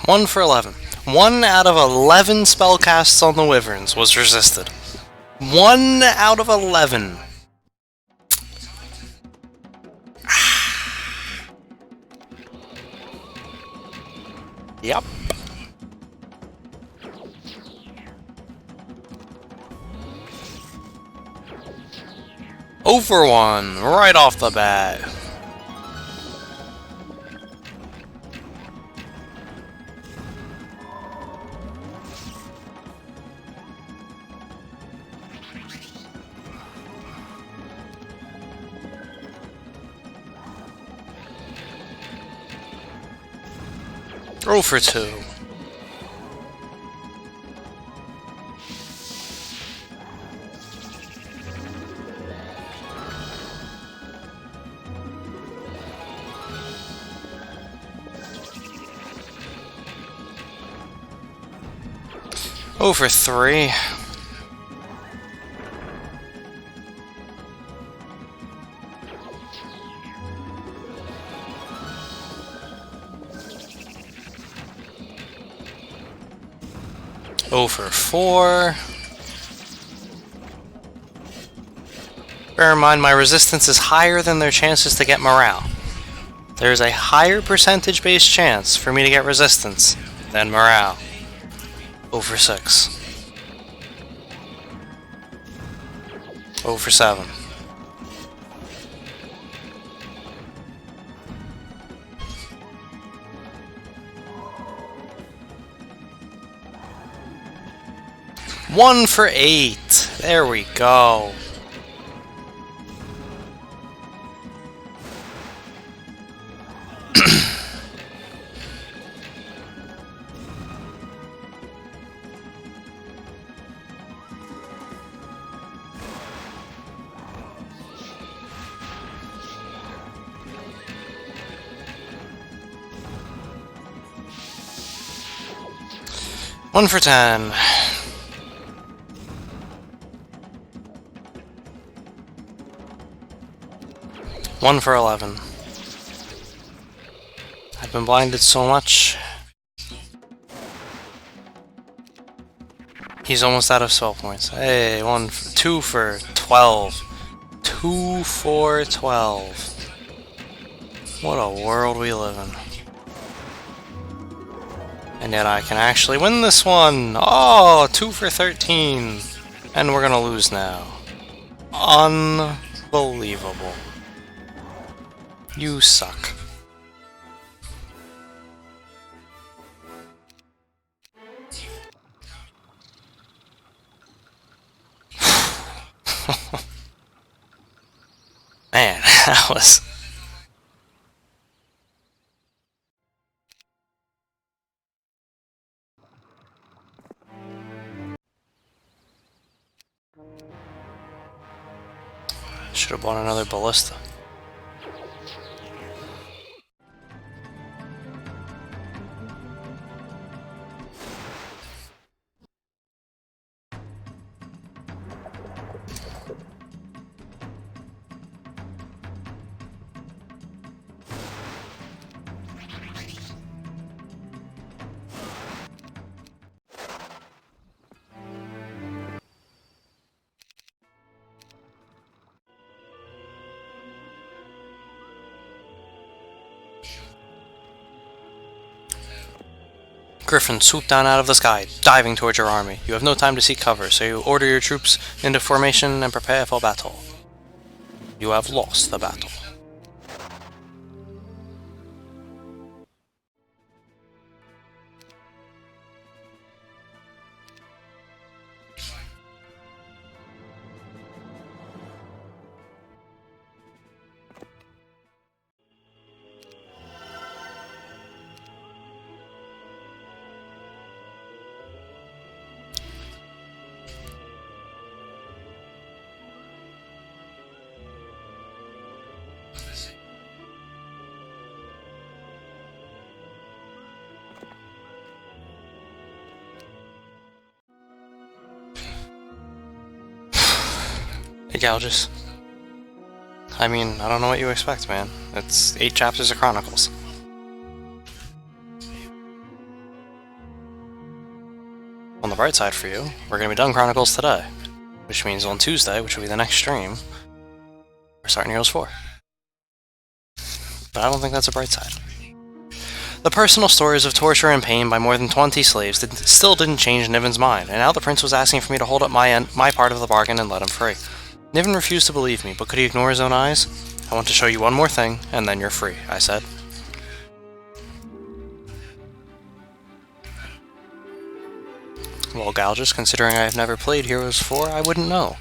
One for 11. 1 out of 11 spellcasts on the Wyverns was resisted. 1 out of 11. Yep. Over 1, right off the bat. Roll for 2. Oh for 3. Oh for 4. Bear in mind, my resistance is higher than their chances to get morale. There is a higher percentage-based chance for me to get resistance than morale. Oh for 6. Oh for 7. One for 8. There we go. 1 for 10. One for 11. I've been blinded so much. He's almost out of spell points. Hey, 2 for 12. 2 for 12. What a world we live in. And yet I can actually win this one! Oh, 2 for 13! And we're gonna lose now. Unbelievable. You suck. Man, that was... Should have bought another ballista. Griffins swoop down out of the sky, diving towards your army. You have no time to seek cover, so you order your troops into formation and prepare for battle. You have lost the battle. Hey, Galgus. I mean, I don't know what you expect, man. It's 8 chapters of Chronicles. On the bright side for you, we're going to be done Chronicles today. Which means on Tuesday, which will be the next stream, we're starting Heroes 4. But I don't think that's a bright side. The personal stories of torture and pain by more than 20 slaves still didn't change Niven's mind, and now the prince was asking for me to hold up my part of the bargain and let him free. Niven refused to believe me, but could he ignore his own eyes? I want to show you one more thing, and then you're free, I said. Well, Galgus, considering I have never played Heroes 4, I wouldn't know.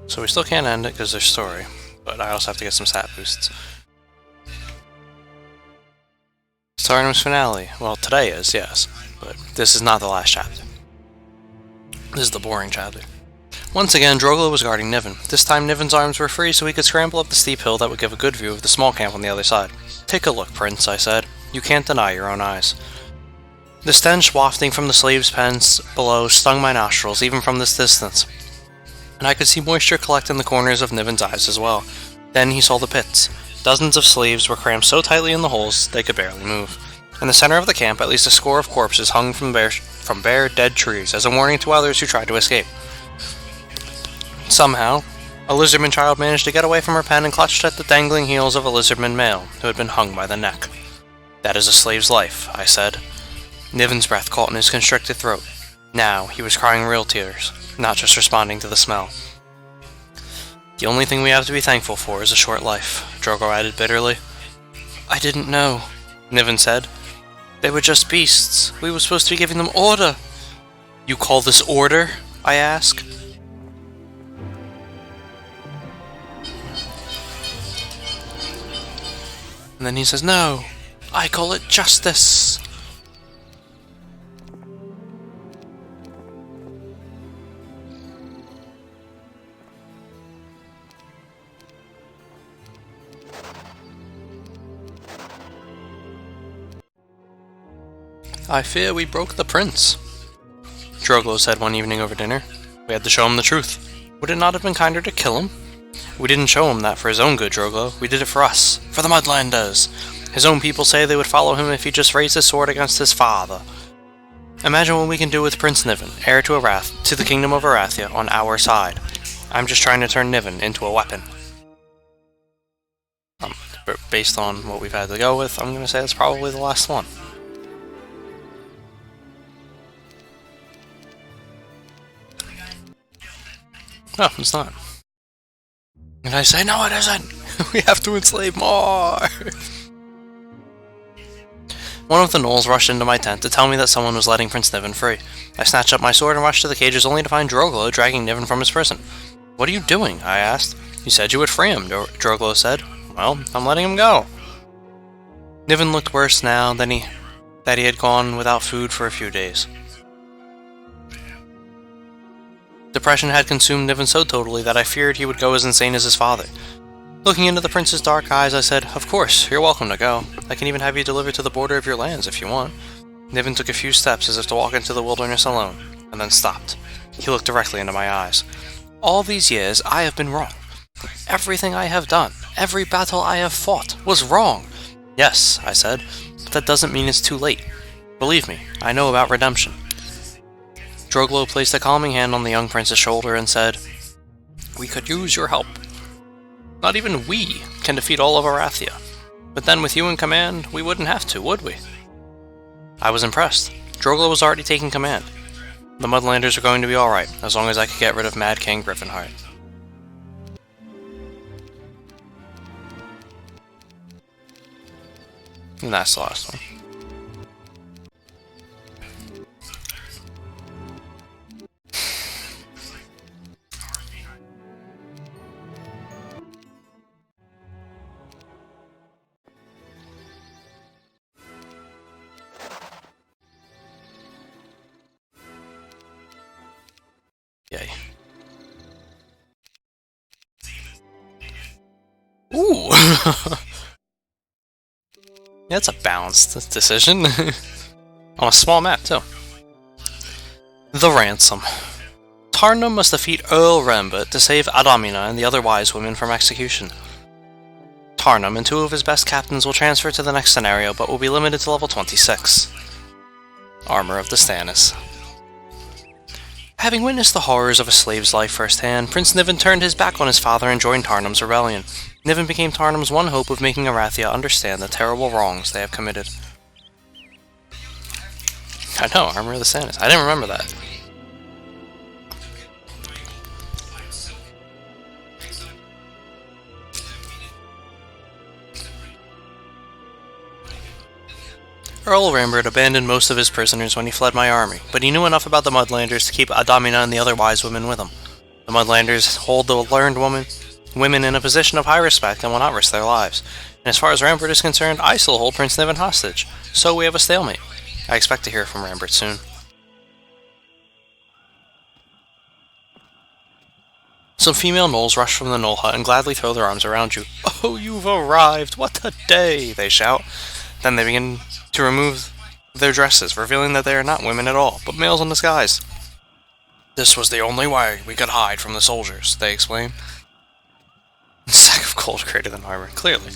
So we still can't end it because there's story, but I also have to get some stat boosts. Tarnum's finale. Well, today is, yes, but this is not the last chapter. This is the boring chapter. Once again, Drogla was guarding Niven. This time Niven's arms were free so he could scramble up the steep hill that would give a good view of the small camp on the other side. Take a look, Prince, I said. You can't deny your own eyes. The stench wafting from the slaves' pens below stung my nostrils, even from this distance. And I could see moisture collect in the corners of Niven's eyes as well. Then he saw the pits. Dozens of slaves were crammed so tightly in the holes they could barely move. In the center of the camp, at least a score of corpses hung from bare dead trees as a warning to others who tried to escape. Somehow, a lizardman child managed to get away from her pen and clutched at the dangling heels of a lizardman male who had been hung by the neck. "That is a slave's life," I said. Niven's breath caught in his constricted throat. Now, he was crying real tears, not just responding to the smell. "The only thing we have to be thankful for is a short life," Drogo added bitterly. "I didn't know," Niven said. "They were just beasts. We were supposed to be giving them order." "You call this order?" I asked. And then he says, "No, I call it justice." "I fear we broke the prince," Drogo said one evening over dinner. "We had to show him the truth. Would it not have been kinder to kill him?" "We didn't show him that for his own good, Drogo. We did it for us. For the Mudlanders. His own people say they would follow him if he just raised his sword against his father. Imagine what we can do with Prince Niven, heir to the kingdom of Arathia, on our side. I'm just trying to turn Niven into a weapon." But based on what we've had to go with, I'm going to say that's probably the last one. No, it's not. And I say, "No, it isn't! We have to enslave more!" One of the gnolls rushed into my tent to tell me that someone was letting Prince Niven free. I snatched up my sword and rushed to the cages only to find Drogo dragging Niven from his prison. "What are you doing?" I asked. "You said you would free him," Drogo said. "Well, I'm letting him go." Niven looked worse now that he had gone without food for a few days. Depression had consumed Niven so totally that I feared he would go as insane as his father. Looking into the prince's dark eyes, I said, "Of course, you're welcome to go. I can even have you delivered to the border of your lands if you want." Niven took a few steps as if to walk into the wilderness alone, and then stopped. He looked directly into my eyes. "All these years, I have been wrong. Everything I have done, every battle I have fought, was wrong." "Yes," I said, "but that doesn't mean it's too late. Believe me, I know about redemption." Drogo placed a calming hand on the young prince's shoulder and said, "We could use your help. Not even we can defeat all of Arathia. But then with you in command, we wouldn't have to, would we?" I was impressed. Drogo was already taking command. The Mudlanders were going to be alright, as long as I could get rid of Mad King Griffinheart. And that's the last one. Yay. Ooh! Yeah, that's a balanced decision. On a small map, too. The Ransom. Tarnum must defeat Earl Rambert to save Adamina and the other wise women from execution. Tarnum and 2 of his best captains will transfer to the next scenario, but will be limited to level 26. Armor of the Stannis. Having witnessed the horrors of a slave's life firsthand, Prince Niven turned his back on his father and joined Tarnum's rebellion. Niven became Tarnum's one hope of making Arathia understand the terrible wrongs they have committed. I know, Armor of the Stannis. I didn't remember that. Earl Rambert abandoned most of his prisoners when he fled my army, but he knew enough about the Mudlanders to keep Adamina and the other wise women with him. The Mudlanders hold the learned women in a position of high respect and will not risk their lives. And as far as Rambert is concerned, I still hold Prince Niven hostage, so we have a stalemate. I expect to hear from Rambert soon. Some female gnolls rush from the gnoll hut and gladly throw their arms around you. "Oh, you've arrived! What a day!" they shout. Then they begin to remove their dresses, revealing that they are not women at all, but males in disguise. "This was the only way we could hide from the soldiers," they explain. A sack of gold greater than armor, clearly.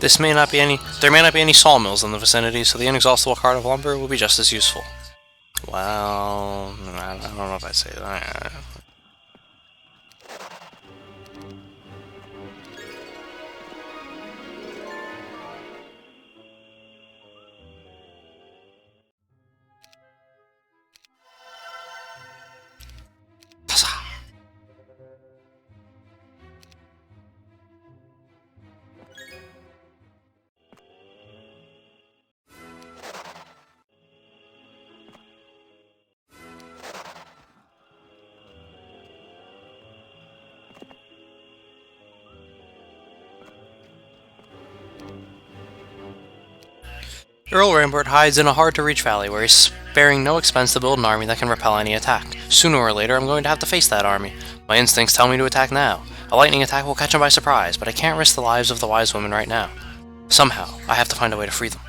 There may not be any sawmills in the vicinity, so the inexhaustible cart of lumber will be just as useful. Well, I don't know if I'd say that. Earl Rambert hides in a hard-to-reach valley where he's sparing no expense to build an army that can repel any attack. Sooner or later, I'm going to have to face that army. My instincts tell me to attack now. A lightning attack will catch him by surprise, but I can't risk the lives of the wise women right now. Somehow, I have to find a way to free them.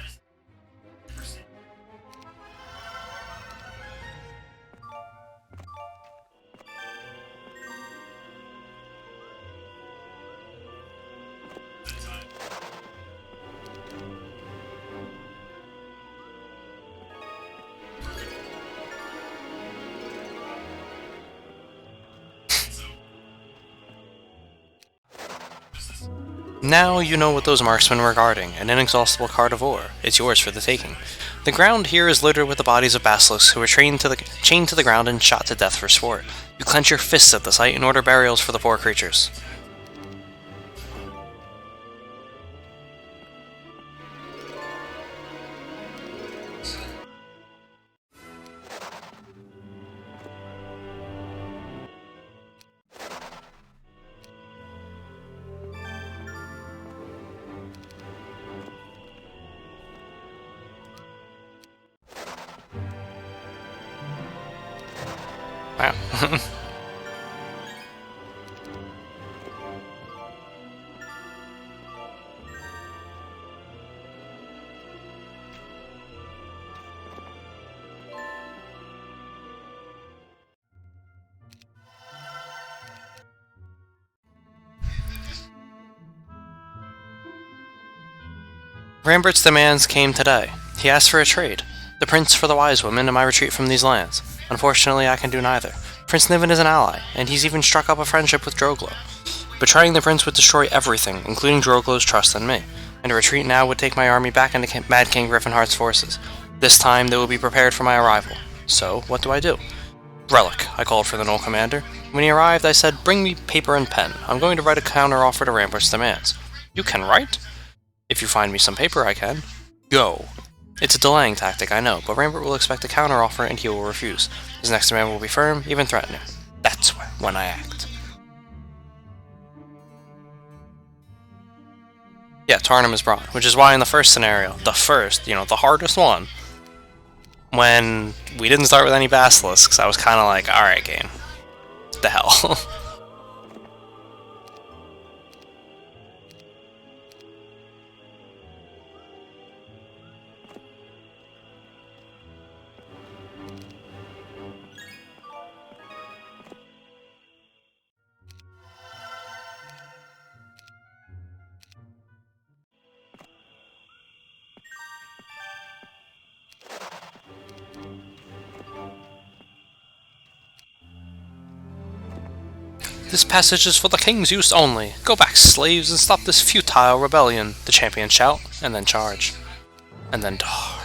Now you know what those marksmen were guarding, an inexhaustible cart of ore. It's yours for the taking. The ground here is littered with the bodies of basilisks who were chained to the ground and shot to death for sport. You clench your fists at the sight and order burials for the poor creatures. Wow. Rambert's demands came today. He asked for a trade. The prince for the wise woman and my retreat from these lands. Unfortunately, I can do neither. Prince Niven is an ally, and he's even struck up a friendship with Droglo. Betraying the prince would destroy everything, including Droglo's trust in me, and a retreat now would take my army back into Mad King Griffinheart's forces. This time, they will be prepared for my arrival. So, what do I do? Relic, I called for the Knoll commander. When he arrived, I said, "Bring me paper and pen. I'm going to write a counter-offer to Rambert's demands." "You can write?" "If you find me some paper, I can." "Go." It's a delaying tactic, I know, but Rambert will expect a counter-offer and he will refuse. His next demand will be firm, even threatening. That's when I act. Yeah, Tarnum is brought, which is why in the first scenario, the hardest one, when we didn't start with any basilisks, I was kind of like, alright game, what the hell? This passage is for the king's use only. Go back, slaves, and stop this futile rebellion. The champions shout, and then charge. And then die.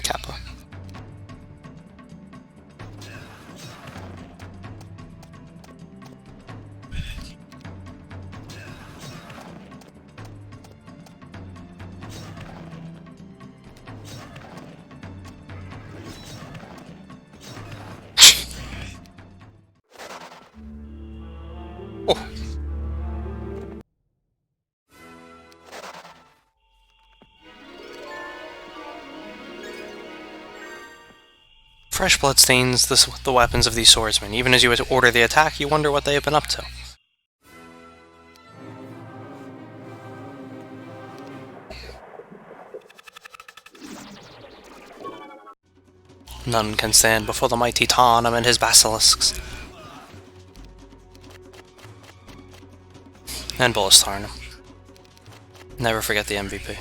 Kappa. Fresh blood stains the weapons of these swordsmen. Even as you order the attack, you wonder what they have been up to. None can stand before the mighty Tarnum and his basilisks. And Bullis Tarnum. Never forget the MVP.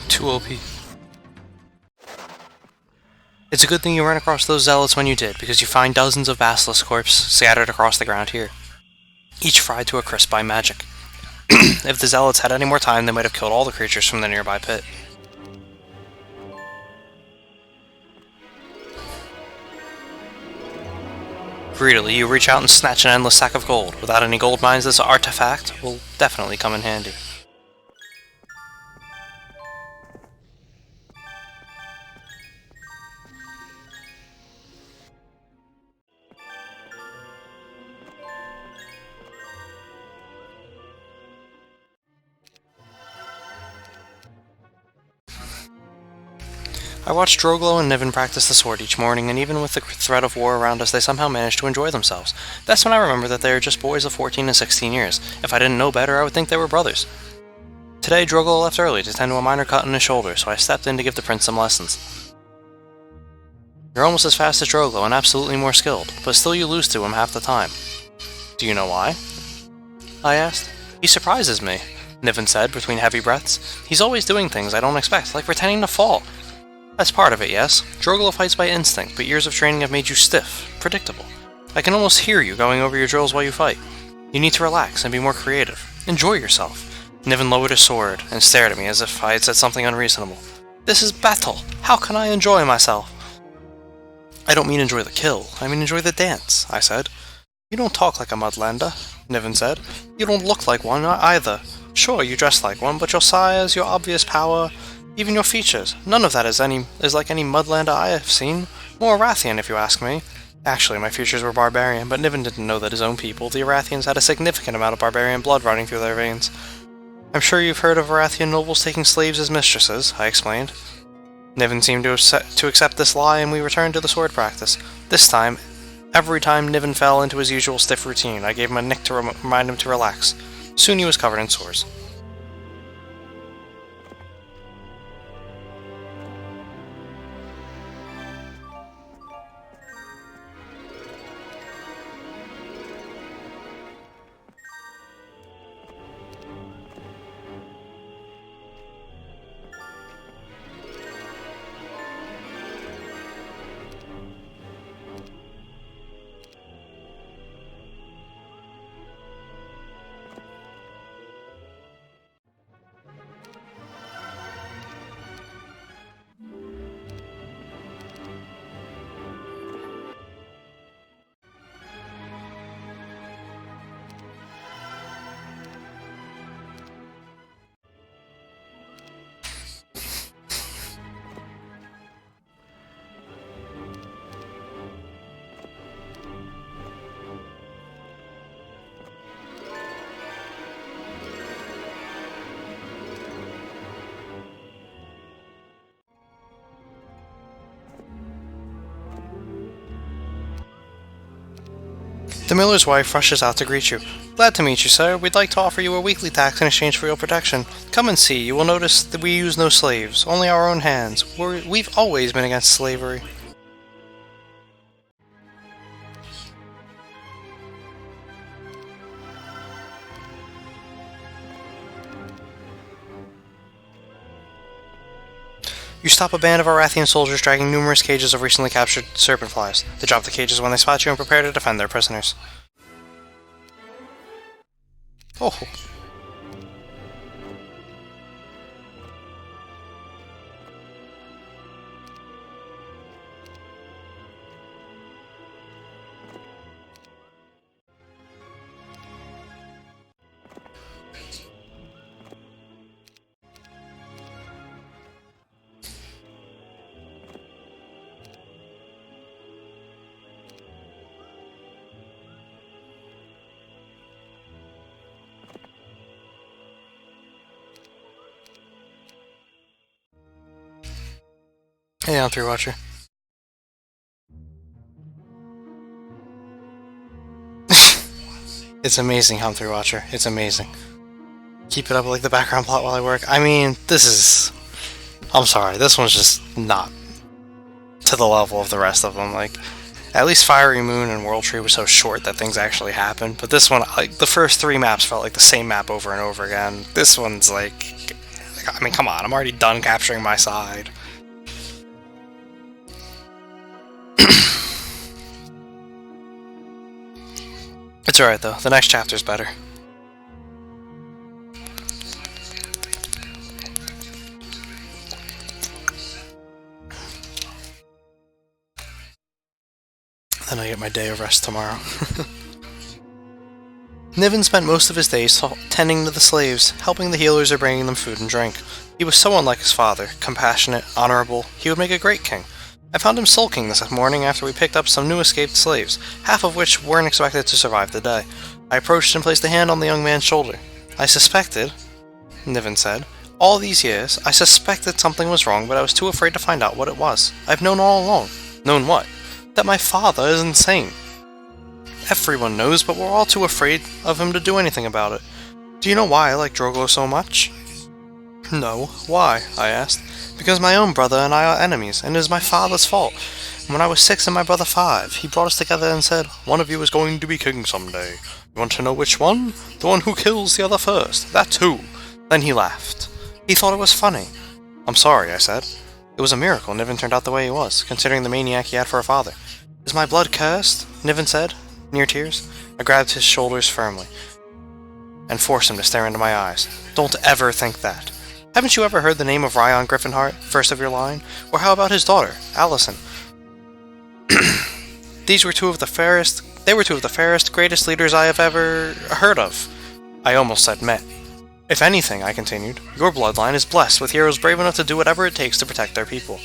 Too OP. It's a good thing you ran across those zealots when you did, because you find dozens of basilisk corpses scattered across the ground here, each fried to a crisp by magic. If the zealots had any more time, they might have killed all the creatures from the nearby pit. Greedily, you reach out and snatch an endless sack of gold. Without any gold mines, this artifact will definitely come in handy. I watched Droglo and Niven practice the sword each morning, and even with the threat of war around us, they somehow managed to enjoy themselves. That's when I remember that they are just boys of 14 and 16 years. If I didn't know better, I would think they were brothers. Today, Droglo left early to tend to a minor cut in his shoulder, so I stepped in to give the prince some lessons. You're almost as fast as Droglo and absolutely more skilled, but still you lose to him half the time. Do you know why? I asked. He surprises me, Niven said between heavy breaths. He's always doing things I don't expect, like pretending to fall. That's part of it, yes. Droglo fights by instinct, but years of training have made you stiff, predictable. I can almost hear you going over your drills while you fight. You need to relax and be more creative. Enjoy yourself. Niven lowered his sword and stared at me as if I had said something unreasonable. This is battle. How can I enjoy myself? I don't mean enjoy the kill. I mean enjoy the dance, I said. You don't talk like a mudlander, Niven said. You don't look like one either. Sure, you dress like one, but your size, your obvious power, even your features, none of that is like any mudlander I have seen. More Arathian, if you ask me. Actually, my features were barbarian, but Niven didn't know that his own people, the Arathians, had a significant amount of barbarian blood running through their veins. I'm sure you've heard of Arathian nobles taking slaves as mistresses, I explained. Niven seemed to accept this lie, and we returned to the sword practice. This time, every time Niven fell into his usual stiff routine, I gave him a nick to remind him to relax. Soon he was covered in sores. The miller's wife rushes out to greet you. Glad to meet you, sir. We'd like to offer you a weekly tax in exchange for your protection. Come and see. You will notice that we use no slaves, only our own hands. We've always been against slavery. You stop a band of Arathian soldiers dragging numerous cages of recently captured serpent flies. They drop the cages when they spot you and prepare to defend their prisoners. Oh. Hey, on 3 Watcher. It's amazing, Hum 3 Watcher. It's amazing. Keep it up like the background plot while I work. I mean, this is... I'm sorry, this one's just not to the level of the rest of them. Like, at least Fiery Moon and World Tree was so short that things actually happened. But this one, like, the first 3 maps felt like the same map over and over again. This one's like... I mean, come on, I'm already done capturing my side. It's alright though, the next chapter's better. Then I get my day of rest tomorrow. Niven spent most of his days tending to the slaves, helping the healers or bringing them food and drink. He was so unlike his father, compassionate, honorable. He would make a great king. I found him sulking this morning after we picked up some new escaped slaves, half of which weren't expected to survive the day. I approached and placed a hand on the young man's shoulder. I suspected, Niven said, all these years, I suspected something was wrong, but I was too afraid to find out what it was. I've known all along. Known what? That my father is insane. Everyone knows, but we're all too afraid of him to do anything about it. Do you know why I like Drogo so much? No. Why? I asked. Because my own brother and I are enemies, and it is my father's fault. When I was 6 and my brother 5, he brought us together and said, one of you is going to be king someday. You want to know which one? The one who kills the other first. That's who. Then he laughed. He thought it was funny. I'm sorry, I said. It was a miracle Niven turned out the way he was, considering the maniac he had for a father. Is my blood cursed? Niven said, near tears. I grabbed his shoulders firmly and forced him to stare into my eyes. Don't ever think that. Haven't you ever heard the name of Ryan Griffinheart, first of your line? Or how about his daughter, Allison? They were two of the fairest, greatest leaders I have ever heard of. I almost said met. If anything, I continued, your bloodline is blessed with heroes brave enough to do whatever it takes to protect their people.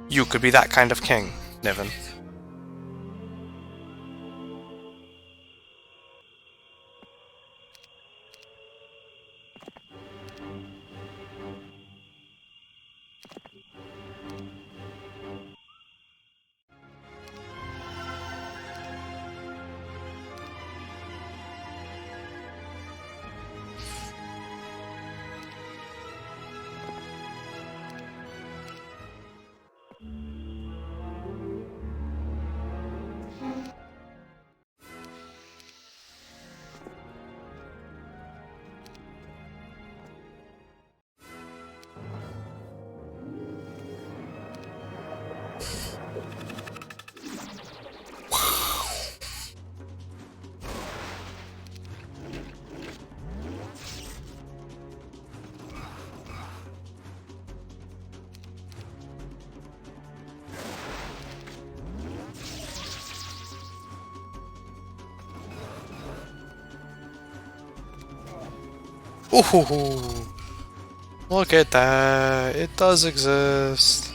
You could be that kind of king, Niven. Ooh, look at that. It does exist.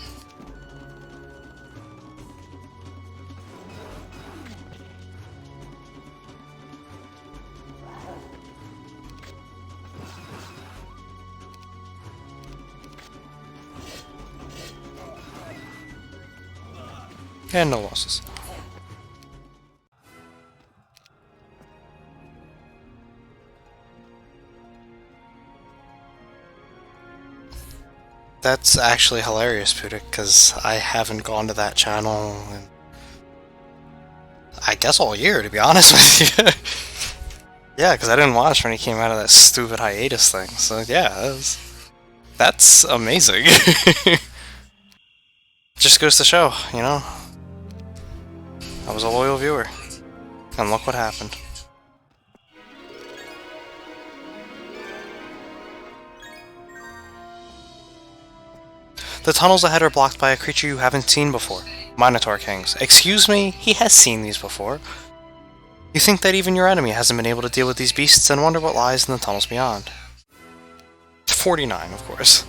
And no losses. That's actually hilarious, Pudik, because I haven't gone to that channel in, I guess, all year, to be honest with you. Yeah, because I didn't watch when he came out of that stupid hiatus thing. So yeah, that's amazing. Just goes to show, you know, I was a loyal viewer. And look what happened. The tunnels ahead are blocked by a creature you haven't seen before. Minotaur Kings. Excuse me? He has seen these before. You think that even your enemy hasn't been able to deal with these beasts and wonder what lies in the tunnels beyond. 49, of course.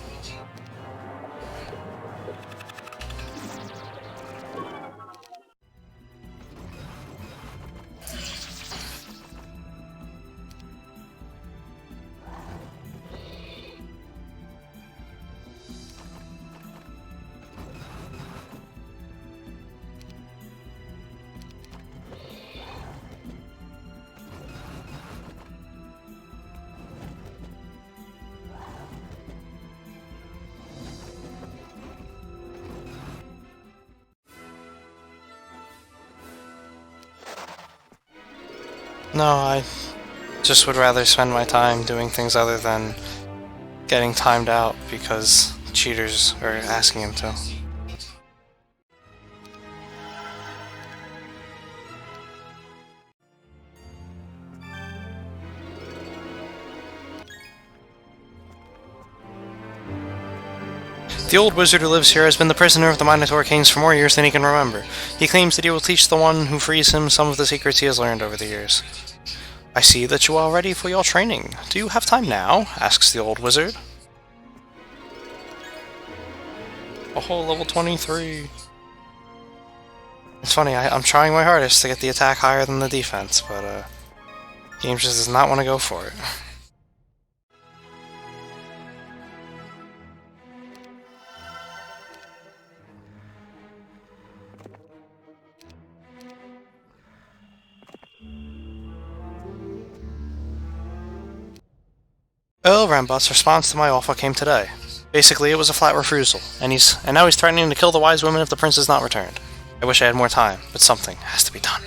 No, I just would rather spend my time doing things other than getting timed out because cheaters are asking him to. The old wizard who lives here has been the prisoner of the Minotaur Kings for more years than he can remember. He claims that he will teach the one who frees him some of the secrets he has learned over the years. I see that you are ready for your training. Do you have time now? Asks the old wizard. Oh, level 23. It's funny, I'm trying my hardest to get the attack higher than the defense, but game just does not want to go for it. Earl Rambut's response to my offer came today. Basically, it was a flat refusal, and now he's threatening to kill the wise women if the prince is not returned. I wish I had more time, but something has to be done.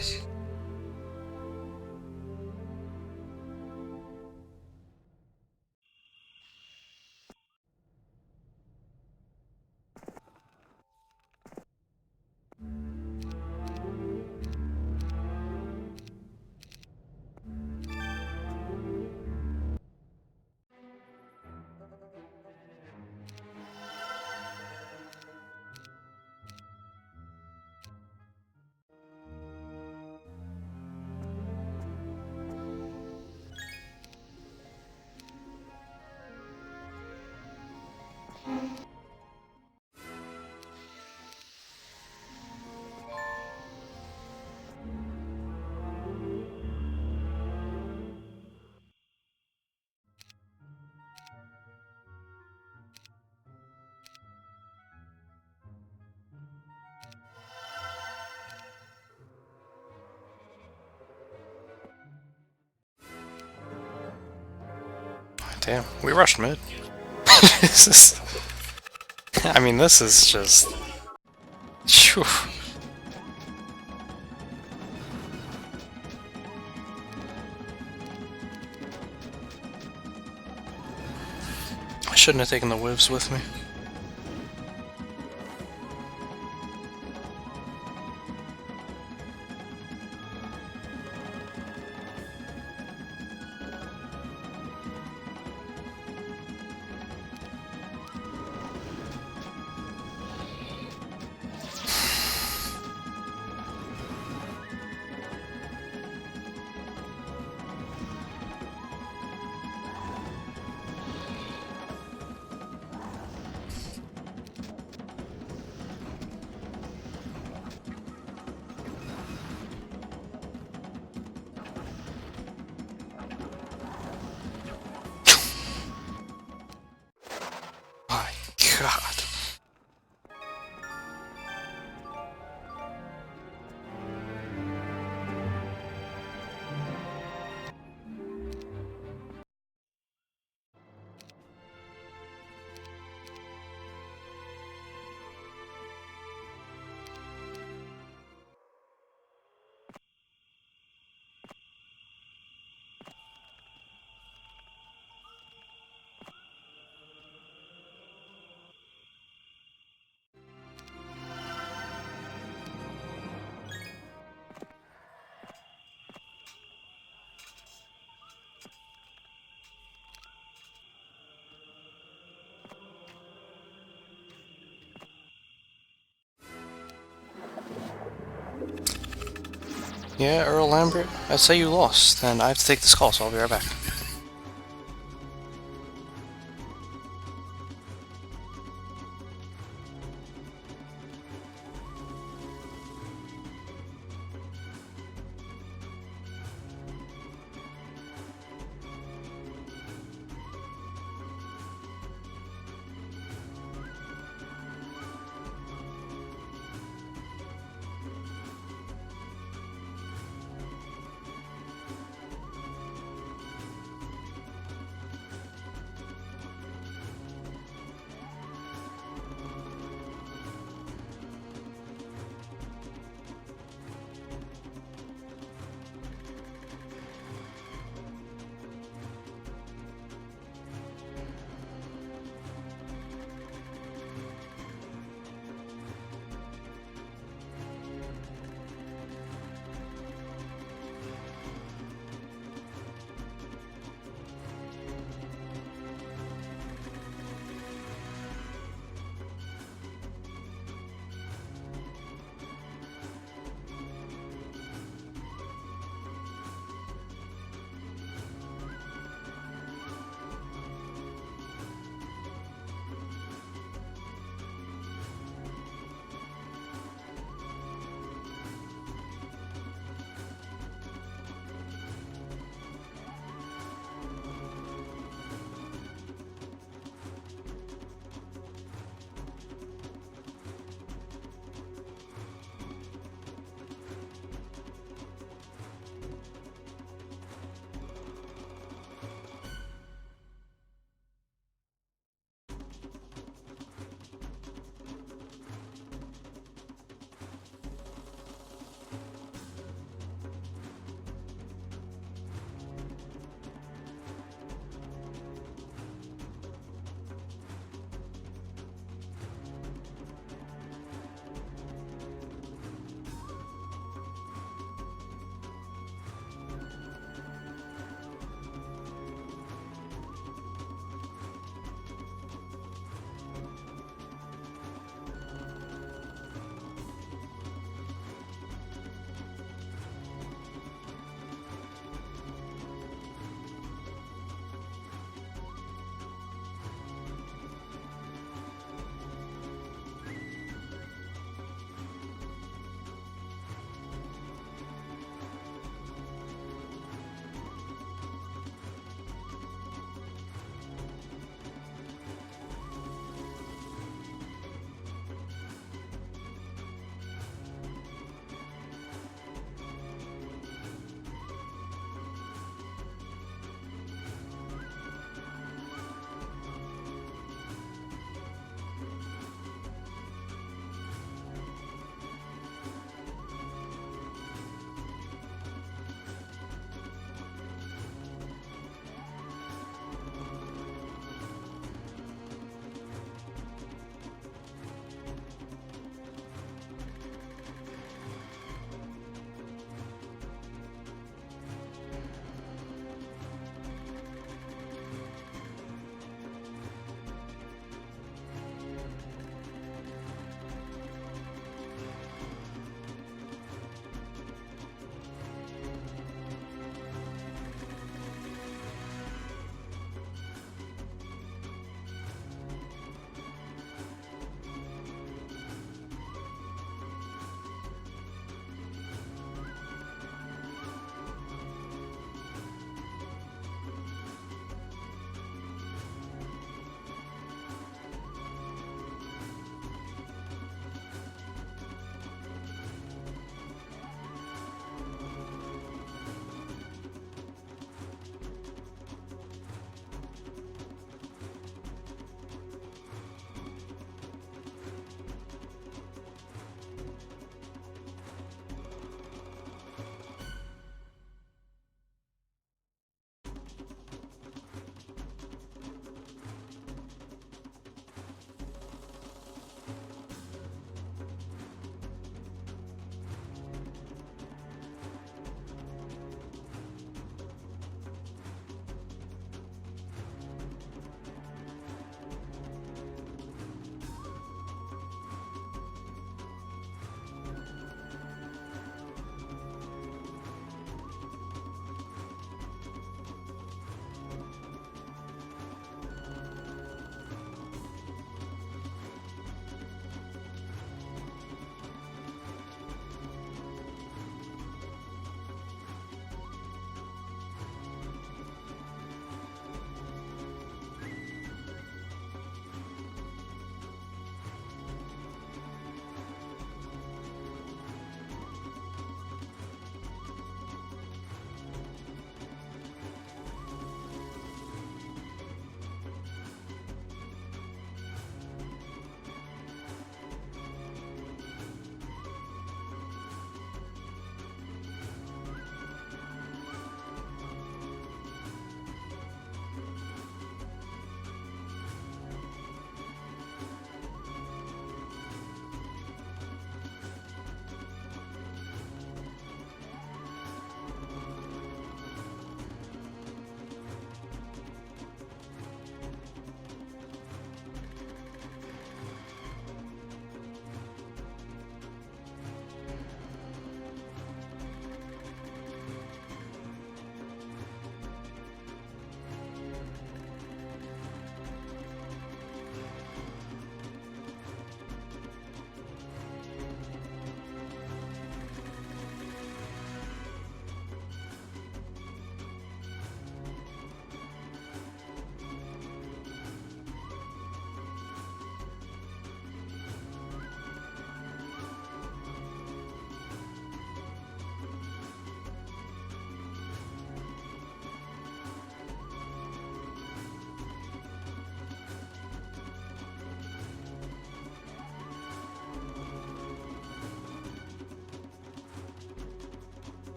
Damn, we rushed mid. I mean, this is just... Phew. I shouldn't have taken the whiffs with me. My God. Yeah, Earl Lambert, I'd say you lost, and I have to take this call, so I'll be right back.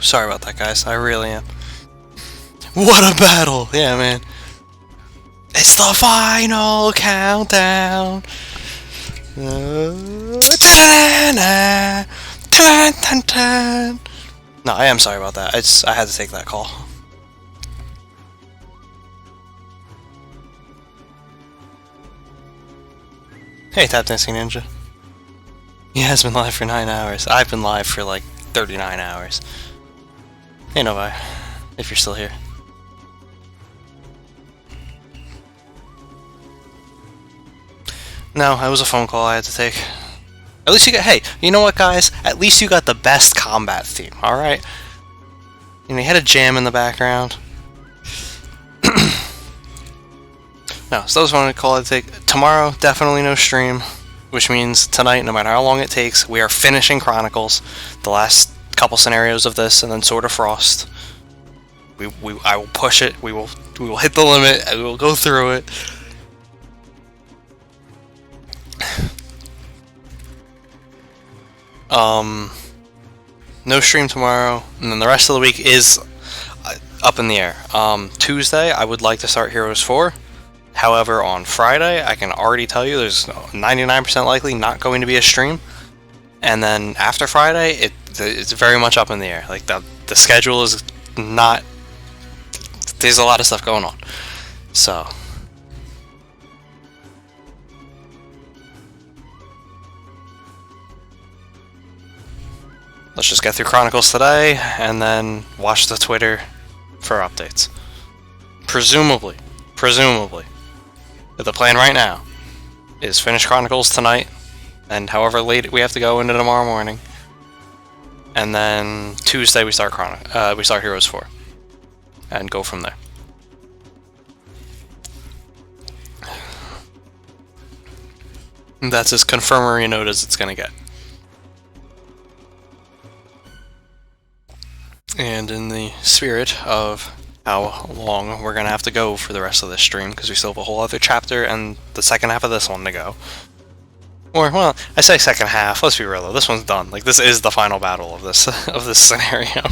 Sorry about that, guys. I really am. What a battle! Yeah, man. It's the final countdown. No, I am sorry about that. I had to take that call. Hey, Tap Dancing Ninja. He has been live for 9 hours. I've been live for like 39 hours. Hey, Novi, if you're still here. No, that was a phone call I had to take. At least you got, hey, you know what, guys? At least you got the best combat theme, alright? You know, you had a jam in the background. No, so that was one call I had to take. Tomorrow, definitely no stream. Which means tonight, no matter how long it takes, we are finishing Chronicles. The last couple scenarios of this, and then Sword of Frost. I will push it. We will hit the limit. And we will go through it. No stream tomorrow, and then the rest of the week is up in the air. Tuesday, I would like to start Heroes 4. However, on Friday, I can already tell you there's 99% likely not going to be a stream. And then after Friday, it's very much up in the air. Like, the schedule is not... There's a lot of stuff going on. So... Let's just get through Chronicles today, and then watch the Twitter for updates. Presumably, the plan right now is finish Chronicles tonight, and however late we have to go into tomorrow morning, and then Tuesday we start Heroes 4, and go from there. And that's as confirmatory note as it's gonna get. And in the spirit of how long we're gonna have to go for the rest of this stream, because we still have a whole other chapter and the second half of this one to go. Or, well, I say second half, let's be real though, this one's done. Like, this is the final battle of this of this scenario.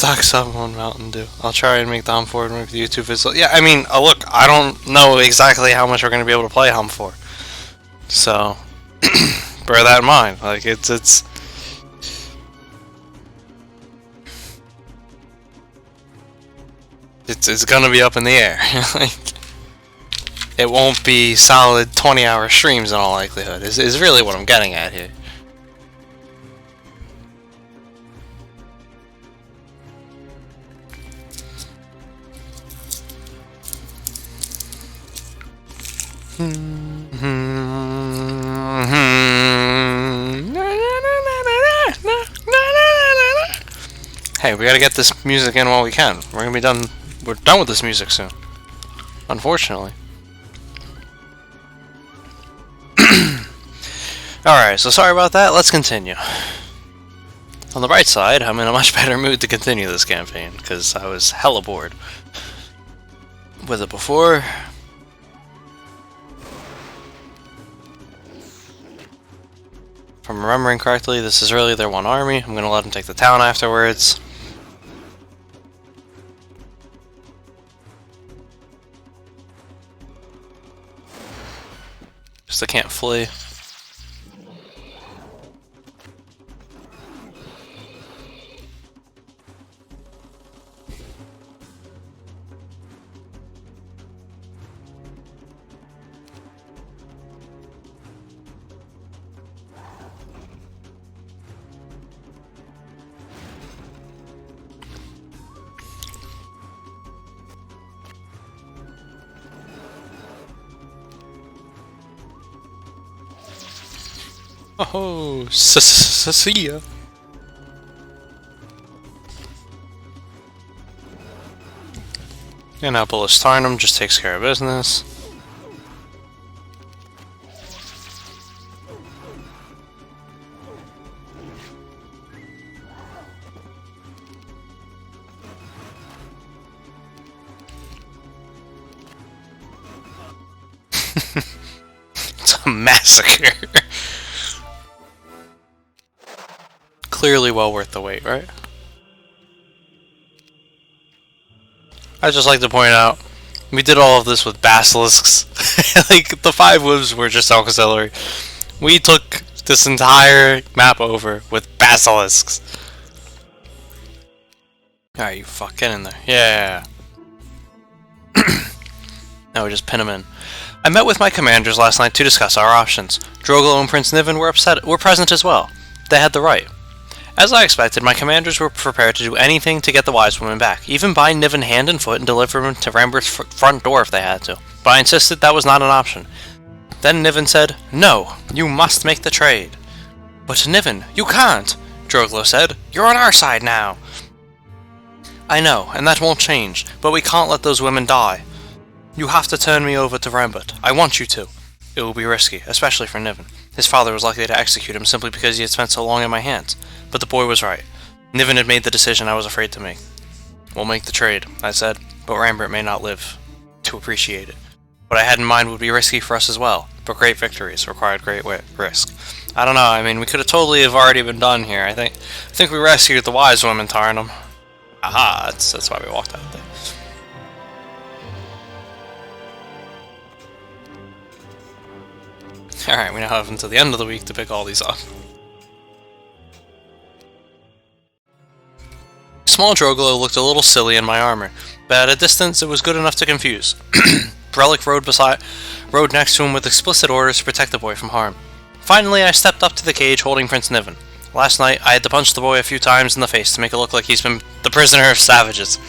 stock some on Mountain Dew. I'll try and make the Hum 4 and make the YouTube visit. Yeah, I mean, look, I don't know exactly how much we're going to be able to play Hum 4. So, bear that in mind. Like, it's gonna be up in the air. Like, it won't be solid 20-hour streams in all likelihood, is really what I'm getting at here. Hey, we gotta get this music in while we can. We're done with this music soon. Unfortunately. Alright, so sorry about that, let's continue. On the bright side, I'm in a much better mood to continue this campaign, because I was hella bored with it before. If I'm remembering correctly, this is really their one army. I'm gonna let them take the town afterwards. Just they can't flee. Oh, see ya. Annapolis Tarnum just takes care of business. It's a massacre. Clearly well worth the wait, right? I'd just like to point out, we did all of this with basilisks. Like, the 5 wolves were just auxiliary. We took this entire map over with basilisks. Alright, you fuck, get in there. Yeah. Now we just pin them in. I met with my commanders last night to discuss our options. Droglo and Prince Niven were present as well. They had the right. As I expected, my commanders were prepared to do anything to get the wise woman back, even bind Niven hand and foot and deliver him to Rambert's front door if they had to. But I insisted that was not an option. Then Niven said, "No, you must make the trade." "But Niven, you can't," Droglo said. "You're on our side now." "I know, and that won't change, but we can't let those women die. You have to turn me over to Rambert. I want you to. It will be risky, especially for Niven. His father was likely to execute him simply because he had spent so long in my hands. But the boy was right. Niven had made the decision I was afraid to make. "We'll make the trade," I said, "but Rambert may not live to appreciate it. What I had in mind would be risky for us as well, but great victories required great risk." I don't know, I mean, we could have totally have already been done here. I think we rescued the wise woman, Tarnum. Aha, that's why we walked out there. Alright, we now have until the end of the week to pick all these up. Small Droglo looked a little silly in my armor, but at a distance it was good enough to confuse. Brelik rode next to him with explicit orders to protect the boy from harm. Finally, I stepped up to the cage holding Prince Niven. Last night, I had to punch the boy a few times in the face to make it look like he's been the prisoner of savages.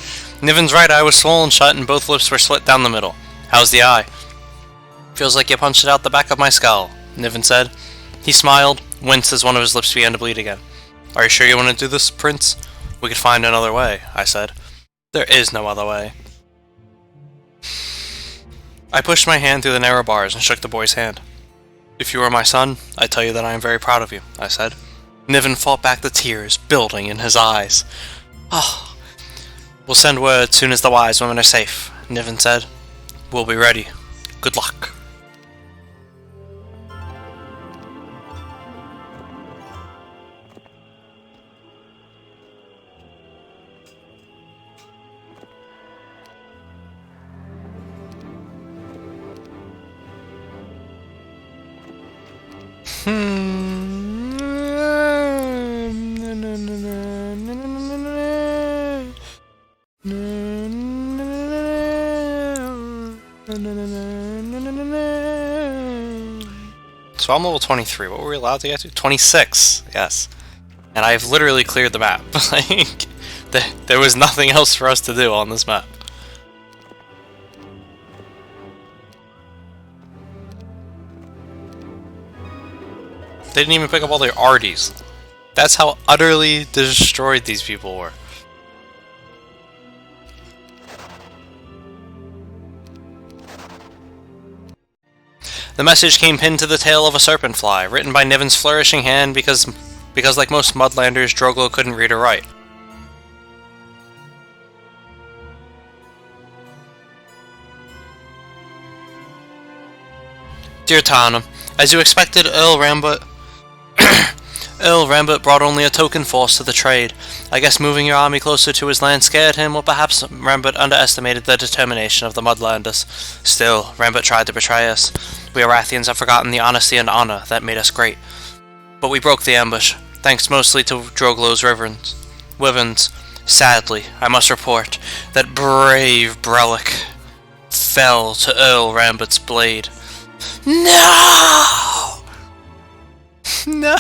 Niven's right eye was swollen shut and both lips were slit down the middle. "How's the eye?" "Feels like you punched it out the back of my skull," Niven said. He smiled, winced as one of his lips began to bleed again. "Are you sure you want to do this, Prince?" "We could find another way," I said. "There is no other way." I pushed my hand through the narrow bars and shook the boy's hand. "If you were my son, I'd tell you that I am very proud of you," I said. Niven fought back the tears building in his eyes. "Oh, we'll send word as soon as the wise women are safe," Niven said. "We'll be ready. Good luck." So I'm level 23. What were we allowed to get to? 26. Yes. And I've literally cleared the map. Like, there was nothing else for us to do on this map. They didn't even pick up all their arties. That's how utterly destroyed these people were. The message came pinned to the tail of a serpent fly, written by Niven's flourishing hand because like most Mudlanders, Droglo couldn't read or write. Dear Tana, as you expected, Earl Rambut brought only a token force to the trade. I guess moving your army closer to his land scared him, or perhaps Rambut underestimated the determination of the Mudlanders. Still, Rambut tried to betray us. We Arathians have forgotten the honesty and honor that made us great. But we broke the ambush, thanks mostly to Droglo's wyverns. Sadly, I must report that brave Brelic fell to Earl Rambut's blade. No! No!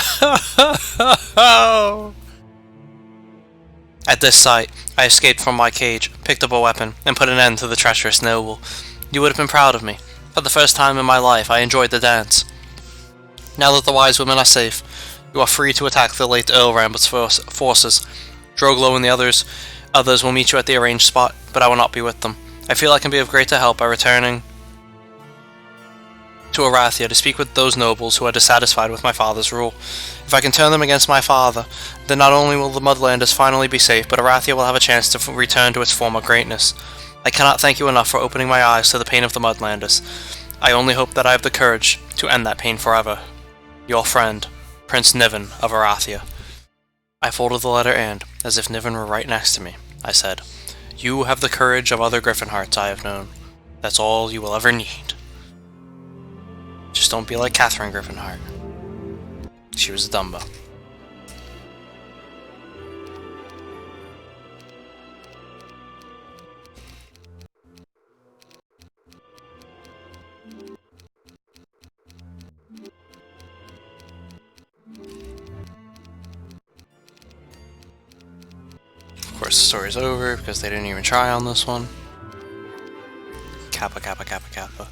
At this sight, I escaped from my cage, picked up a weapon, and put an end to the treacherous noble. You would have been proud of me. For the first time in my life, I enjoyed the dance. Now that the wise women are safe, you are free to attack the late Earl Rambut's forces. Droglo and the others will meet you at the arranged spot, but I will not be with them. I feel I can be of greater help by returning to Arathia to speak with those nobles who are dissatisfied with my father's rule. If I can turn them against my father, then not only will the Mudlanders finally be safe, but Arathia will have a chance to return to its former greatness. I cannot thank you enough for opening my eyes to the pain of the Mudlanders. I only hope that I have the courage to end that pain forever. Your friend, Prince Niven of Arathia. I folded the letter and, as if Niven were right next to me, I said, You have the courage of other Griffin hearts I have known. That's all you will ever need. Just don't be like Catherine Griffinheart. She was a Dumbo. Of course, the story's over because they didn't even try on this one. Kappa, kappa, kappa, kappa.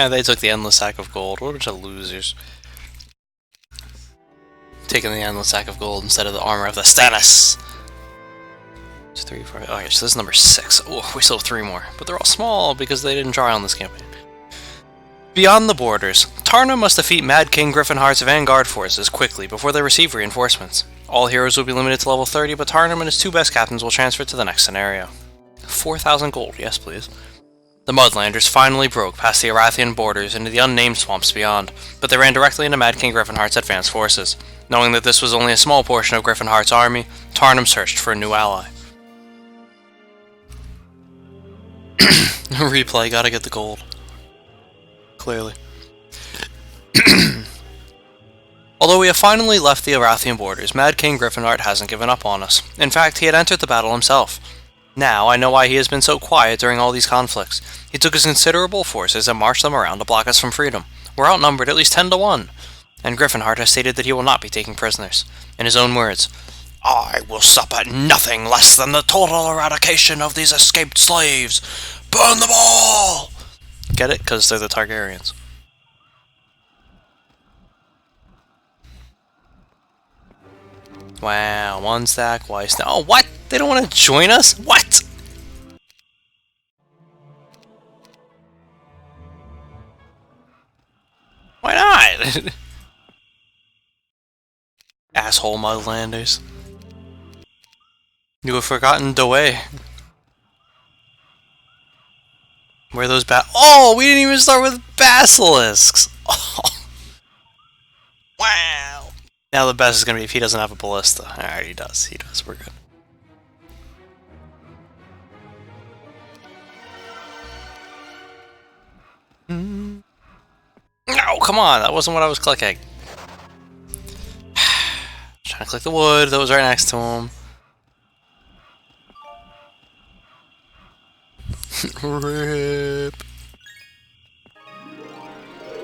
They took the endless sack of gold. What a bunch of losers. Taking the endless sack of gold instead of the armor of the Stannis. 2, 3, 4. Okay, so this is number 6. Oh, we still have 3 more. But they're all small because they didn't try on this campaign. Beyond the borders, Tarna must defeat Mad King Griffinheart's vanguard forces quickly before they receive reinforcements. All heroes will be limited to level 30, but Tarnum and his 2 best captains will transfer to the next scenario. 4,000 gold, yes please. The Mudlanders finally broke past the Arathian borders into the unnamed swamps beyond, but they ran directly into Mad King Griffinheart's advanced forces. Knowing that this was only a small portion of Griffinheart's army, Tarnum searched for a new ally. Replay, gotta get the gold. Clearly. Although we have finally left the Arathian borders, Mad King Griffinheart hasn't given up on us. In fact, he had entered the battle himself. Now, I know why he has been so quiet during all these conflicts. He took his considerable forces and marched them around to block us from freedom. We're outnumbered at least 10 to 1. And Griffinheart has stated that he will not be taking prisoners. In his own words, I will sup at nothing less than the total eradication of these escaped slaves. Burn them all! Get it? Because they're the Targaryens. Wow, 1 stack, twice. Oh, what? They don't want to join us? What? Why not? Asshole Mudlanders. You have forgotten the way. Where are those Oh, we didn't even start with basilisks. Oh. Wow. Now the best is going to be if he doesn't have a ballista. Alright, he does. He does. We're good. on, that wasn't what I was clicking. Trying to click the wood that was right next to him. Rip.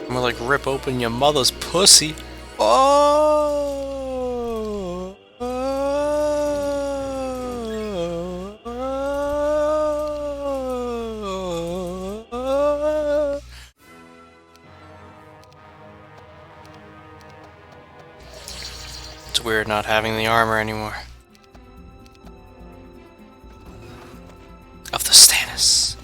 More like rip open your mother's pussy. Oh. It's weird not having the armor anymore. Of the Stannis.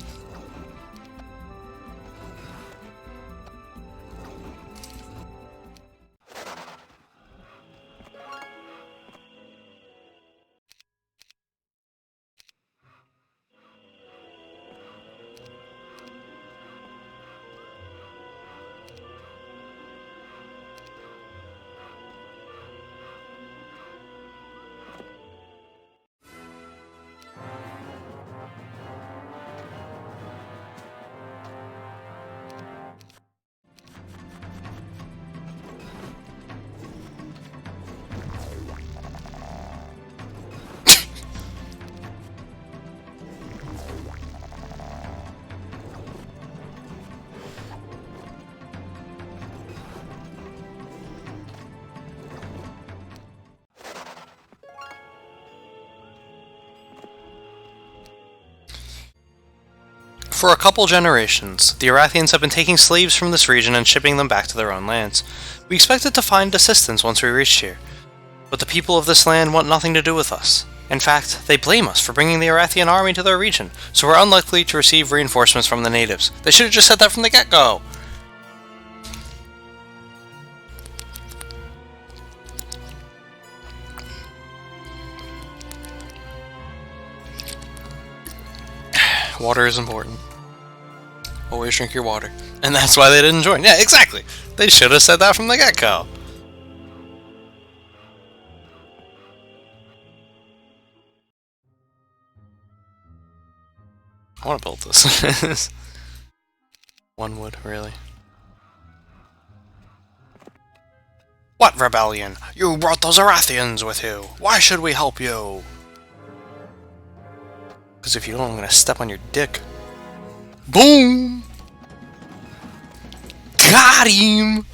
For a couple generations, the Arathians have been taking slaves from this region and shipping them back to their own lands. We expected to find assistance once we reached here, but the people of this land want nothing to do with us. In fact, they blame us for bringing the Arathian army to their region, so we're unlikely to receive reinforcements from the natives. They should have just said that from the get-go! Water is important. Always drink your water. And that's why they didn't join. Yeah, exactly! They should have said that from the get-go. I want to build this. One wood, really. What rebellion? You brought those Arathians with you! Why should we help you? Because if you don't, I'm gonna step on your dick. Boom! Got him!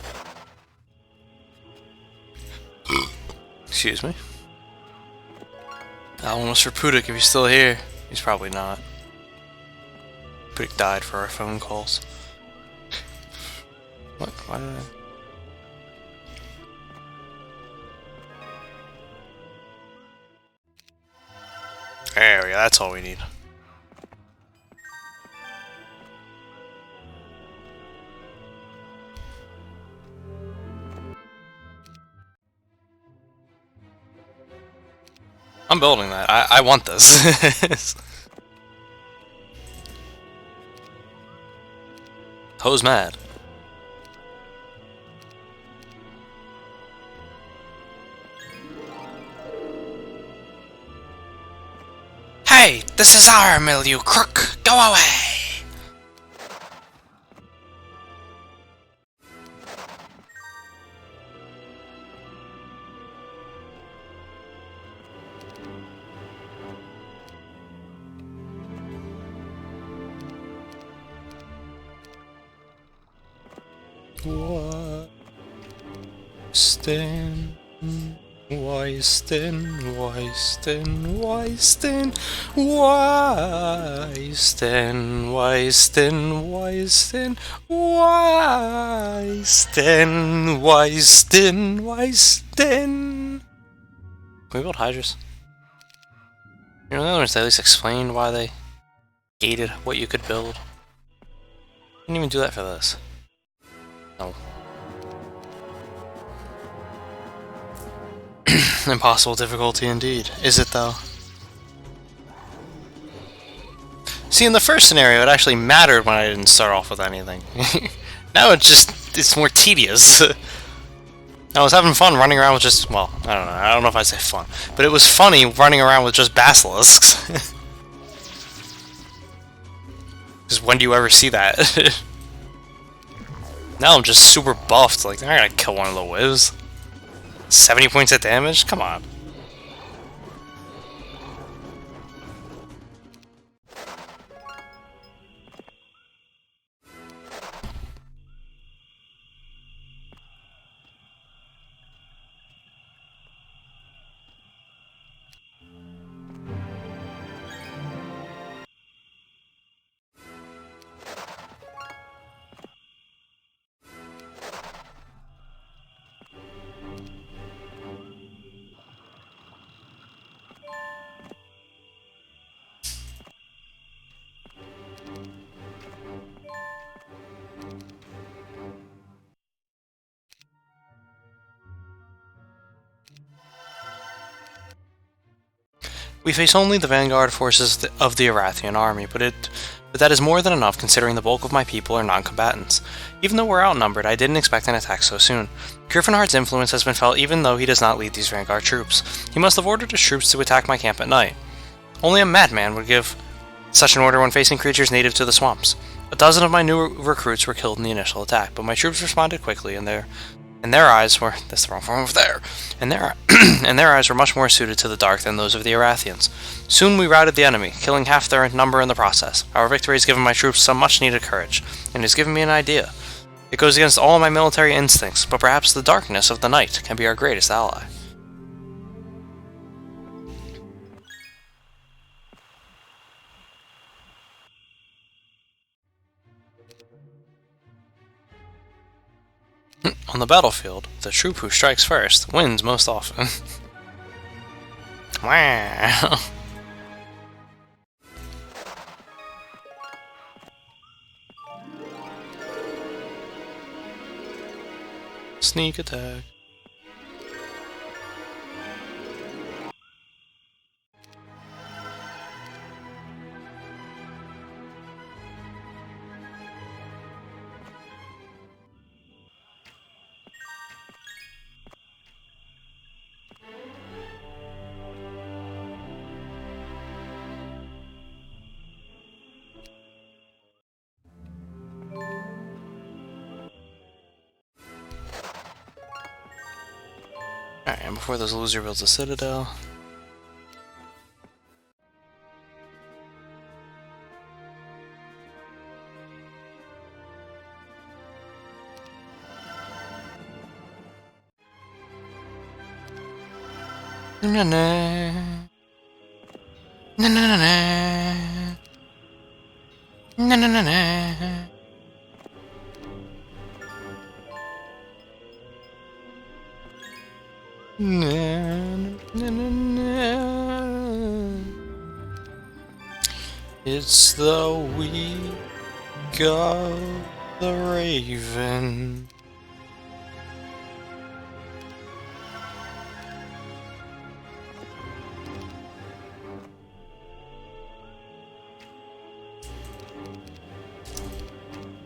Excuse me. That one was for Pudik if he's still here. He's probably not. Pudik died for our phone calls. What? Why did I... There we go, that's all we need. I'm building that. I want this. Ho's mad. Hey, this is our mill, you crook! Go away! Why stand? Why stand? Why stand? Why stand? Why stand? Why stand? Why stand? Why stand? Why stand? Why stand? Can we build Hydras? You know, the others at least explained why they gated what you could build. Didn't even do that for this. No. Impossible difficulty indeed. Is it though? See, in the first scenario it actually mattered when I didn't start off with anything. Now it's more tedious. I was having fun running around with just, well, I don't know if I'd say fun, but it was funny running around with just basilisks. Because when do you ever see that? Now I'm just super buffed, like, they're not gonna kill one of the Wiz. 70 points of damage? Come on. We face only the vanguard forces of the Arathian army, but that is more than enough considering the bulk of my people are non-combatants. Even though we're outnumbered, I didn't expect an attack so soon. Griffinheart's influence has been felt even though he does not lead these vanguard troops. He must have ordered his troops to attack my camp at night. Only a madman would give such an order when facing creatures native to the swamps. A dozen of my new recruits were killed in the initial attack, but my troops responded quickly, and their eyes were that's the wrong form of there, and their eyes were much more suited to the dark than those of the Arathians. Soon we routed the enemy, killing half their number in the process. Our victory has given my troops some much-needed courage, and has given me an idea. It goes against all my military instincts, but perhaps the darkness of the night can be our greatest ally. On the battlefield, the troop who strikes first wins most often. Wow. Sneak attack. Alright, and before this loser builds a citadel. Na na na na na na na na na. It's the week of the Raven.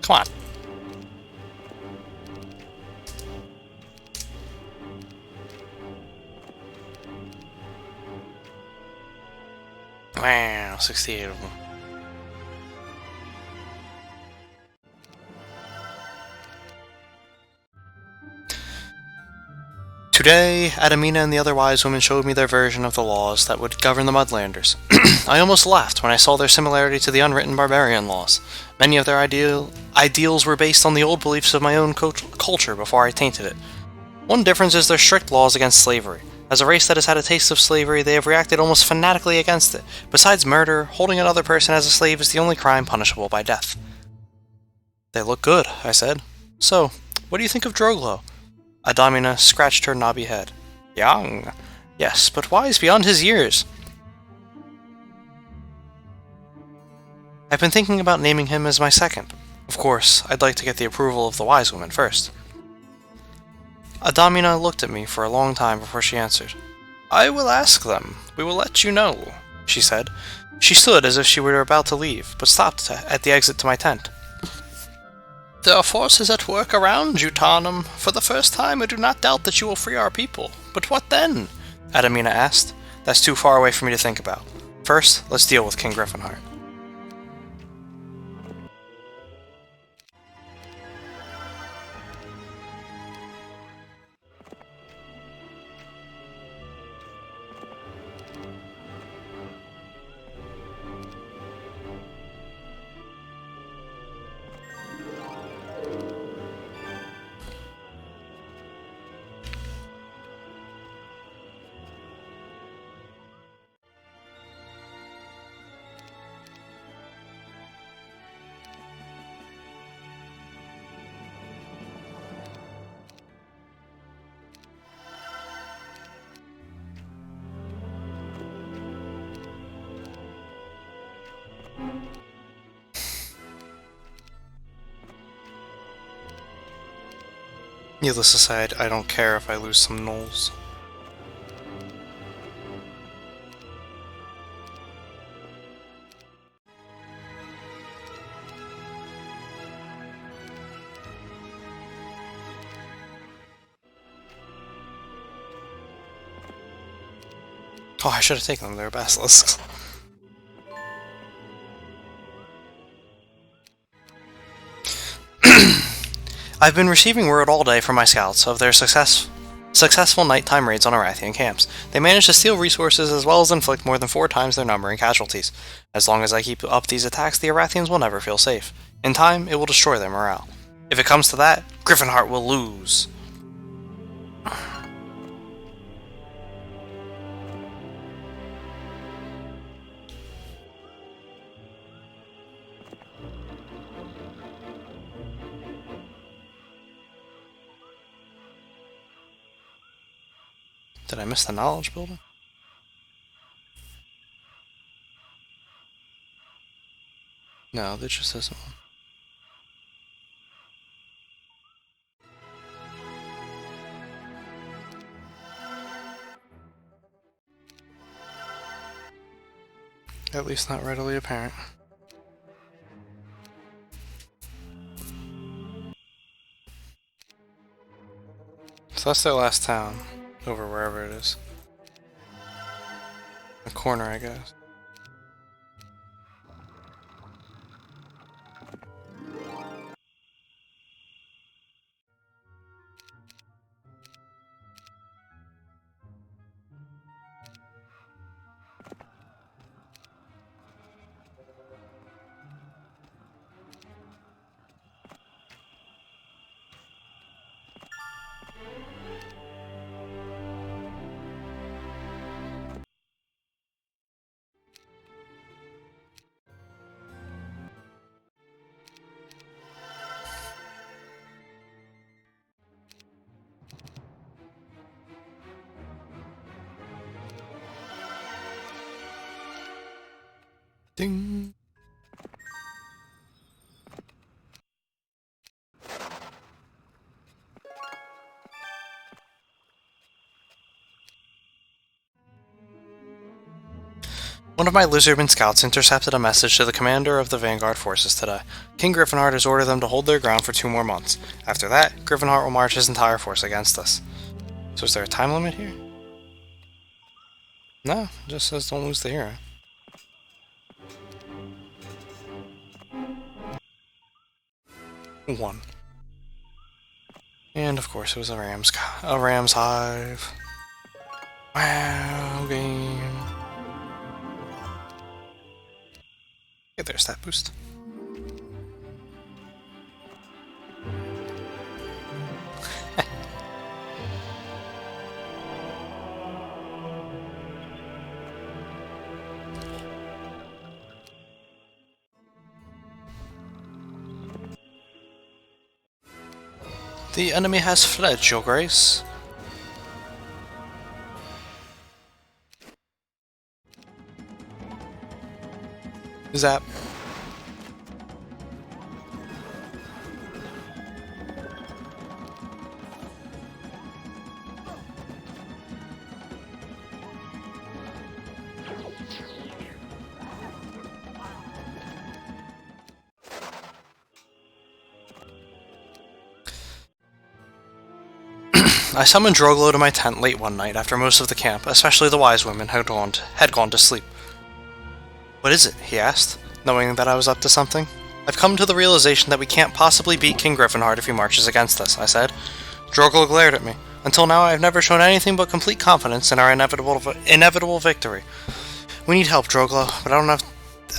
Come on. Wow, 68 of them. Today, Adamina and the other wise women showed me their version of the laws that would govern the Mudlanders. I almost laughed when I saw their similarity to the unwritten barbarian laws. Many of their ideals were based on the old beliefs of my own culture before I tainted it. One difference is their strict laws against slavery. As a race that has had a taste of slavery, they have reacted almost fanatically against it. Besides murder, holding another person as a slave is the only crime punishable by death. They look good, I said. So, what do you think of Droglo? Adamina scratched her knobby head. Young. Yes, but wise beyond his years. I've been thinking about naming him as my second. Of course, I'd like to get the approval of the wise women first. Adamina looked at me for a long time before she answered. I will ask them. We will let you know, she said. She stood as if she were about to leave, but stopped at the exit to my tent. There are forces at work around you, Tarnum. For the first time, I do not doubt that you will free our people. But what then? Adamina asked. That's too far away for me to think about. First, let's deal with King Griffinheart. Needless to say, I don't care if I lose some gnolls. Oh, I should have taken them. They were basilisks. I've been receiving word all day from my scouts of their successful nighttime raids on Arathian camps. They manage to steal resources as well as inflict more than 4 times their number in casualties. As long as I keep up these attacks, the Arathians will never feel safe. In time, it will destroy their morale. If it comes to that, Griffinheart will lose. Did I miss the knowledge building? No, there just isn't one. At least not readily apparent. So that's their last town, over wherever it is. The corner, I guess. Ding! One of my lizardman scouts intercepted a message to the commander of the Vanguard forces today. King Griffinheart has ordered them to hold their ground for 2 more months. After that, Griffinheart will march his entire force against us. So is there a time limit here? No, it just says don't lose the hero. One. And of course it was a ram's hive. Wow, game. Okay, there's that boost. The enemy has fled, Your Grace. Zap. I summoned Droglo to my tent late one night after most of the camp, especially the wise women, had gone to sleep. What is it? He asked, knowing that I was up to something. I've come to the realization that we can't possibly beat King Griffinheart if he marches against us, I said. Droglo glared at me. Until now, I have never shown anything but complete confidence in our inevitable victory. We need help, Droglo, but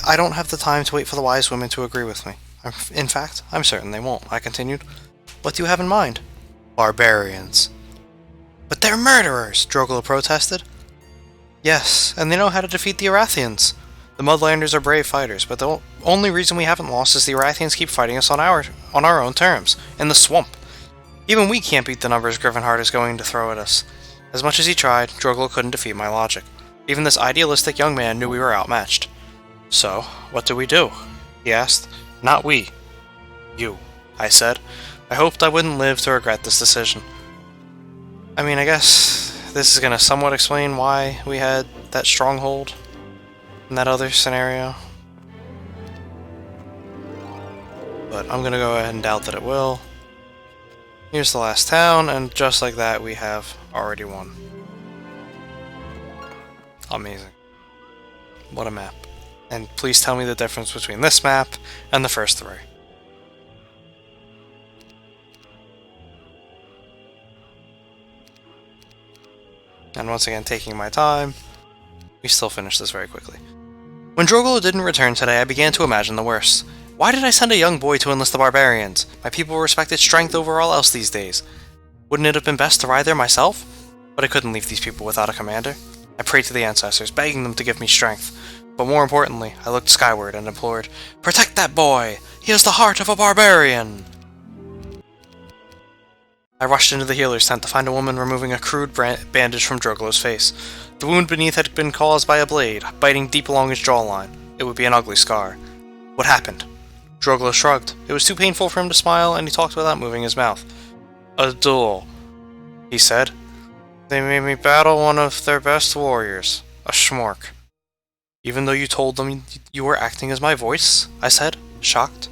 I don't have the time to wait for the wise women to agree with me. In fact, I'm certain they won't, I continued. What do you have in mind? Barbarians. But they're murderers, Droglo protested. Yes, and they know how to defeat the Arathians. The Mudlanders are brave fighters, but the only reason we haven't lost is the Arathians keep fighting us on our own terms, in the swamp. Even we can't beat the numbers Griffinheart is going to throw at us. As much as he tried, Droglo couldn't defeat my logic. Even this idealistic young man knew we were outmatched. So, what do? He asked. Not we. You, I said. I hoped I wouldn't live to regret this decision. I mean, I guess this is going to somewhat explain why we had that stronghold in that other scenario. But I'm going to go ahead and doubt that it will. Here's the last town, and just like that, we have already won. Amazing. What a map. And please tell me the difference between this map and the first three. And once again, taking my time, we still finish this very quickly. When Drogolo didn't return today, I began to imagine the worst. Why did I send a young boy to enlist the barbarians? My people respected strength over all else these days. Wouldn't it have been best to ride there myself? But I couldn't leave these people without a commander. I prayed to the ancestors, begging them to give me strength. But more importantly, I looked skyward and implored, "Protect that boy! He has the heart of a barbarian!" I rushed into the healer's tent to find a woman removing a crude bandage from Drogolo's face. The wound beneath had been caused by a blade, biting deep along his jawline. It would be an ugly scar. What happened? Drogolo shrugged. It was too painful for him to smile, and he talked without moving his mouth. "A duel," he said. "They made me battle one of their best warriors, a schmork." "Even though you told them you were acting as my voice?" I said, shocked.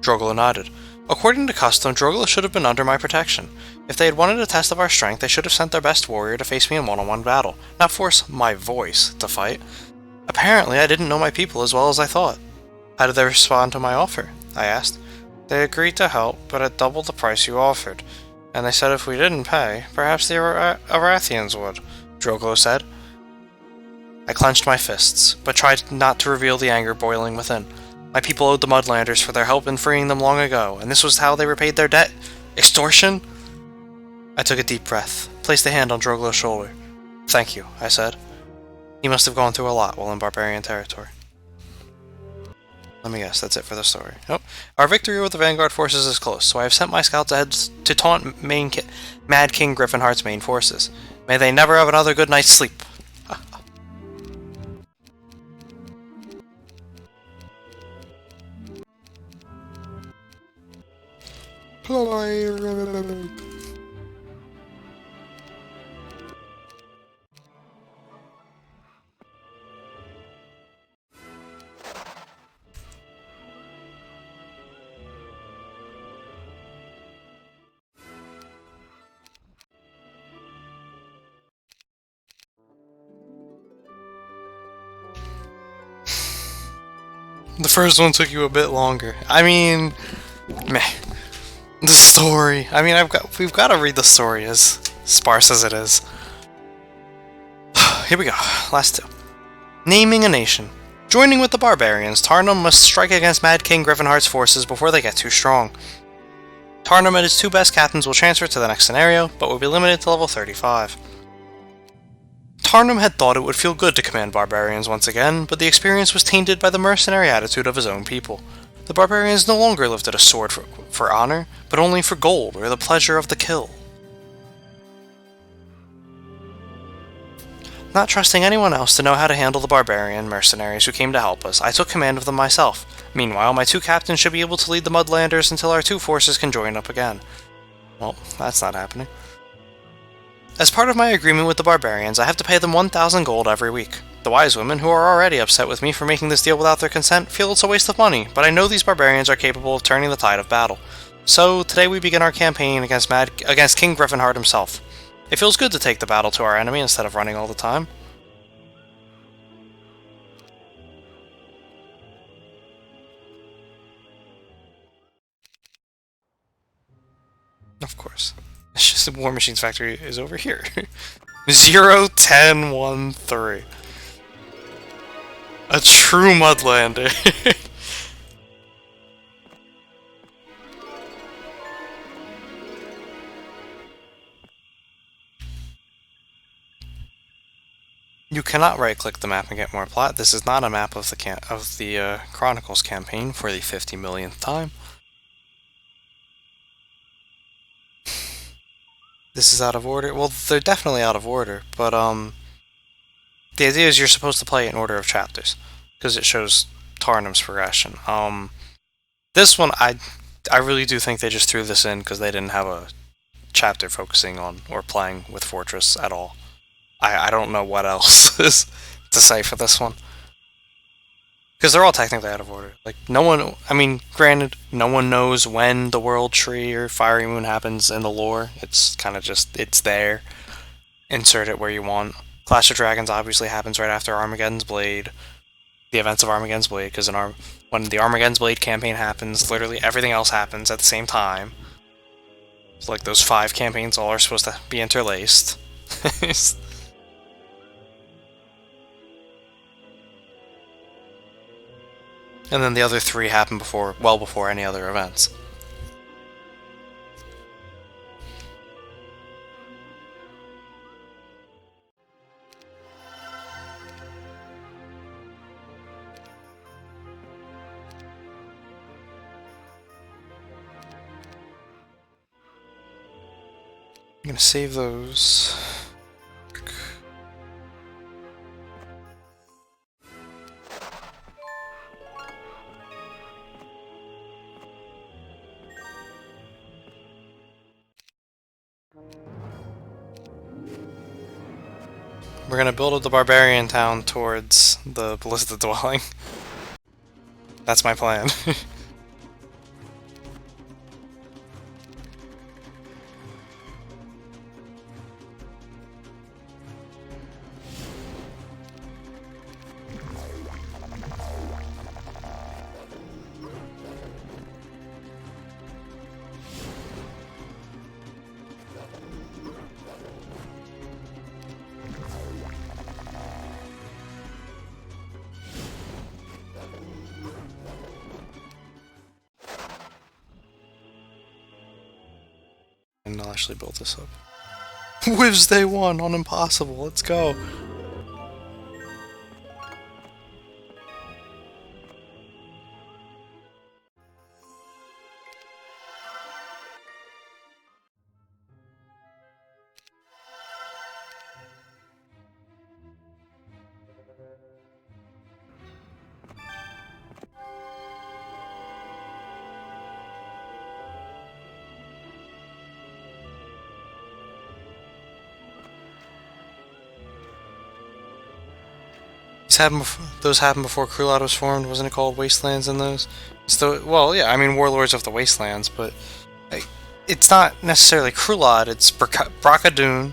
Drogolo nodded. According to custom, Drogolo should have been under my protection. If they had wanted a test of our strength, they should have sent their best warrior to face me in one-on-one battle, not force my voice to fight. Apparently, I didn't know my people as well as I thought. How did they respond to my offer? I asked. "They agreed to help, but at double the price you offered. And they said if we didn't pay, perhaps the Arathians would," Drogolo said. I clenched my fists, but tried not to reveal the anger boiling within. My people owed the Mudlanders for their help in freeing them long ago, and this was how they repaid their debt? Extortion? I took a deep breath, placed a hand on Drogolo's shoulder. "Thank you," I said. He must have gone through a lot while in barbarian territory. Let me guess, that's it for the story. Oh, our victory over the Vanguard forces is close, so I have sent my scouts ahead to taunt Mad King Griffinheart's main forces. May they never have another good night's sleep. The first one took you a bit longer. I mean, meh. The story. I mean, we've got to read the story as sparse as it is. Here we go. Last two. Naming a nation. Joining with the barbarians, Tarnum must strike against Mad King Griffinheart's forces before they get too strong. Tarnum and his two best captains will transfer to the next scenario, but will be limited to level 35. Tarnum had thought it would feel good to command barbarians once again, but the experience was tainted by the mercenary attitude of his own people. The barbarians no longer lifted a sword for honor, but only for gold or the pleasure of the kill. Not trusting anyone else to know how to handle the barbarian mercenaries who came to help us, I took command of them myself. Meanwhile, my two captains should be able to lead the Mudlanders until our two forces can join up again. Well, that's not happening. As part of my agreement with the barbarians, I have to pay them 1,000 gold every week. The wise women, who are already upset with me for making this deal without their consent, feel it's a waste of money, but I know these barbarians are capable of turning the tide of battle. So, today we begin our campaign against King Griffinheart himself. It feels good to take the battle to our enemy instead of running all the time. Of course. It's just the War Machine's factory is over here. 01013. A true Mudlander. You cannot right-click the map and get more plot. This is not a map of the Chronicles campaign for the 50 millionth time. This is out of order. Well, they're definitely out of order, but the idea is you're supposed to play in order of chapters because it shows Tarnum's progression. This one, I really do think they just threw this in because they didn't have a chapter focusing on or playing with Fortress at all. I don't know what else is to say for this one. Because they're all technically out of order. Like, no one, I mean, granted, no one knows when the World Tree or Fiery Moon happens in the lore. It's kind of just, it's there. Insert it where you want. Clash of Dragons obviously happens right after Armageddon's Blade. The events of Armageddon's Blade, because when the Armageddon's Blade campaign happens, literally everything else happens at the same time. So, like, those 5 campaigns all are supposed to be interlaced. And then the other 3 happen well before any other events. I'm gonna save those. We're gonna build up the barbarian town towards the ballista dwelling. That's my plan. And I'll actually build this up. Wivs Day 1 on Impossible, let's go! Those happened before Krulad was formed, wasn't it called Wastelands in those? So, well, yeah, I mean Warlords of the Wastelands, but it's not necessarily Krulad, it's Braccadoon,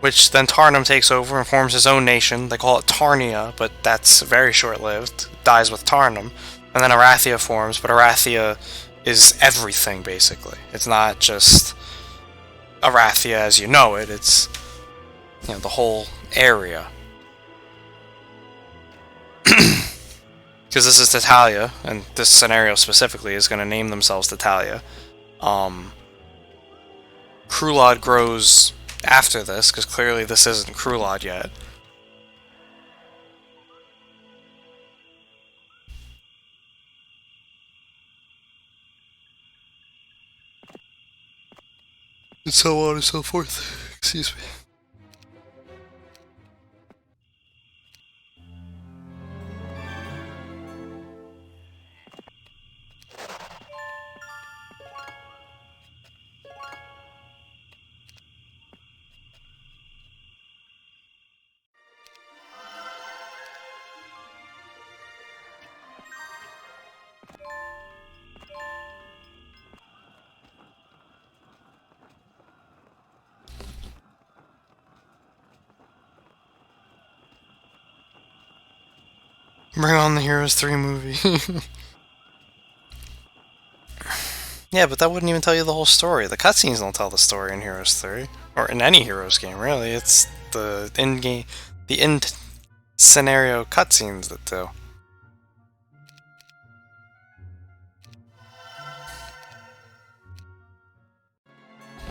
which then Tarnum takes over and forms his own nation. They call it Tarnia, but that's very short-lived, dies with Tarnum. And then Arathia forms, but Arathia is everything, basically. It's not just Arathia as you know it, it's, you know, the whole area. Because this is Tatalia, and this scenario specifically is going to name themselves Tatalia. Krulad grows after this, because clearly this isn't Krulad yet. And so on and so forth. Excuse me. Bring on the Heroes 3 movie. Yeah, but that wouldn't even tell you the whole story. The cutscenes don't tell the story in Heroes 3. Or in any Heroes game, really. It's the in-game, the in-scenario cutscenes that do.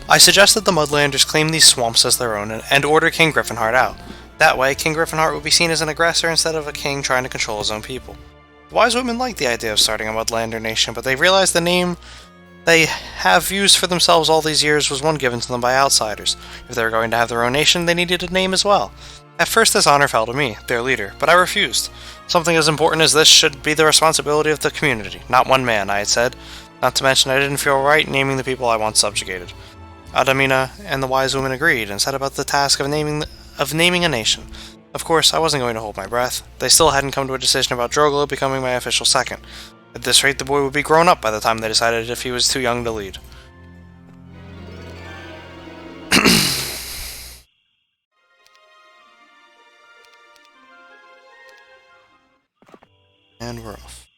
I suggested the Mudlanders claim these swamps as their own and order King Griffinheart out. That way, King Griffinheart would be seen as an aggressor instead of a king trying to control his own people. The Wise Women liked the idea of starting a Mudlander nation, but they realized the name they have used for themselves all these years was one given to them by outsiders. If they were going to have their own nation, they needed a name as well. At first this honor fell to me, their leader, but I refused. Something as important as this should be the responsibility of the community, not one man, I had said. Not to mention I didn't feel right naming the people I once subjugated. Adamina and the wise woman agreed and set about the task of naming a nation. Of course, I wasn't going to hold my breath. They still hadn't come to a decision about Drogolo becoming my official second. At this rate, the boy would be grown up by the time they decided if he was too young to lead. And we're off.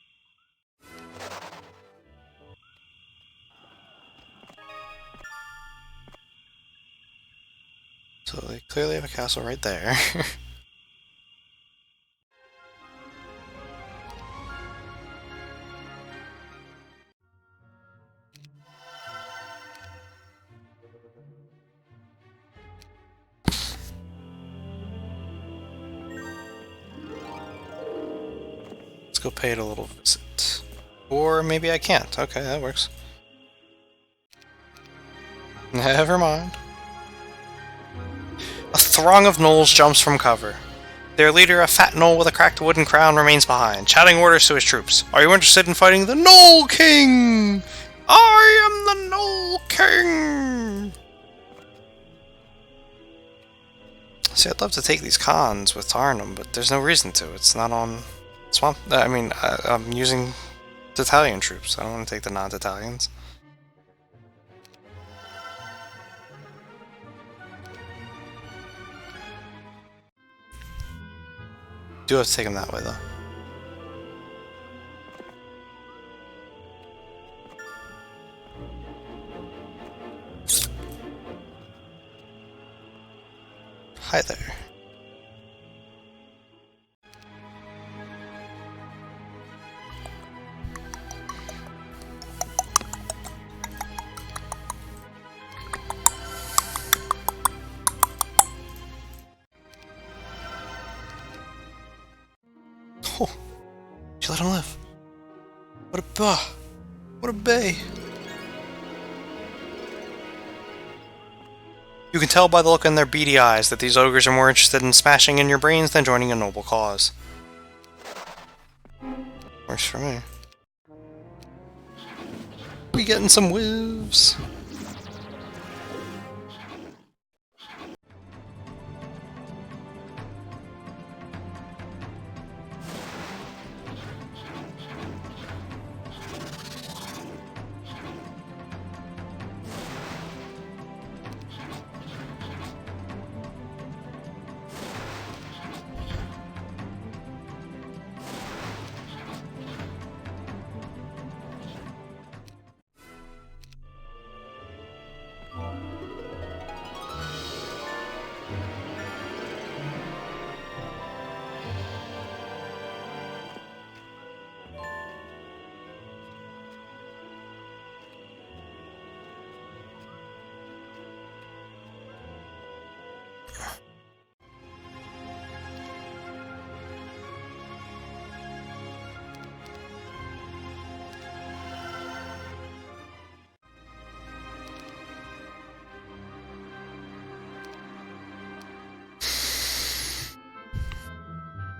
So they clearly have a castle right there. Let's go pay it a little visit. Or maybe I can't. Okay, that works. Never mind. A throng of gnolls jumps from cover. Their leader, a fat gnoll with a cracked wooden crown, remains behind, shouting orders to his troops. Are you interested in fighting the Gnoll King? I am the Gnoll King! See, I'd love to take these cons with Tarnum, but there's no reason to. It's not on Swamp. I'm using Tatalian troops. I don't want to take the non-Tatalians. Do have to take them that way, though. Hi there. Oh, she let him live. What a bay. You can tell by the look in their beady eyes that these ogres are more interested in smashing in your brains than joining a noble cause. Works for me. We getting some whiffs.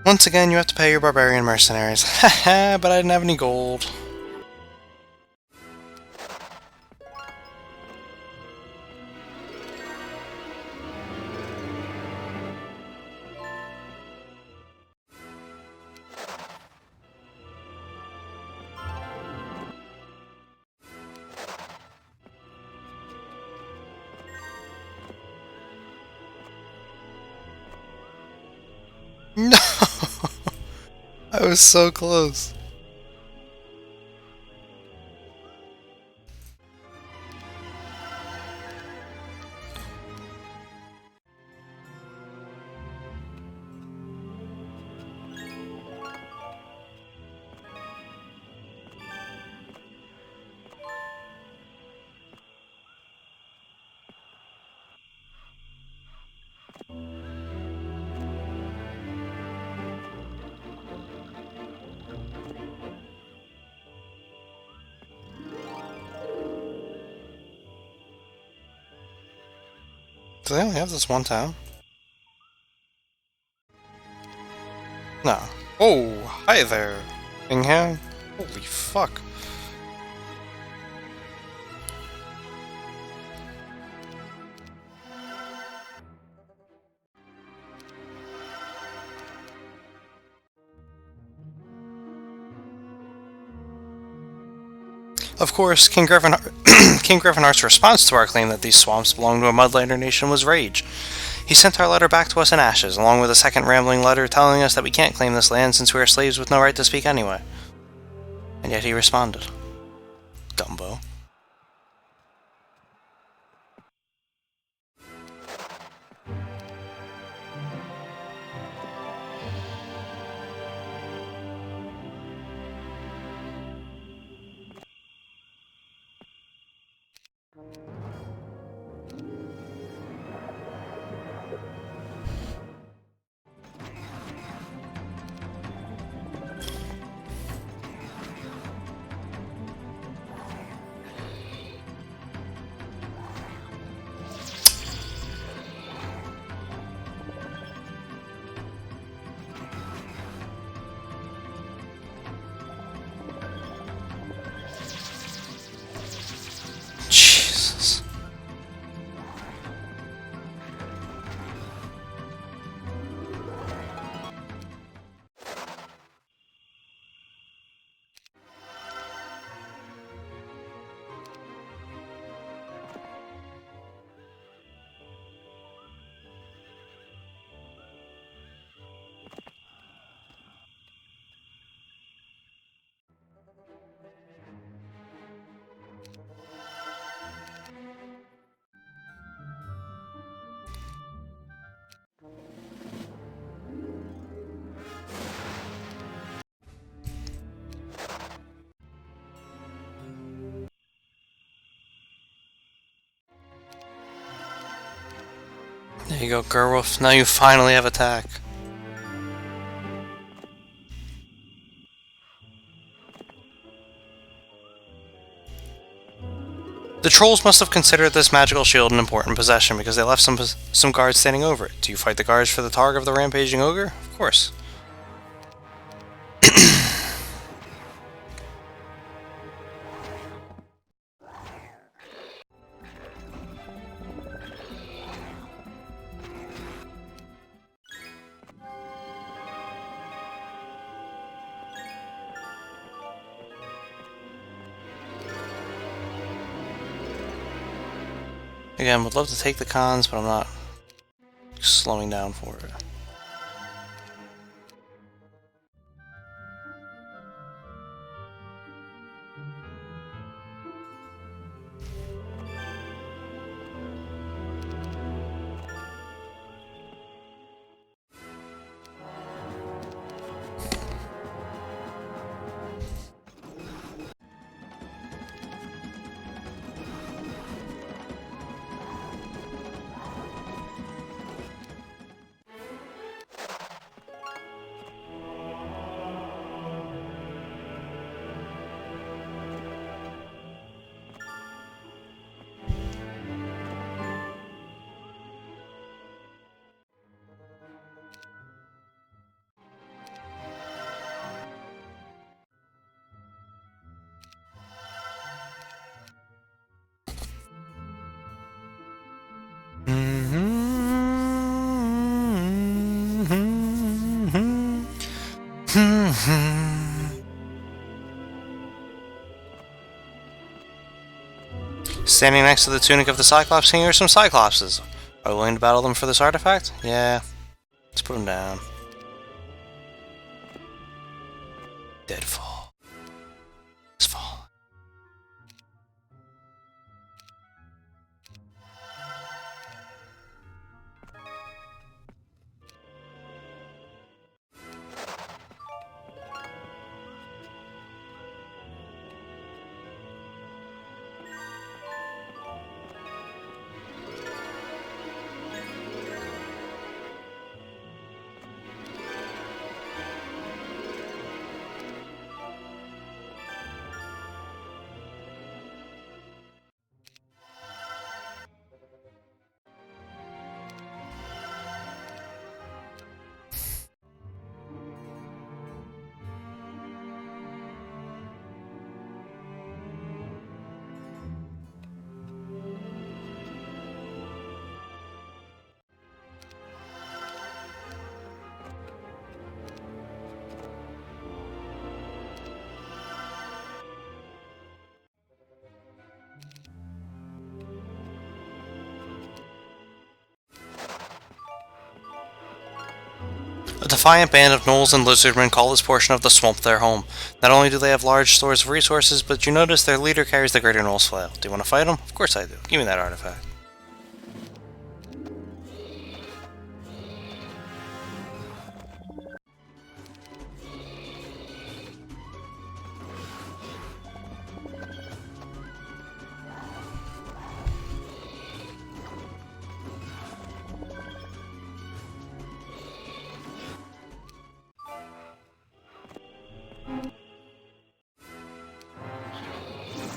Once again, you have to pay your barbarian mercenaries. Haha, but I didn't have any gold. No! I was so close. Do they only have this one town? No. Oh, hi there, Bingham. Holy fuck. Of course, King Griffenheart's response to our claim that these swamps belong to a Mudlander nation was rage. He sent our letter back to us in ashes, along with a second rambling letter telling us that we can't claim this land since we are slaves with no right to speak anyway. And yet he responded. Dumbo. Jesus. There you go, Gerwolf. Now you finally have attack. The trolls must have considered this magical shield an important possession because they left some guards standing over it. Do you fight the guards for the targ of the rampaging ogre? Of course. Again, would love to take the cons, but I'm not slowing down for it. Standing next to the tunic of the Cyclops King are some Cyclopses. Are you willing to battle them for this artifact? Yeah. Let's put them down. Deadfall. It's fallen. A defiant band of gnolls and lizardmen call this portion of the swamp their home. Not only do they have large stores of resources, but you notice their leader carries the greater gnoll's flail. Do you want to fight him? Of course I do. Give me that artifact.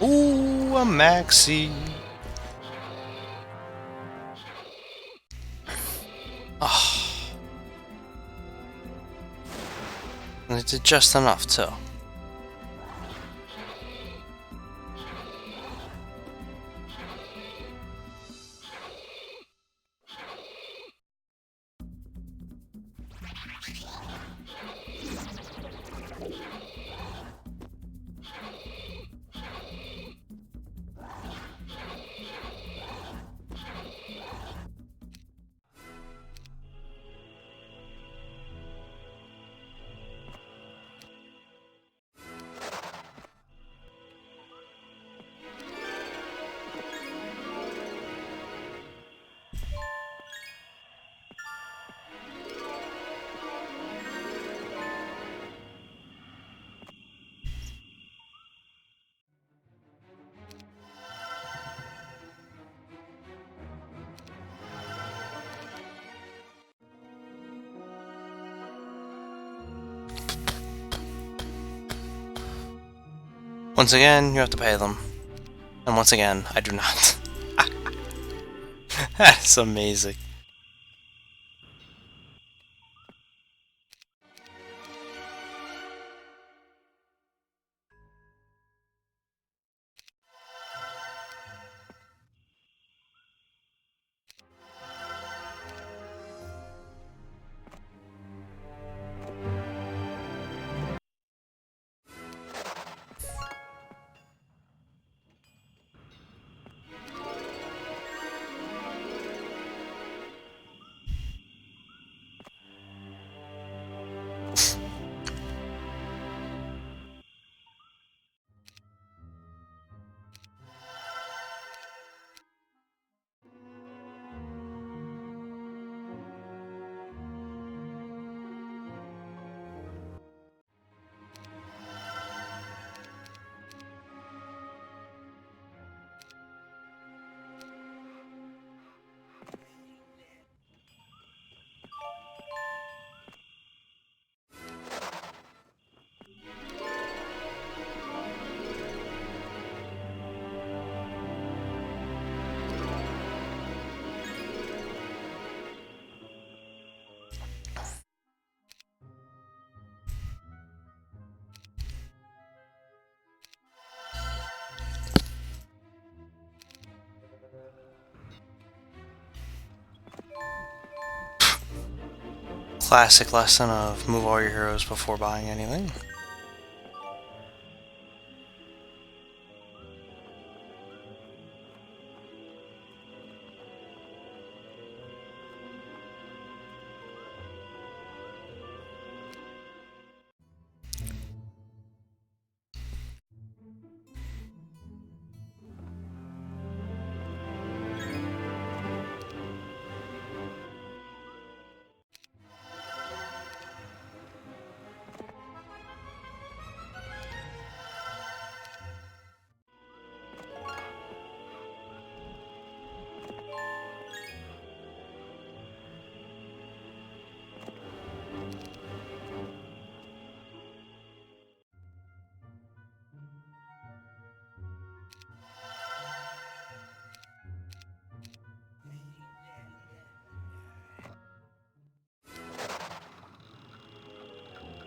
Ooh, a maxi. Oh. And it did just enough, too. Once again, you have to pay them. And once again, I do not. That's amazing. Classic lesson of move all your heroes before buying anything.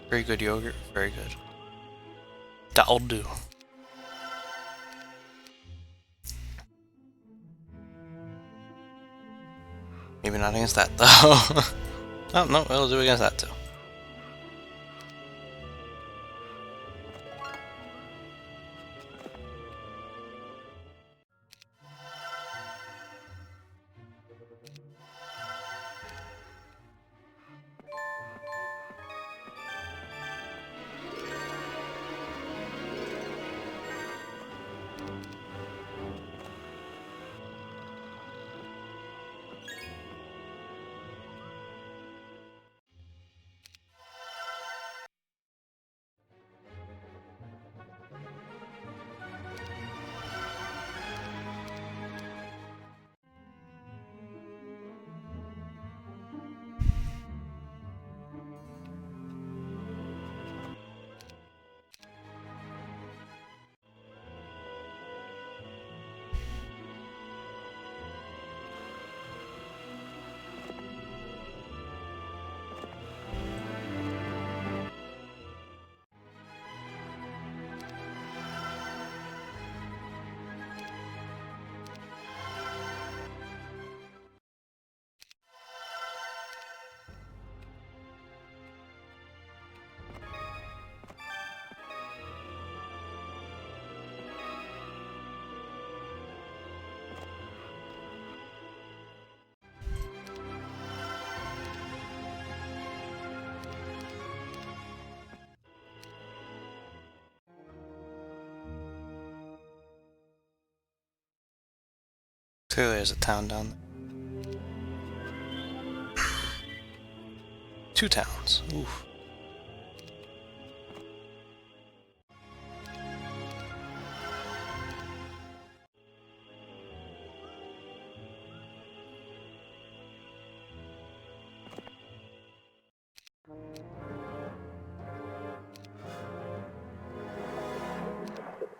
Very good yogurt, very good. That'll do. Maybe not against that though. Oh no, it'll do against that too. Clearly there's a town down there. 2 towns. Oof.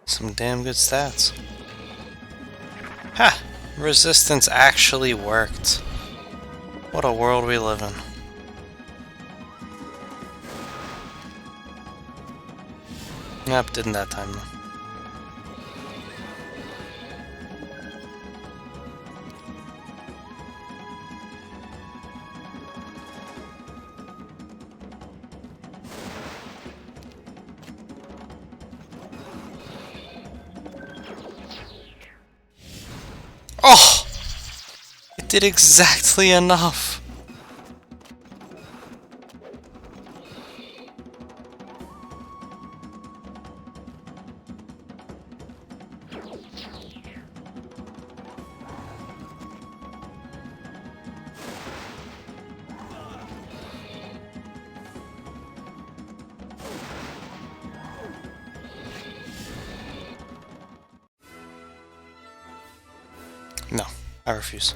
Some damn good stats. Ha! Resistance actually worked. What a world we live in. Yep, didn't that time though. Oh! It did exactly enough. No, I refuse.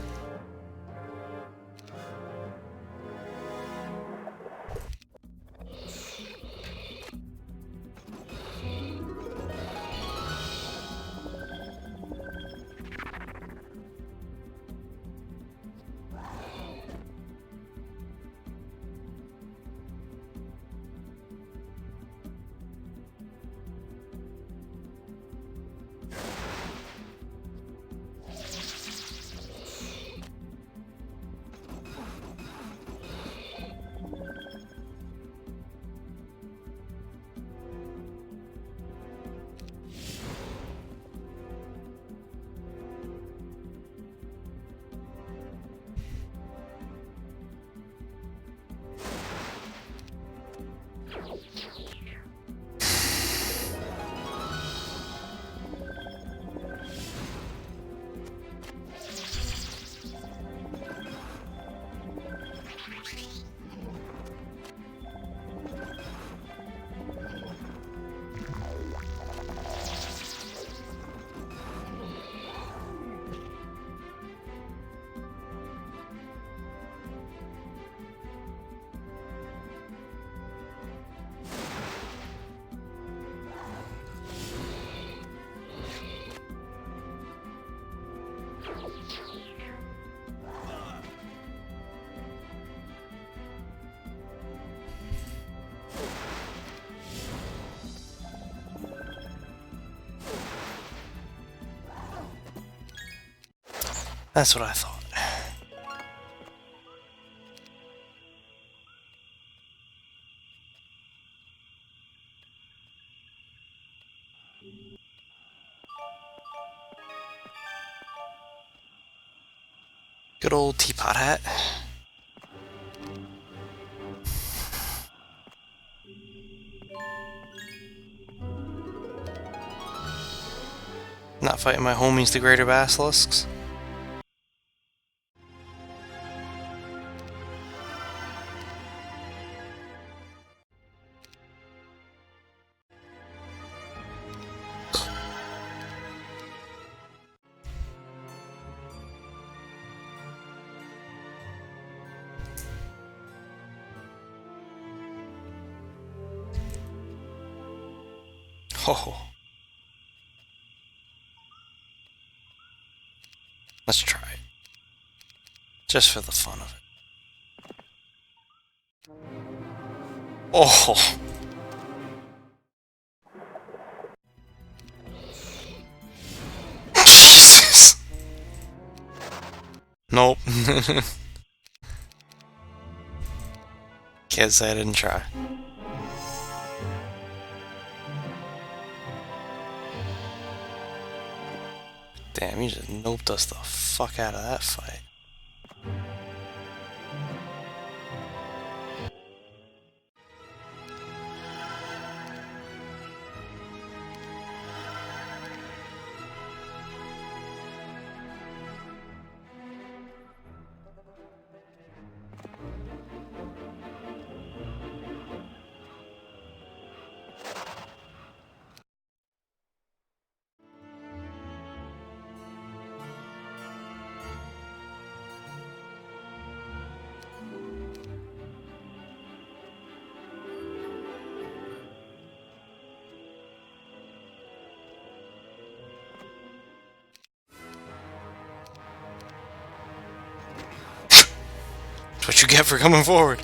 That's what I thought. Good old teapot hat. Not fighting my homies, the greater basilisks. Oh. Let's try it. Just for the fun of it. Oh! Jesus! Nope. Can't say I didn't try. Damn, you just noped us the fuck out of that fight. what you get for coming forward.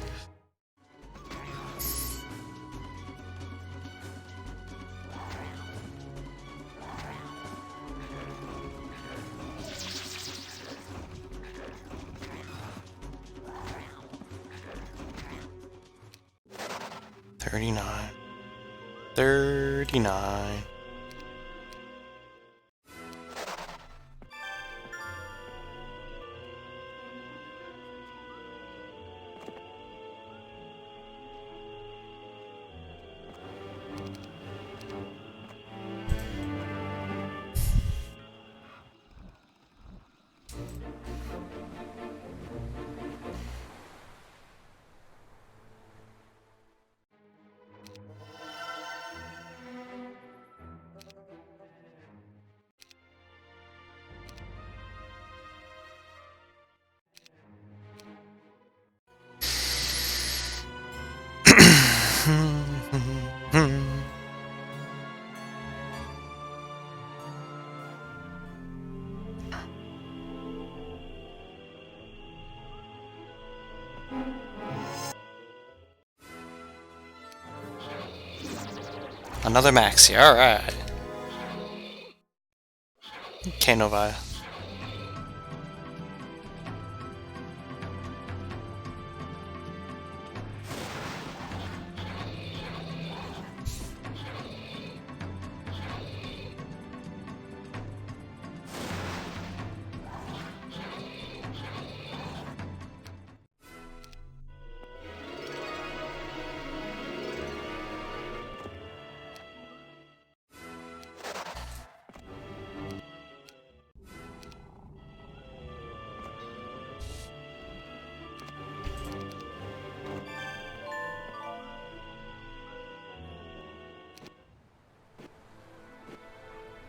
$39. $39. Another maxi, alright. Okay, Novaya.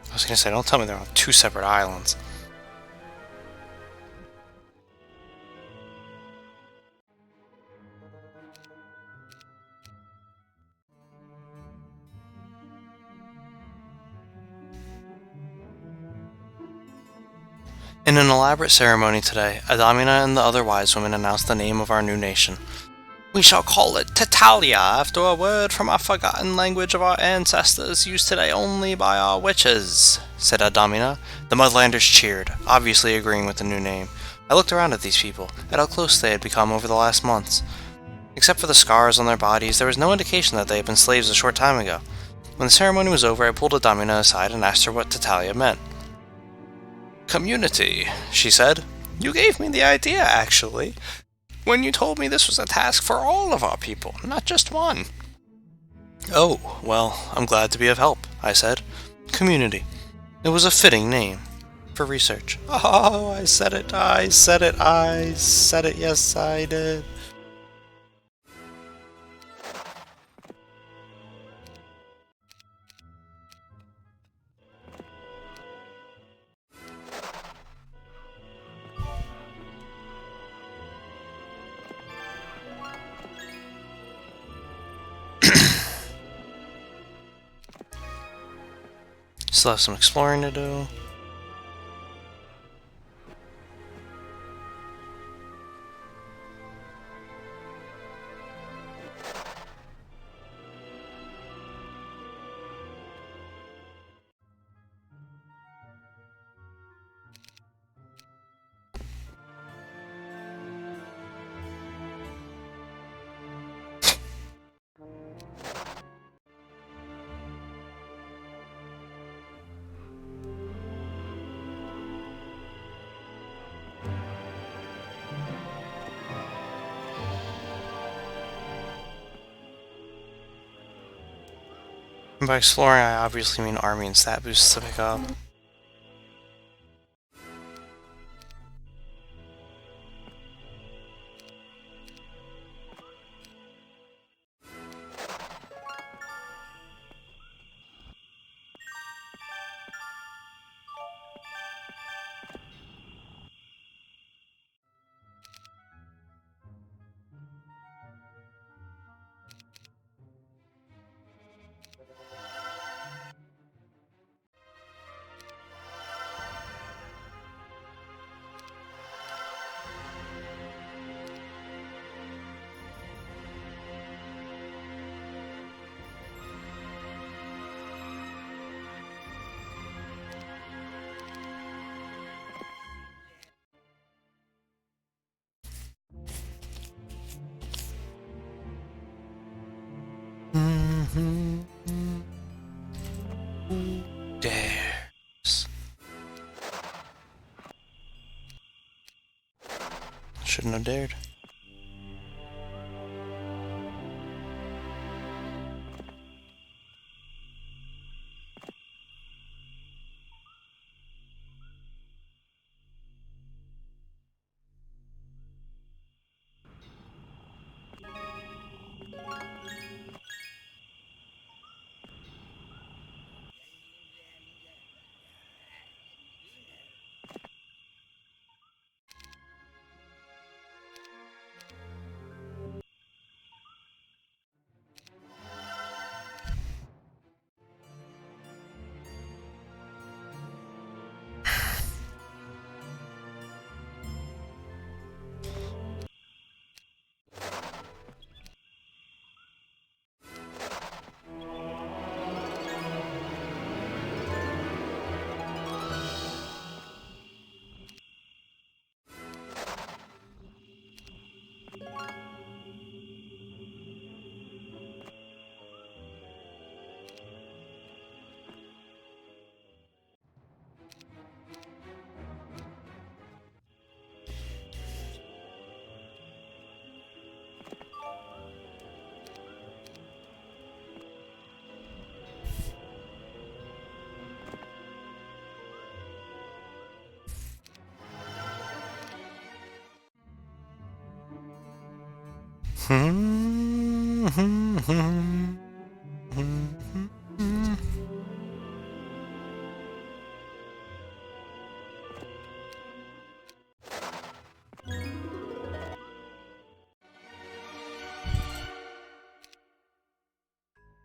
I was gonna say, don't tell me they're on two separate islands. In an elaborate ceremony today, Adamina and the other wise women announced the name of our new nation. We shall call it Tatalia, after a word from a forgotten language of our ancestors, used today only by our witches, said Adamina. The Mudlanders cheered, obviously agreeing with the new name. I looked around at these people, at how close they had become over the last months. Except for the scars on their bodies, there was no indication that they had been slaves a short time ago. When the ceremony was over, I pulled Adamina aside and asked her what Tatalia meant. Community, she said. You gave me the idea, actually, when you told me this was a task for all of our people, not just one. Oh, well, I'm glad to be of help, I said. Community. It was a fitting name for research. Oh, I said it, I said it, I said it, yes, I did. Still have some exploring to do. And by exploring, I obviously mean army and stat boosts to pick up. Dares. Shouldn't have dared.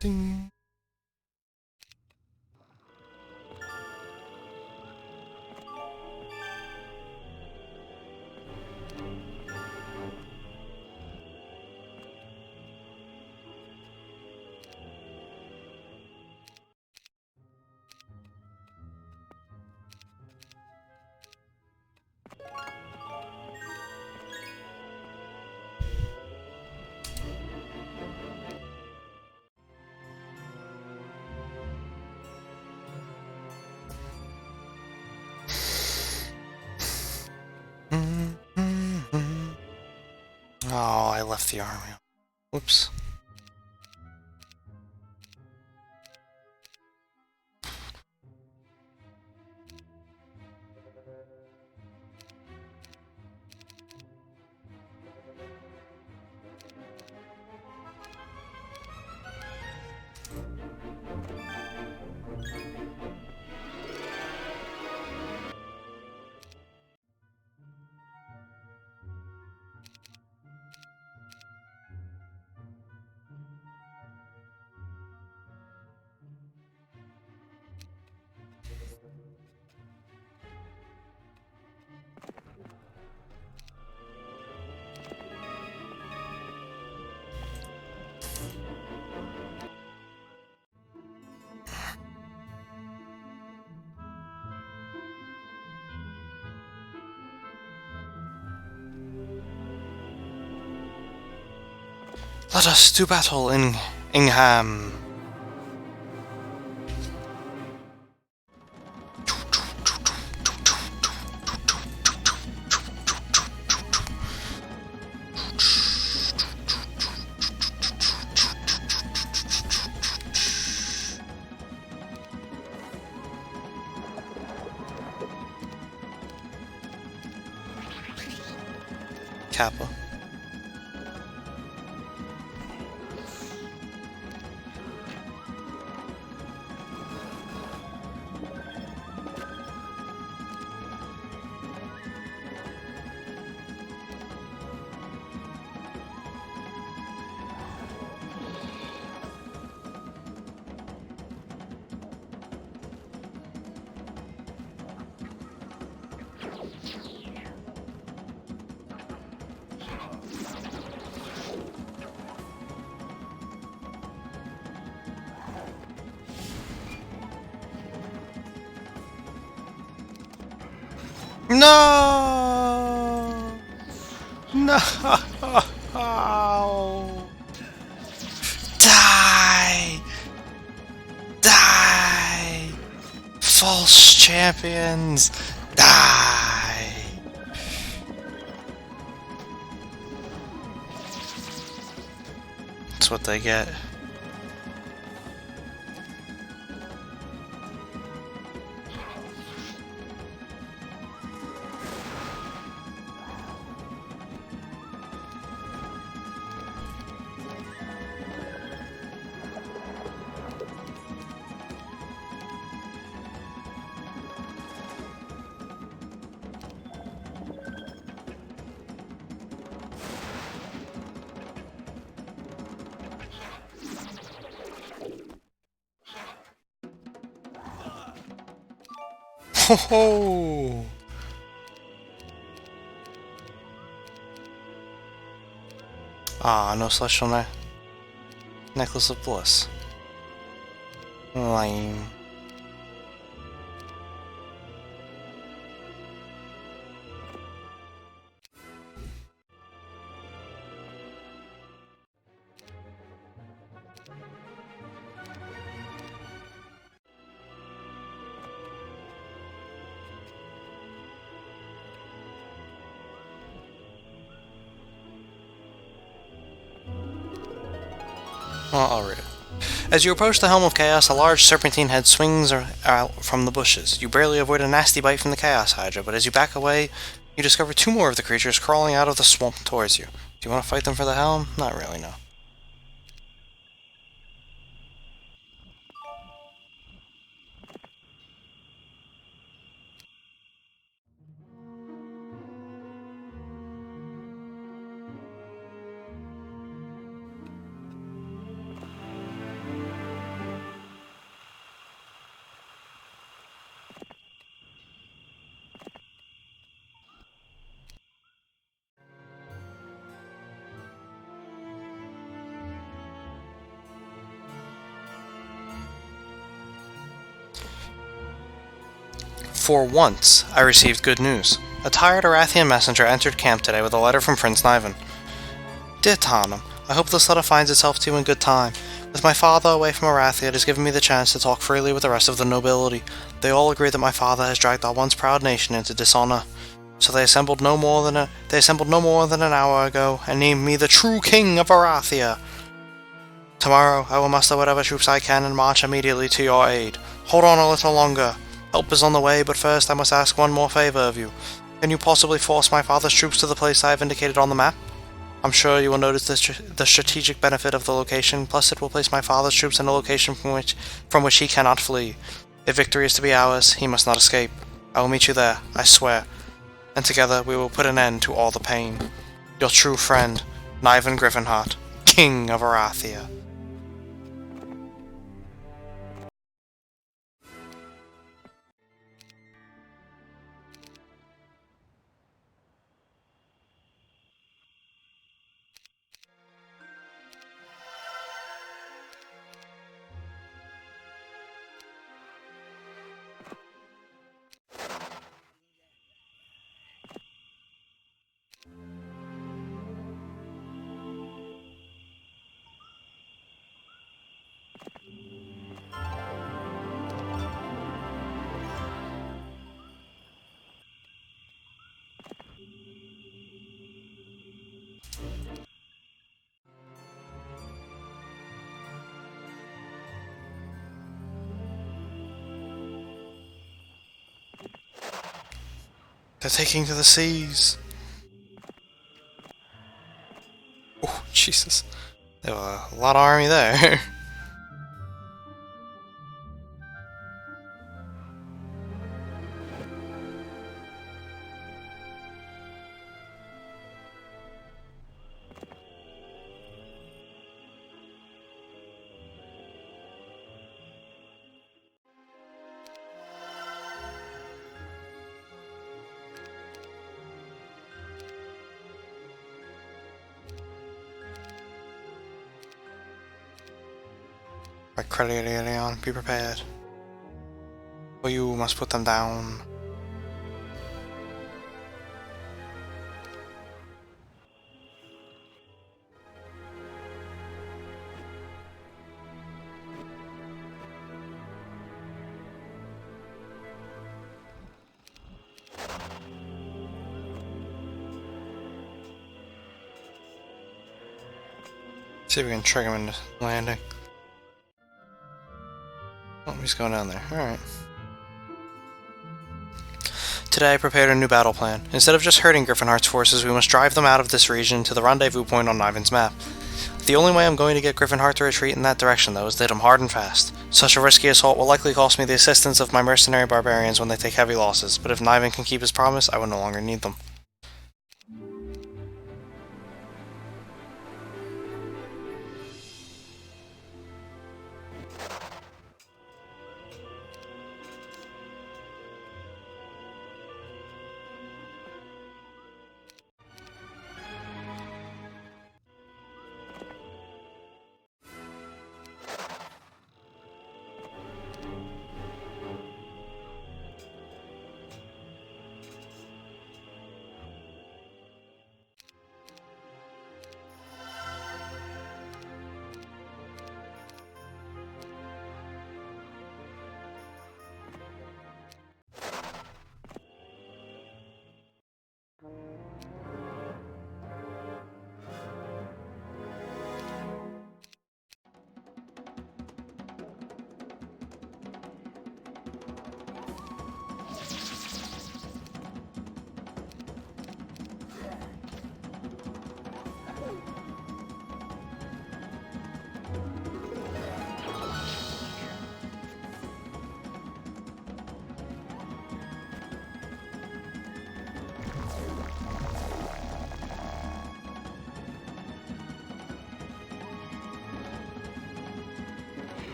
Ding. Oh, I left the army. Whoops. Let us do battle in Ingham. Kappa. No! No! Die! Die! Die! False champions! Die! That's what they get. Ho ho! Ah, no celestial necklace of bliss. Lame. Well, I'll read it. As you approach the Helm of Chaos, a large serpentine head swings out from the bushes. You barely avoid a nasty bite from the Chaos Hydra, but as you back away, you discover two more of the creatures crawling out of the swamp towards you. Do you want to fight them for the Helm? Not really, no. For once, I received good news. A tired Arathian messenger entered camp today with a letter from Prince Niven. Dear Tarnum, I hope this letter finds itself to you in good time. With my father away from Arathia, it has given me the chance to talk freely with the rest of the nobility. They all agree that my father has dragged our once proud nation into dishonor. So they assembled no more than an hour ago and named me the true king of Arathia. Tomorrow, I will muster whatever troops I can and march immediately to your aid. Hold on a little longer. Help is on the way, but first I must ask one more favor of you. Can you possibly force my father's troops to the place I have indicated on the map? I'm sure you will notice the strategic benefit of the location, plus it will place my father's troops in a location from which he cannot flee. If victory is to be ours, he must not escape. I will meet you there, I swear. And together we will put an end to all the pain. Your true friend, Niven Griffinheart, King of Arathia. They're taking to the seas. Oh, Jesus. There were a lot of army there. Right, Credion, be prepared. Or you must put them down. See if we can trick him into landing. Oh, he's going down there. Alright. Today I prepared a new battle plan. Instead of just hurting Griffinheart's forces, we must drive them out of this region to the rendezvous point on Niven's map. The only way I'm going to get Griffinheart to retreat in that direction, though, is to hit him hard and fast. Such a risky assault will likely cost me the assistance of my mercenary barbarians when they take heavy losses, but if Niven can keep his promise, I will no longer need them.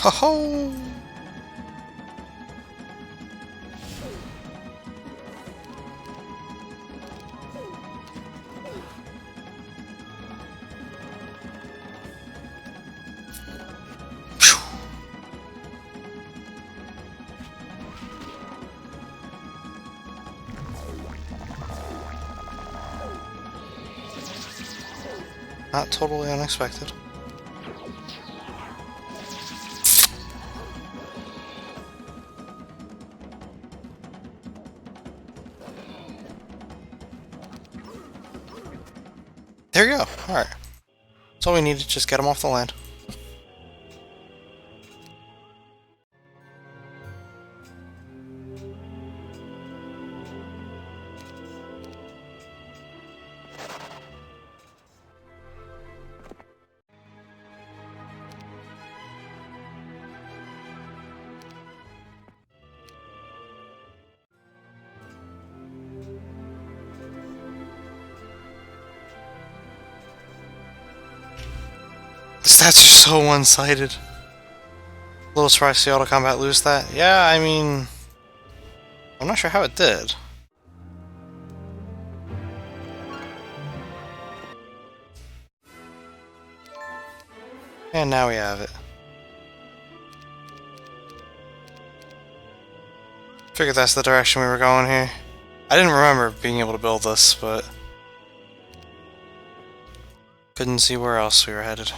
Ho ho! Not totally unexpected. There you go. Alright. That's all we need to just get him off the land. The stats are so one-sided. A little surprised to see auto combat lose that. Yeah, I mean, I'm not sure how it did. And now we have it. Figured that's the direction we were going here. I didn't remember being able to build this, but couldn't see where else we were headed.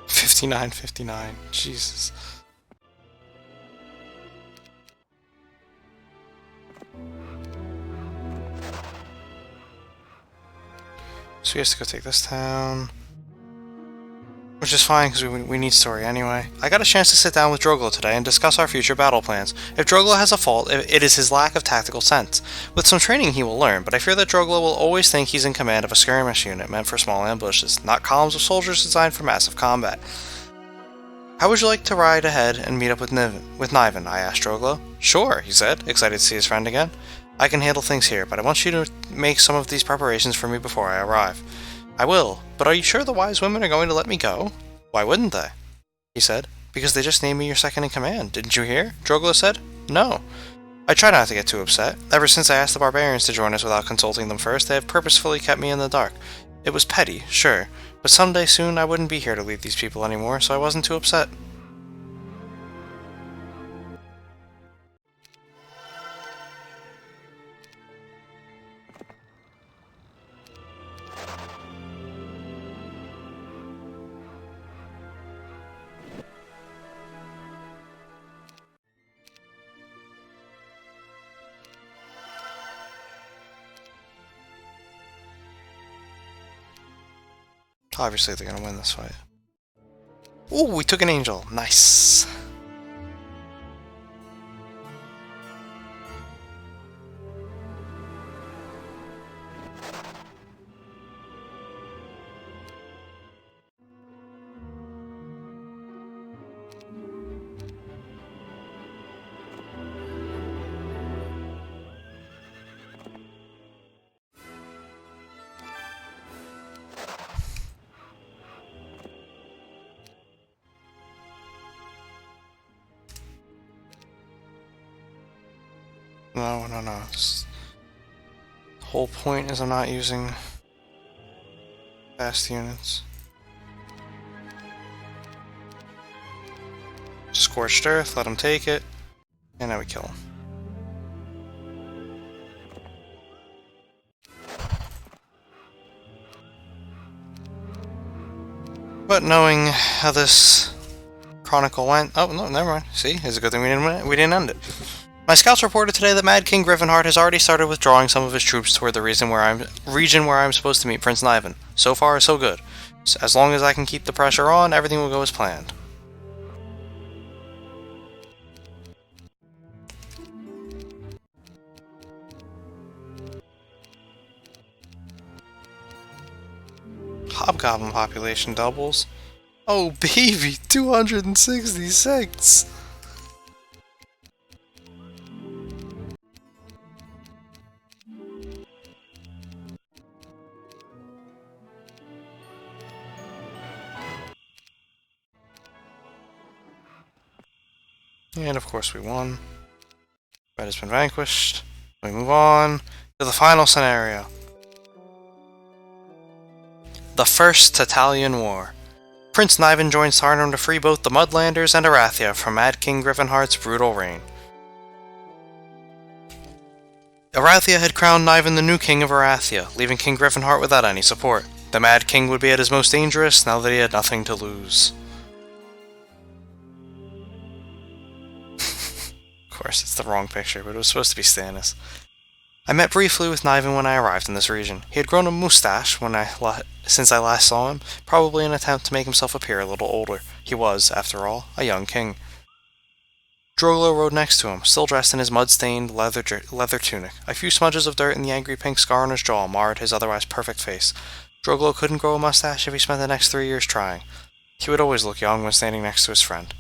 $59.59. Jesus. So we have to go take this town. Which is fine, because we need story anyway. I got a chance to sit down with Droglo today and discuss our future battle plans. If Droglo has a fault, it is his lack of tactical sense. With some training he will learn, but I fear that Droglo will always think he's in command of a skirmish unit meant for small ambushes, not columns of soldiers designed for massive combat. How would you like to ride ahead and meet up with Niven? I asked Droglo. Sure, he said, excited to see his friend again. I can handle things here, but I want you to make some of these preparations for me before I arrive. I will, but are you sure the wise women are going to let me go? Why wouldn't they? He said. Because they just named me your second in command, didn't you hear? Droglo said. No. I try not to get too upset. Ever since I asked the barbarians to join us without consulting them first, they have purposefully kept me in the dark. It was petty, sure, but someday soon I wouldn't be here to lead these people anymore, so I wasn't too upset. Obviously, they're gonna win this fight. Ooh, we took an angel. Nice. No. The whole point is I'm not using fast units. Scorched Earth, let him take it, and now we kill him. But knowing how this Chronicle went... Oh, no, never mind. See? It's a good thing we didn't end it. My scouts reported today that Mad King Griffenheart has already started withdrawing some of his troops toward the region where I'm supposed to meet Prince Niven. So far, so good. So as long as I can keep the pressure on, everything will go as planned. Hobgoblin population doubles. Oh baby, 266! And of course we won. Red has been vanquished. We move on to the final scenario. The First Tatalian War. Prince Niven joins Tarnum to free both the Mudlanders and Arathia from Mad King Griffenheart's brutal reign. Arathia had crowned Niven the new king of Arathia, leaving King Griffenheart without any support. The Mad King would be at his most dangerous now that he had nothing to lose. Of course, it's the wrong picture, but it was supposed to be Stannis. I met briefly with Niven when I arrived in this region. He had grown a moustache since I last saw him, probably an attempt to make himself appear a little older. He was, after all, a young king. Droglo rode next to him, still dressed in his mud-stained leather tunic. A few smudges of dirt and the angry pink scar on his jaw marred his otherwise perfect face. Droglo couldn't grow a mustache if he spent the next 3 years trying. He would always look young when standing next to his friend.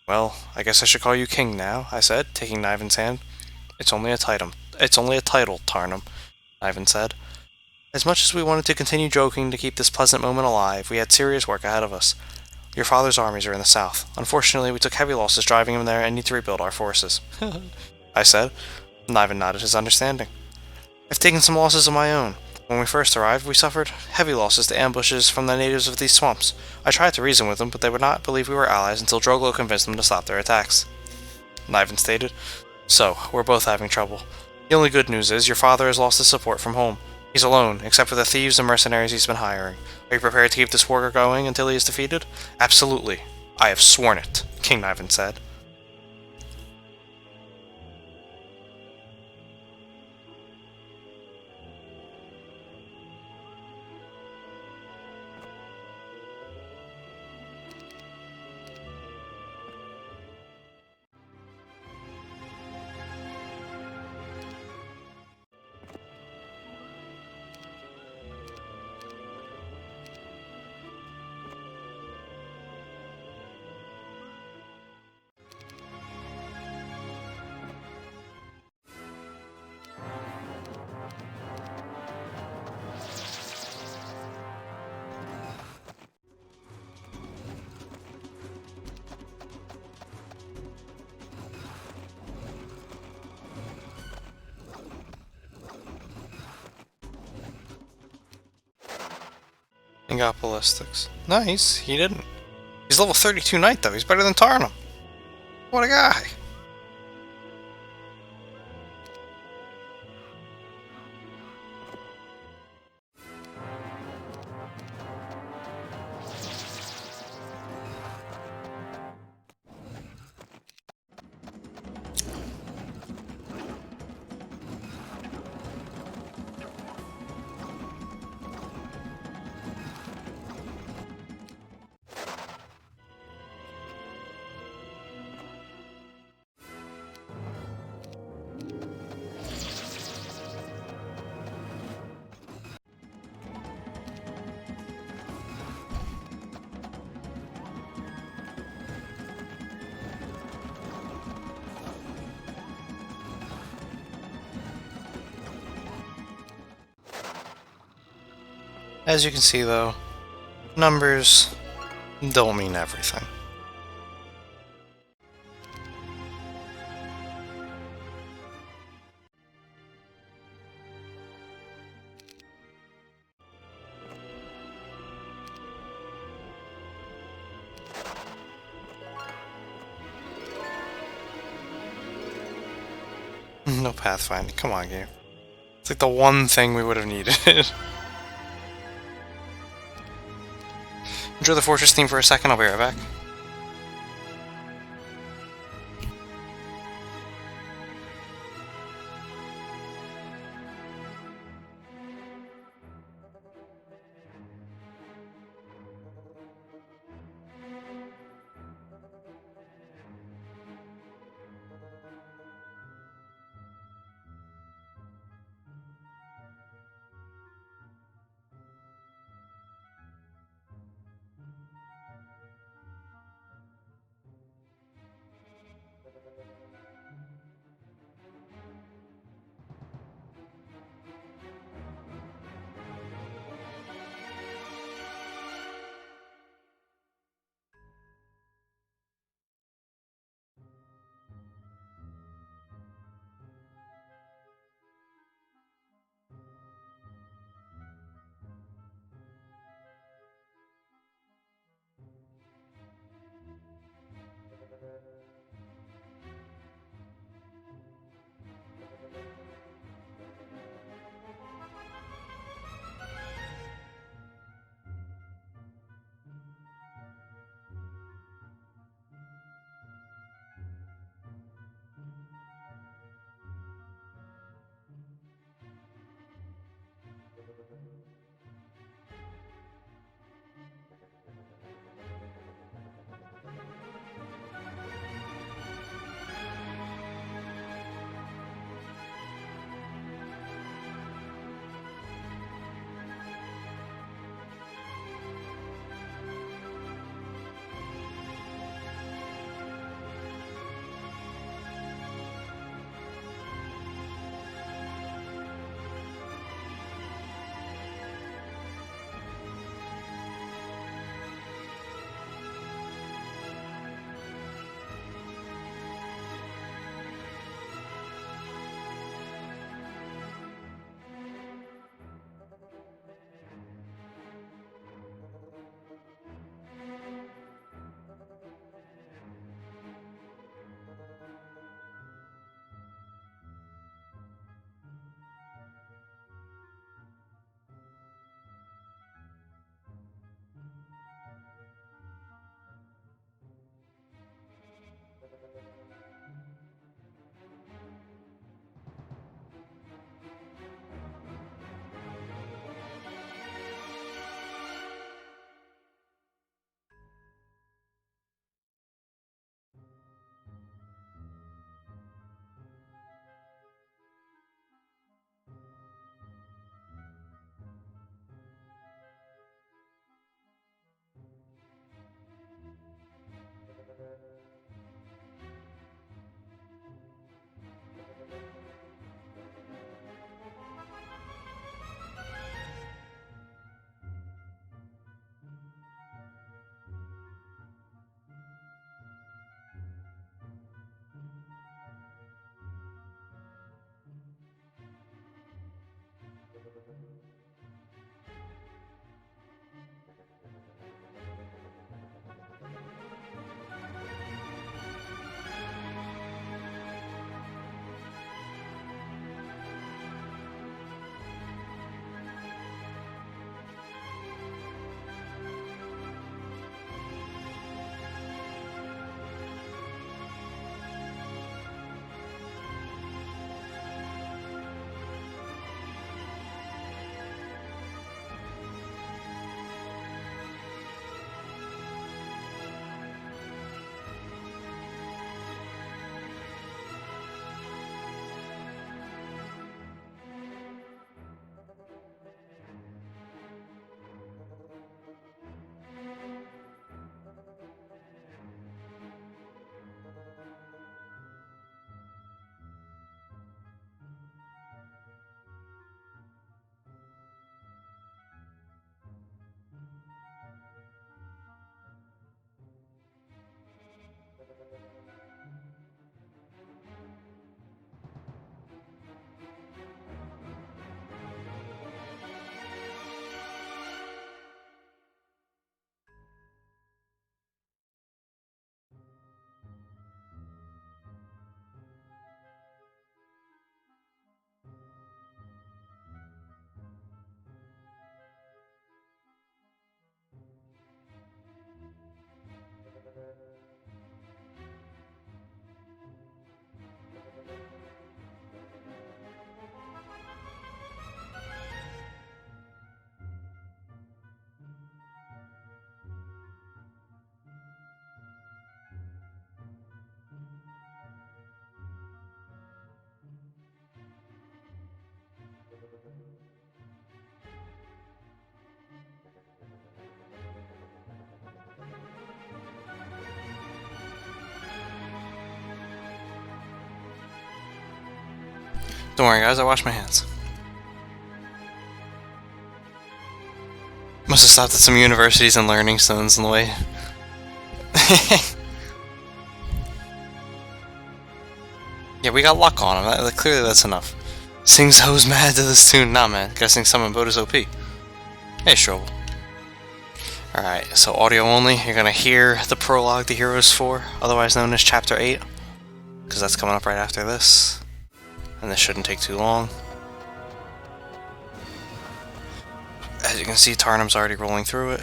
Well, I guess I should call you king now, I said, taking Niven's hand. It's only a title, Tarnum, Niven said. As much as we wanted to continue joking to keep this pleasant moment alive, we had serious work ahead of us. Your father's armies are in the south. Unfortunately, we took heavy losses driving him there and need to rebuild our forces. I said. Niven nodded his understanding. I've taken some losses of my own. When we first arrived, we suffered heavy losses to ambushes from the natives of these swamps. I tried to reason with them, but they would not believe we were allies until Droglo convinced them to stop their attacks. Niven stated. So, we're both having trouble. The only good news is your father has lost his support from home. He's alone, except for the thieves and mercenaries he's been hiring. Are you prepared to keep this war going until he is defeated? Absolutely. I have sworn it, King Niven said. And got ballistics. Nice, he didn't. He's level 32 knight though, he's better than Tarnum. What a guy! As you can see, though, numbers don't mean everything. No pathfinding. Come on, game. It's like the one thing we would have needed. Enjoy the Fortress theme for a second, I'll be right back. Don't worry, guys, I wash my hands. Must have stopped at some universities and learning stones on the way. Yeah, we got luck on him. Clearly that's enough. Sings Ho's mad to this tune. Nah, man. Guessing Summon Boat is OP. Hey, Strobel. Alright, so audio only. You're gonna hear the prologue to Heroes 4, otherwise known as Chapter 8. Because that's coming up right after this. And this shouldn't take too long. As you can see, Tarnum's already rolling through it.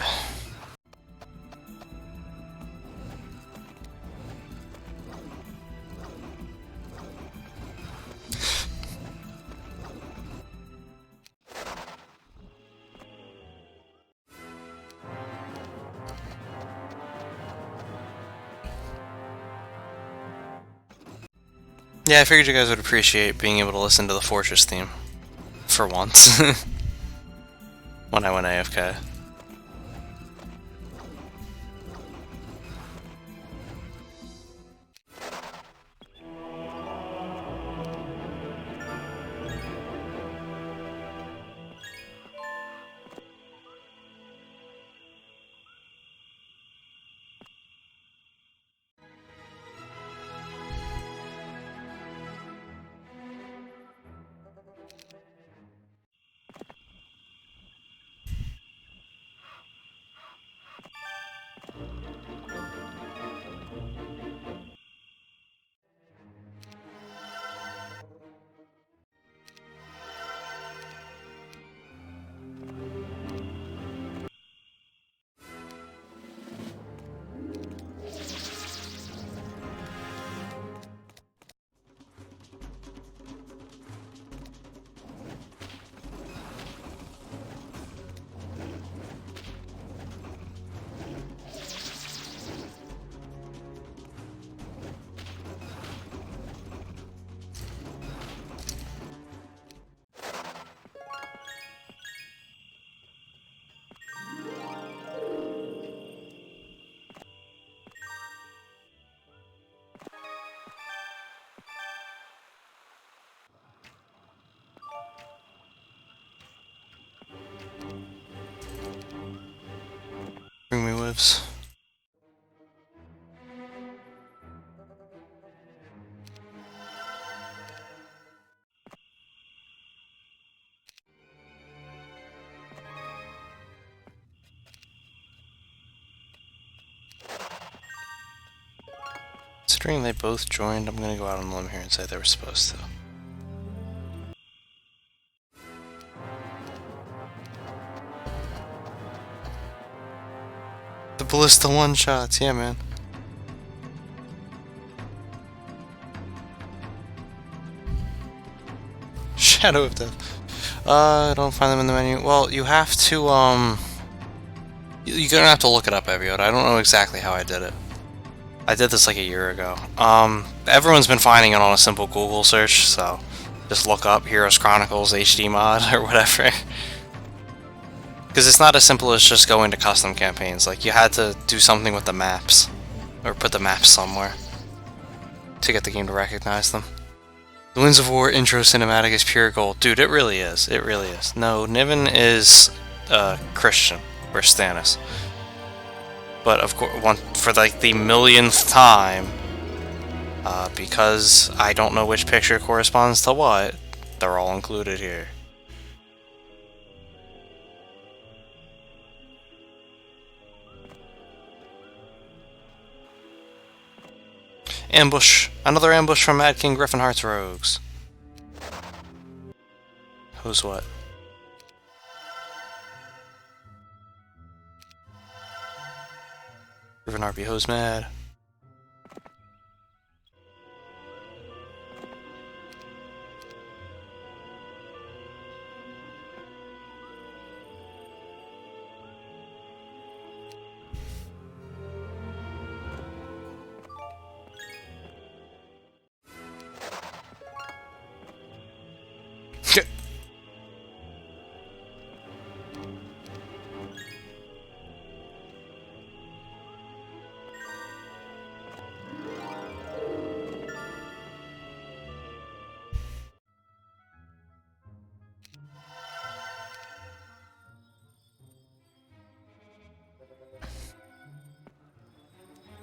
Yeah, I figured you guys would appreciate being able to listen to the Fortress theme. For once. When I went AFK. Bring me whiffs. Considering they both joined, I'm gonna go out on a limb here and say they were supposed to. The Ballista one-shots, yeah, man. Shadow of Death. I don't find them in the menu. Well, you have to, you're gonna have to look it up, Eviota. I don't know exactly how I did it. I did this like a year ago. Everyone's been finding it on a simple Google search, so just look up Heroes Chronicles HD mod or whatever. Because it's not as simple as just going to custom campaigns. Like, you had to do something with the maps. Or put the maps somewhere. To get the game to recognize them. The Winds of War intro cinematic is pure gold. Dude, it really is. It really is. No, Niven is Christian. Or Stannis. But, of course, for like the millionth time, because I don't know which picture corresponds to what, they're all included here. Ambush. Another ambush from Mad King Griffinheart's rogues. Who's what? Griffinheart be who's mad.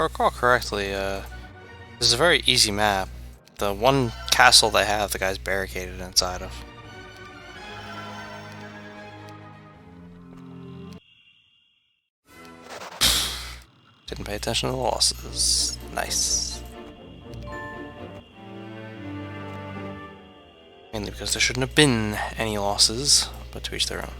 I recall correctly, this is a very easy map. The one castle they have, the guy's barricaded inside of. Didn't pay attention to the losses. Nice. Mainly because there shouldn't have been any losses, but to each their own.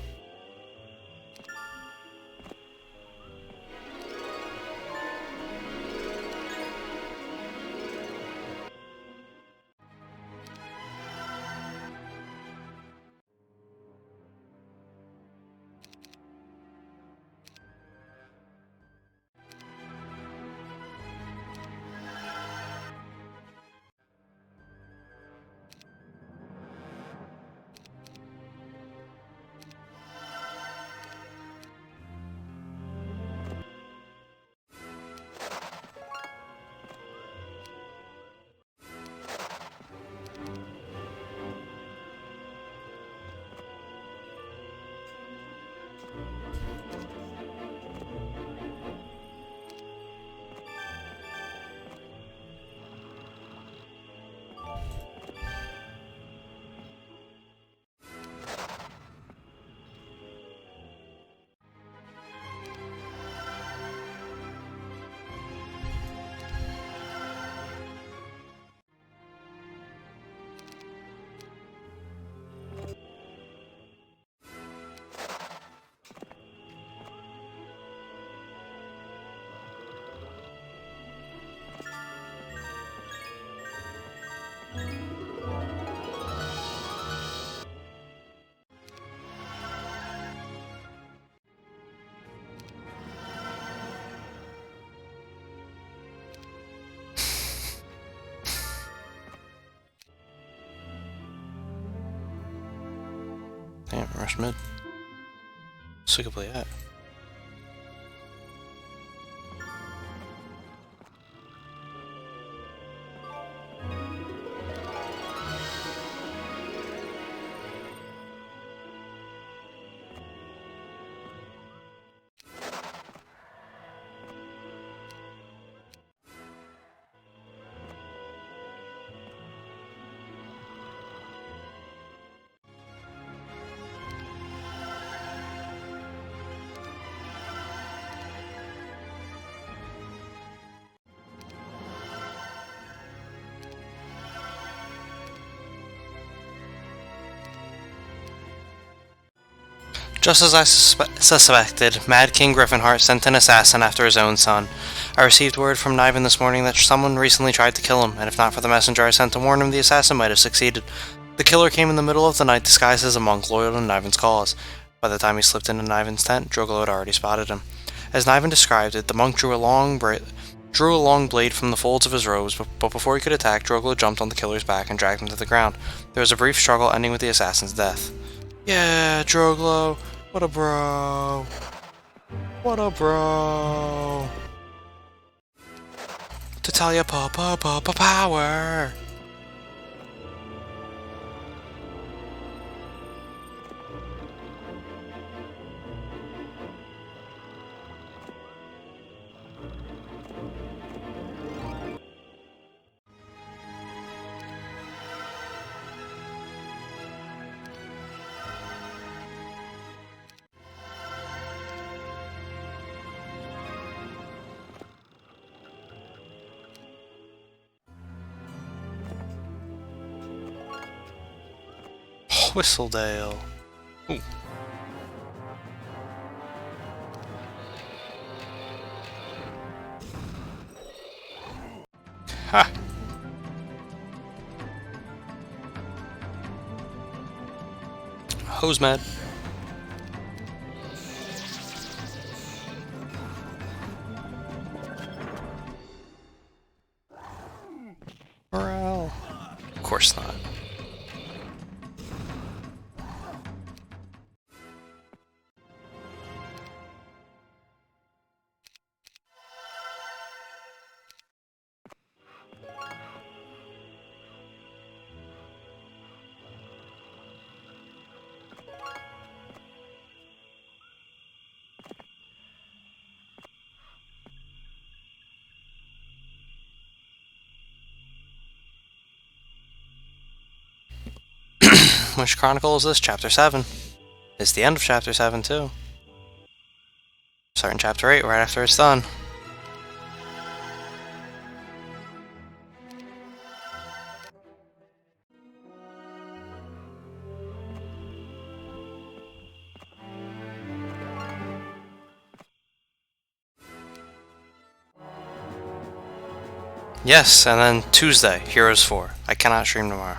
Damn, rush mid. So we can play that. Just as I suspected, Mad King Griffinheart sent an assassin after his own son. I received word from Niven this morning that someone recently tried to kill him, and if not for the messenger I sent to warn him, the assassin might have succeeded. The killer came in the middle of the night disguised as a monk loyal to Niven's cause. By the time he slipped into Niven's tent, Droglo had already spotted him. As Niven described it, the monk drew a long blade from the folds of his robes, but before he could attack, Droglo jumped on the killer's back and dragged him to the ground. There was a brief struggle, ending with the assassin's death. Yeah, Droglo! What a bro! What a bro! Tatalia power! Whistledale. Ooh. Ha! Hose mad. Morale. Of course not. which Chronicles is Chapter 7. It's the end of Chapter 7, too. Starting Chapter 8 right after it's done. Yes, and then Tuesday, Heroes 4. I cannot stream tomorrow.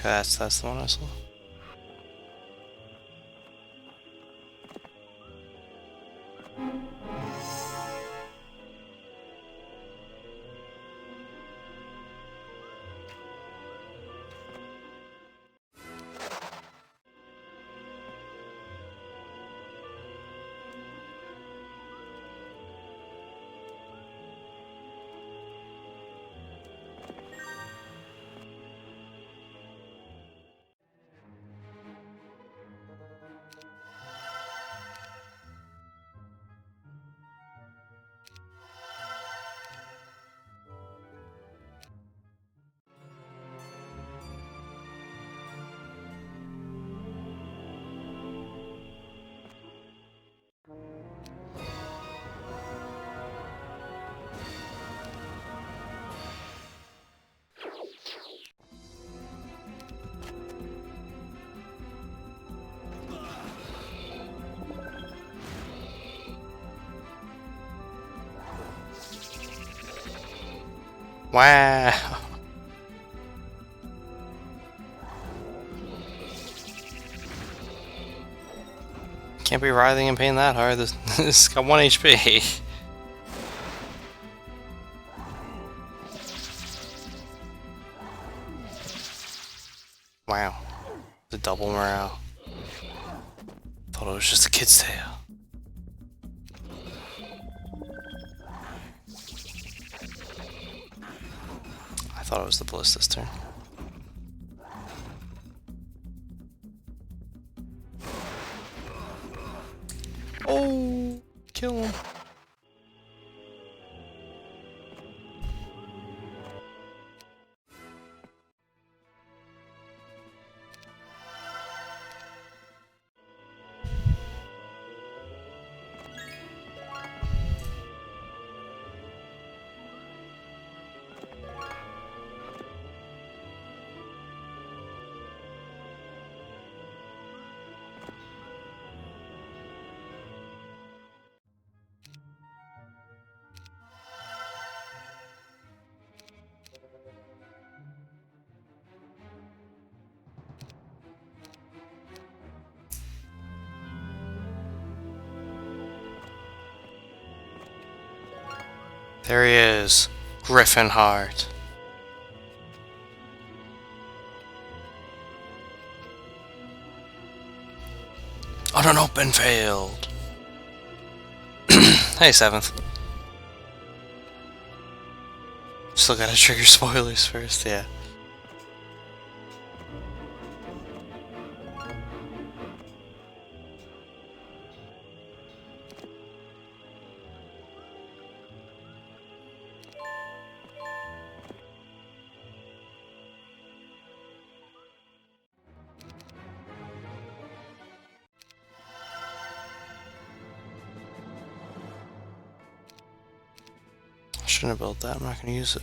That's the one I saw. Wow. Can't be writhing in pain that hard. This got 1 HP. Wow. The double morale. Thought it was just a kid's tale. I thought it was the Bliss this turn. Oh, kill him. There he is, Griffin Heart. On an open field. Hey, 7th. Still gotta trigger spoilers first, yeah. Shouldn't have built that. I'm not going to use it.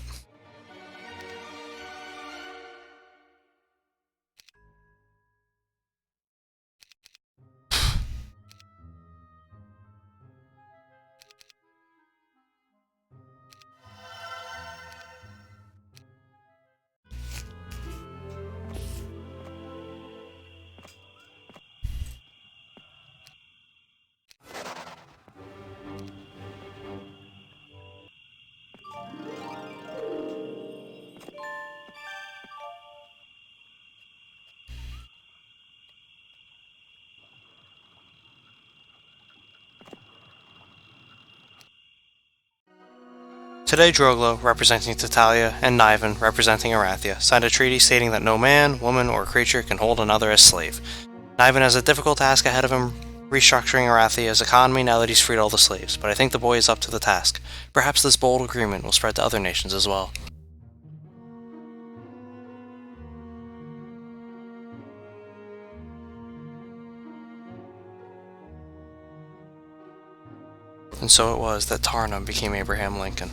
Today, Droglo, representing Tatalia, and Nian, representing Arathia, signed a treaty stating that no man, woman, or creature can hold another as slave. Nian has a difficult task ahead of him restructuring Arathia's economy now that he's freed all the slaves, but I think the boy is up to the task. Perhaps this bold agreement will spread to other nations as well. And so it was that Tarnum became Abraham Lincoln.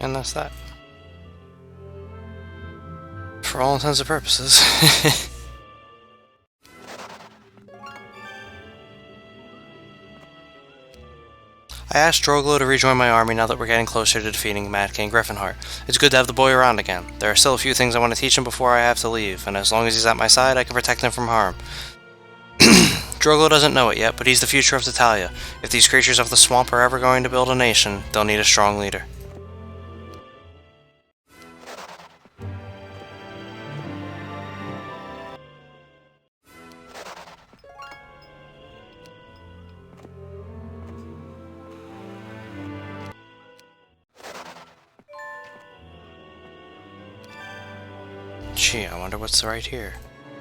And that's that. For all intents and purposes. I asked Droglo to rejoin my army now that we're getting closer to defeating Mad King Griffinheart. It's good to have the boy around again. There are still a few things I want to teach him before I have to leave, and as long as he's at my side, I can protect him from harm. Droglo doesn't know it yet, but he's the future of Tatalia. If these creatures of the swamp are ever going to build a nation, they'll need a strong leader. Gee, I wonder what's right here.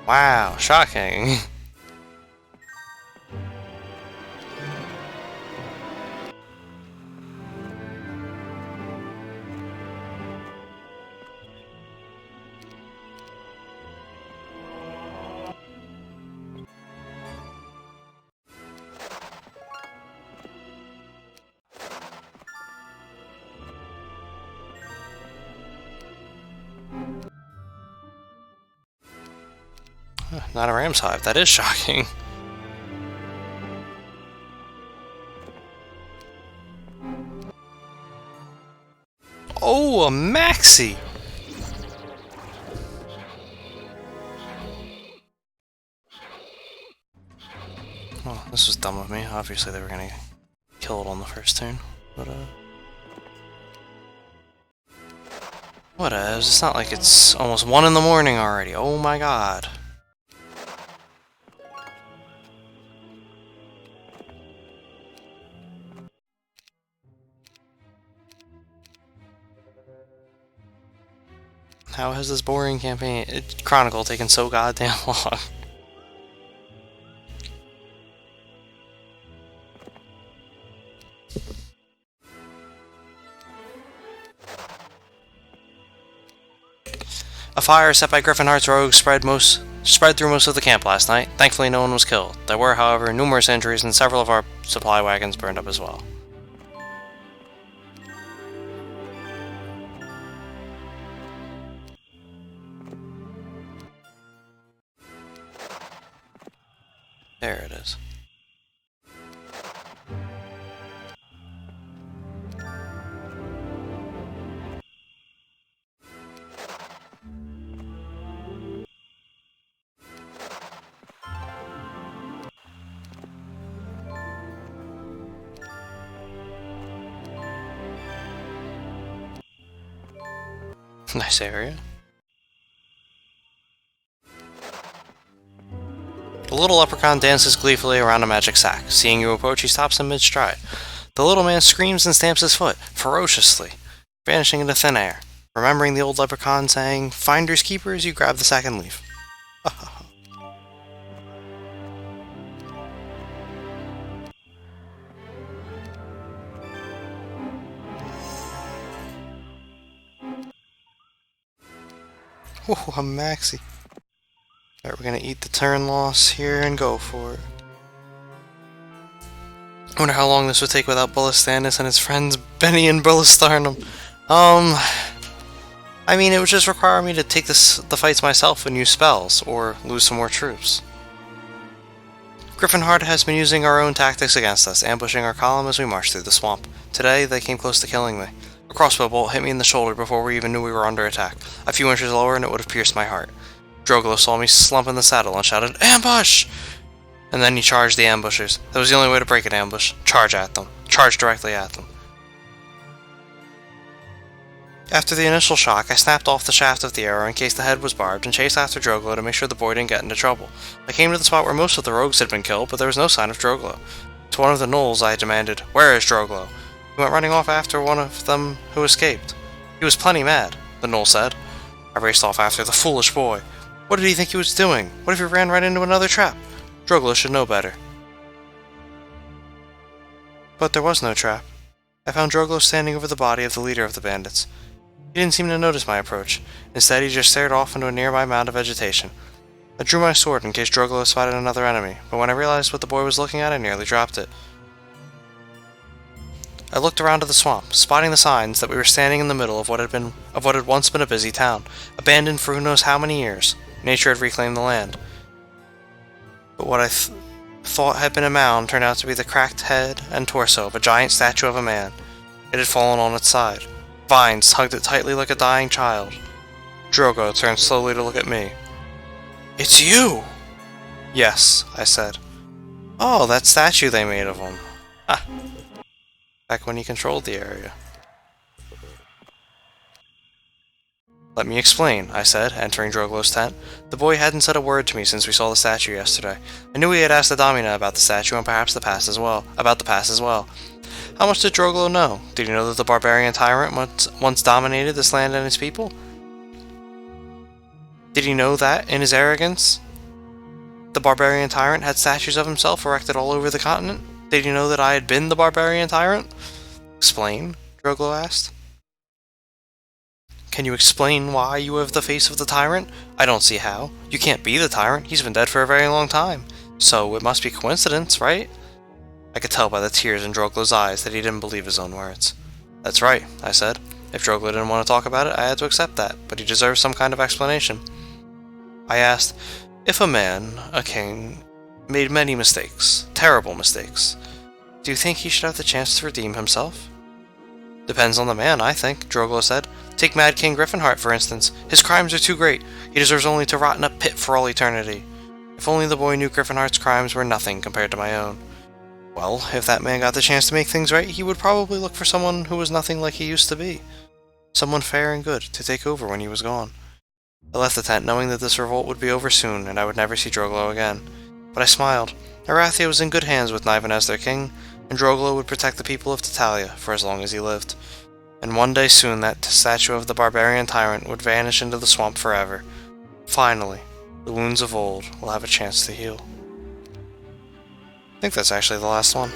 Wow, shocking. Not a ram's hive, that is shocking. Oh, a maxi! Oh, this was dumb of me. Obviously they were gonna kill it on the first turn. But, whatevs, it's not like it's almost 1 in the morning already. Oh my god. How has this boring chronicle taken so goddamn long? A fire set by Griffinheart's rogues spread through most of the camp last night. Thankfully, no one was killed. There were, however, numerous injuries, and several of our supply wagons burned up as well. There it is. Nice area. The little leprechaun dances gleefully around a magic sack. Seeing you approach, he stops in mid-stride. The little man screams and stamps his foot, ferociously, vanishing into thin air. Remembering the old leprechaun saying, "Finders keepers," you grab the sack and leave. Oh, a maxi. Alright, we're gonna eat the turn loss here and go for it. I wonder how long this would take without Bullistanus and his friends Benny and Bullistarnum. I mean, it would just require me to take the fights myself and use spells, or lose some more troops. Griffinheart has been using our own tactics against us, ambushing our column as we marched through the swamp. Today, they came close to killing me. A crossbow bolt hit me in the shoulder before we even knew we were under attack. A few inches lower and it would have pierced my heart. Droglo saw me slump in the saddle and shouted, "Ambush!" And then he charged the ambushers. That was the only way to break an ambush. Charge at them. Charge directly at them. After the initial shock, I snapped off the shaft of the arrow in case the head was barbed and chased after Droglo to make sure the boy didn't get into trouble. I came to the spot where most of the rogues had been killed, but there was no sign of Droglo. To one of the gnolls I demanded, "Where is Droglo?" He went running off after one of them who escaped. He was plenty mad, the gnoll said. I raced off after the foolish boy. What did he think he was doing? What if he ran right into another trap? Droglo should know better. But there was no trap. I found Droglo standing over the body of the leader of the bandits. He didn't seem to notice my approach. Instead, he just stared off into a nearby mound of vegetation. I drew my sword in case Droglo spotted another enemy, but when I realized what the boy was looking at, I nearly dropped it. I looked around to the swamp, spotting the signs that we were standing in the middle of what had once been a busy town, abandoned for who knows how many years. Nature had reclaimed the land. But what I thought had been a mound turned out to be the cracked head and torso of a giant statue of a man. It had fallen on its side. Vines hugged it tightly like a dying child. Drogo turned slowly to look at me. "It's you!" "Yes," I said. "Oh, that statue they made of him. Ah. Back when he controlled the area." "Let me explain," I said, entering Droglo's tent. The boy hadn't said a word to me since we saw the statue yesterday. I knew he had asked the Domina about the statue and perhaps the past as well. How much did Droglo know? Did he know that the barbarian tyrant once dominated this land and its people? Did he know that, in his arrogance, the barbarian tyrant had statues of himself erected all over the continent? Did he know that I had been the barbarian tyrant? "Explain?" Droglo asked. "Can you explain why you have the face of the tyrant? I don't see how. You can't be the tyrant. He's been dead for a very long time. So it must be coincidence, right?" I could tell by the tears in Droglo's eyes that he didn't believe his own words. "That's right," I said. If Droglo didn't want to talk about it, I had to accept that, but he deserved some kind of explanation. I asked, "If a man, a king, made many mistakes, terrible mistakes, do you think he should have the chance to redeem himself?" "Depends on the man, I think," Droglo said. "Take Mad King Griffinheart, for instance. His crimes are too great. He deserves only to rot in a pit for all eternity. If only the boy knew Griffinheart's crimes were nothing compared to my own. Well, if that man got the chance to make things right, he would probably look for someone who was nothing like he used to be. Someone fair and good to take over when he was gone." I left the tent knowing that this revolt would be over soon and I would never see Droglo again. But I smiled. Arathia was in good hands with Niven as their king, and Droglo would protect the people of Tatalia for as long as he lived. And one day soon that statue of the barbarian tyrant would vanish into the swamp forever. Finally, the wounds of old will have a chance to heal. I think that's actually the last one.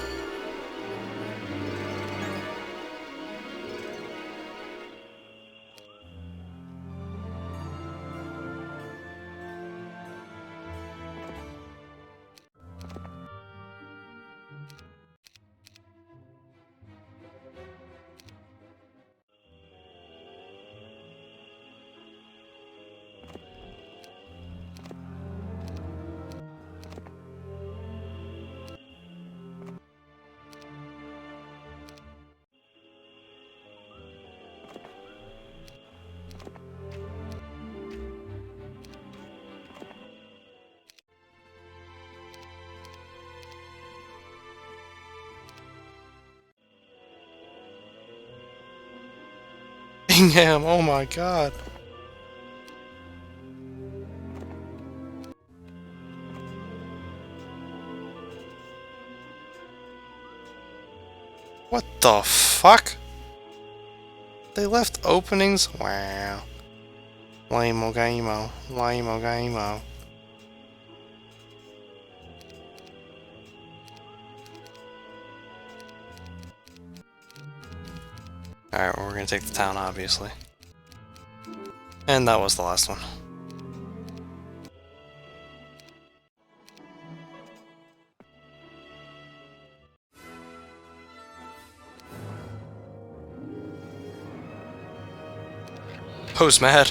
Bingham, oh my god. What the fuck? They left openings? Wow. Lame-o game-o. Lame-o game-o. Alright, well, we're gonna take the town, obviously. And that was the last one. Who's mad?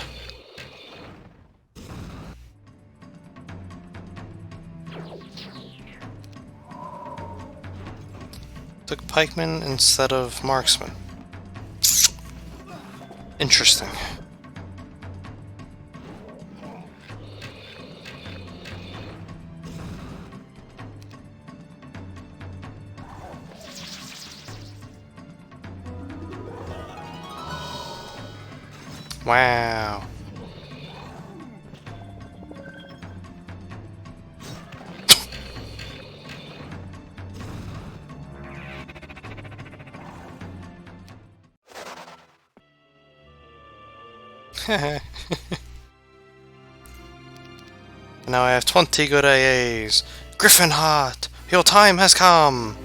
Took pikeman instead of marksman. Interesting. Wow. Now I have 20 good AAs. Griffin Heart, your time has come.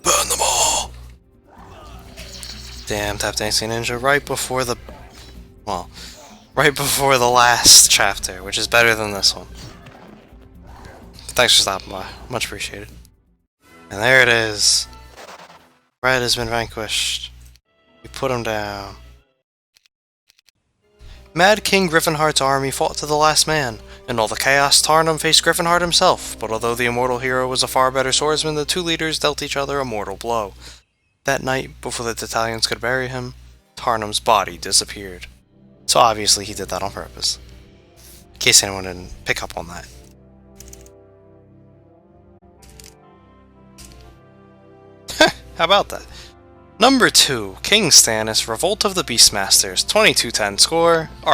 Burn them all. Damn, Tap Dancing Ninja, right before the... well, right before the last chapter, which is better than this one. Thanks for stopping by. Much appreciated. And there it is. Red has been vanquished. We put him down. Mad King Griffinheart's army fought to the last man. In all the chaos, Tarnum faced Griffinheart himself, but although the immortal hero was a far better swordsman, the two leaders dealt each other a mortal blow. That night, before the Tatalians could bury him, Tarnum's body disappeared. So obviously he did that on purpose. In case anyone didn't pick up on that. How about that? Number 2, King Stannis, Revolt of the Beastmasters, 2210 score,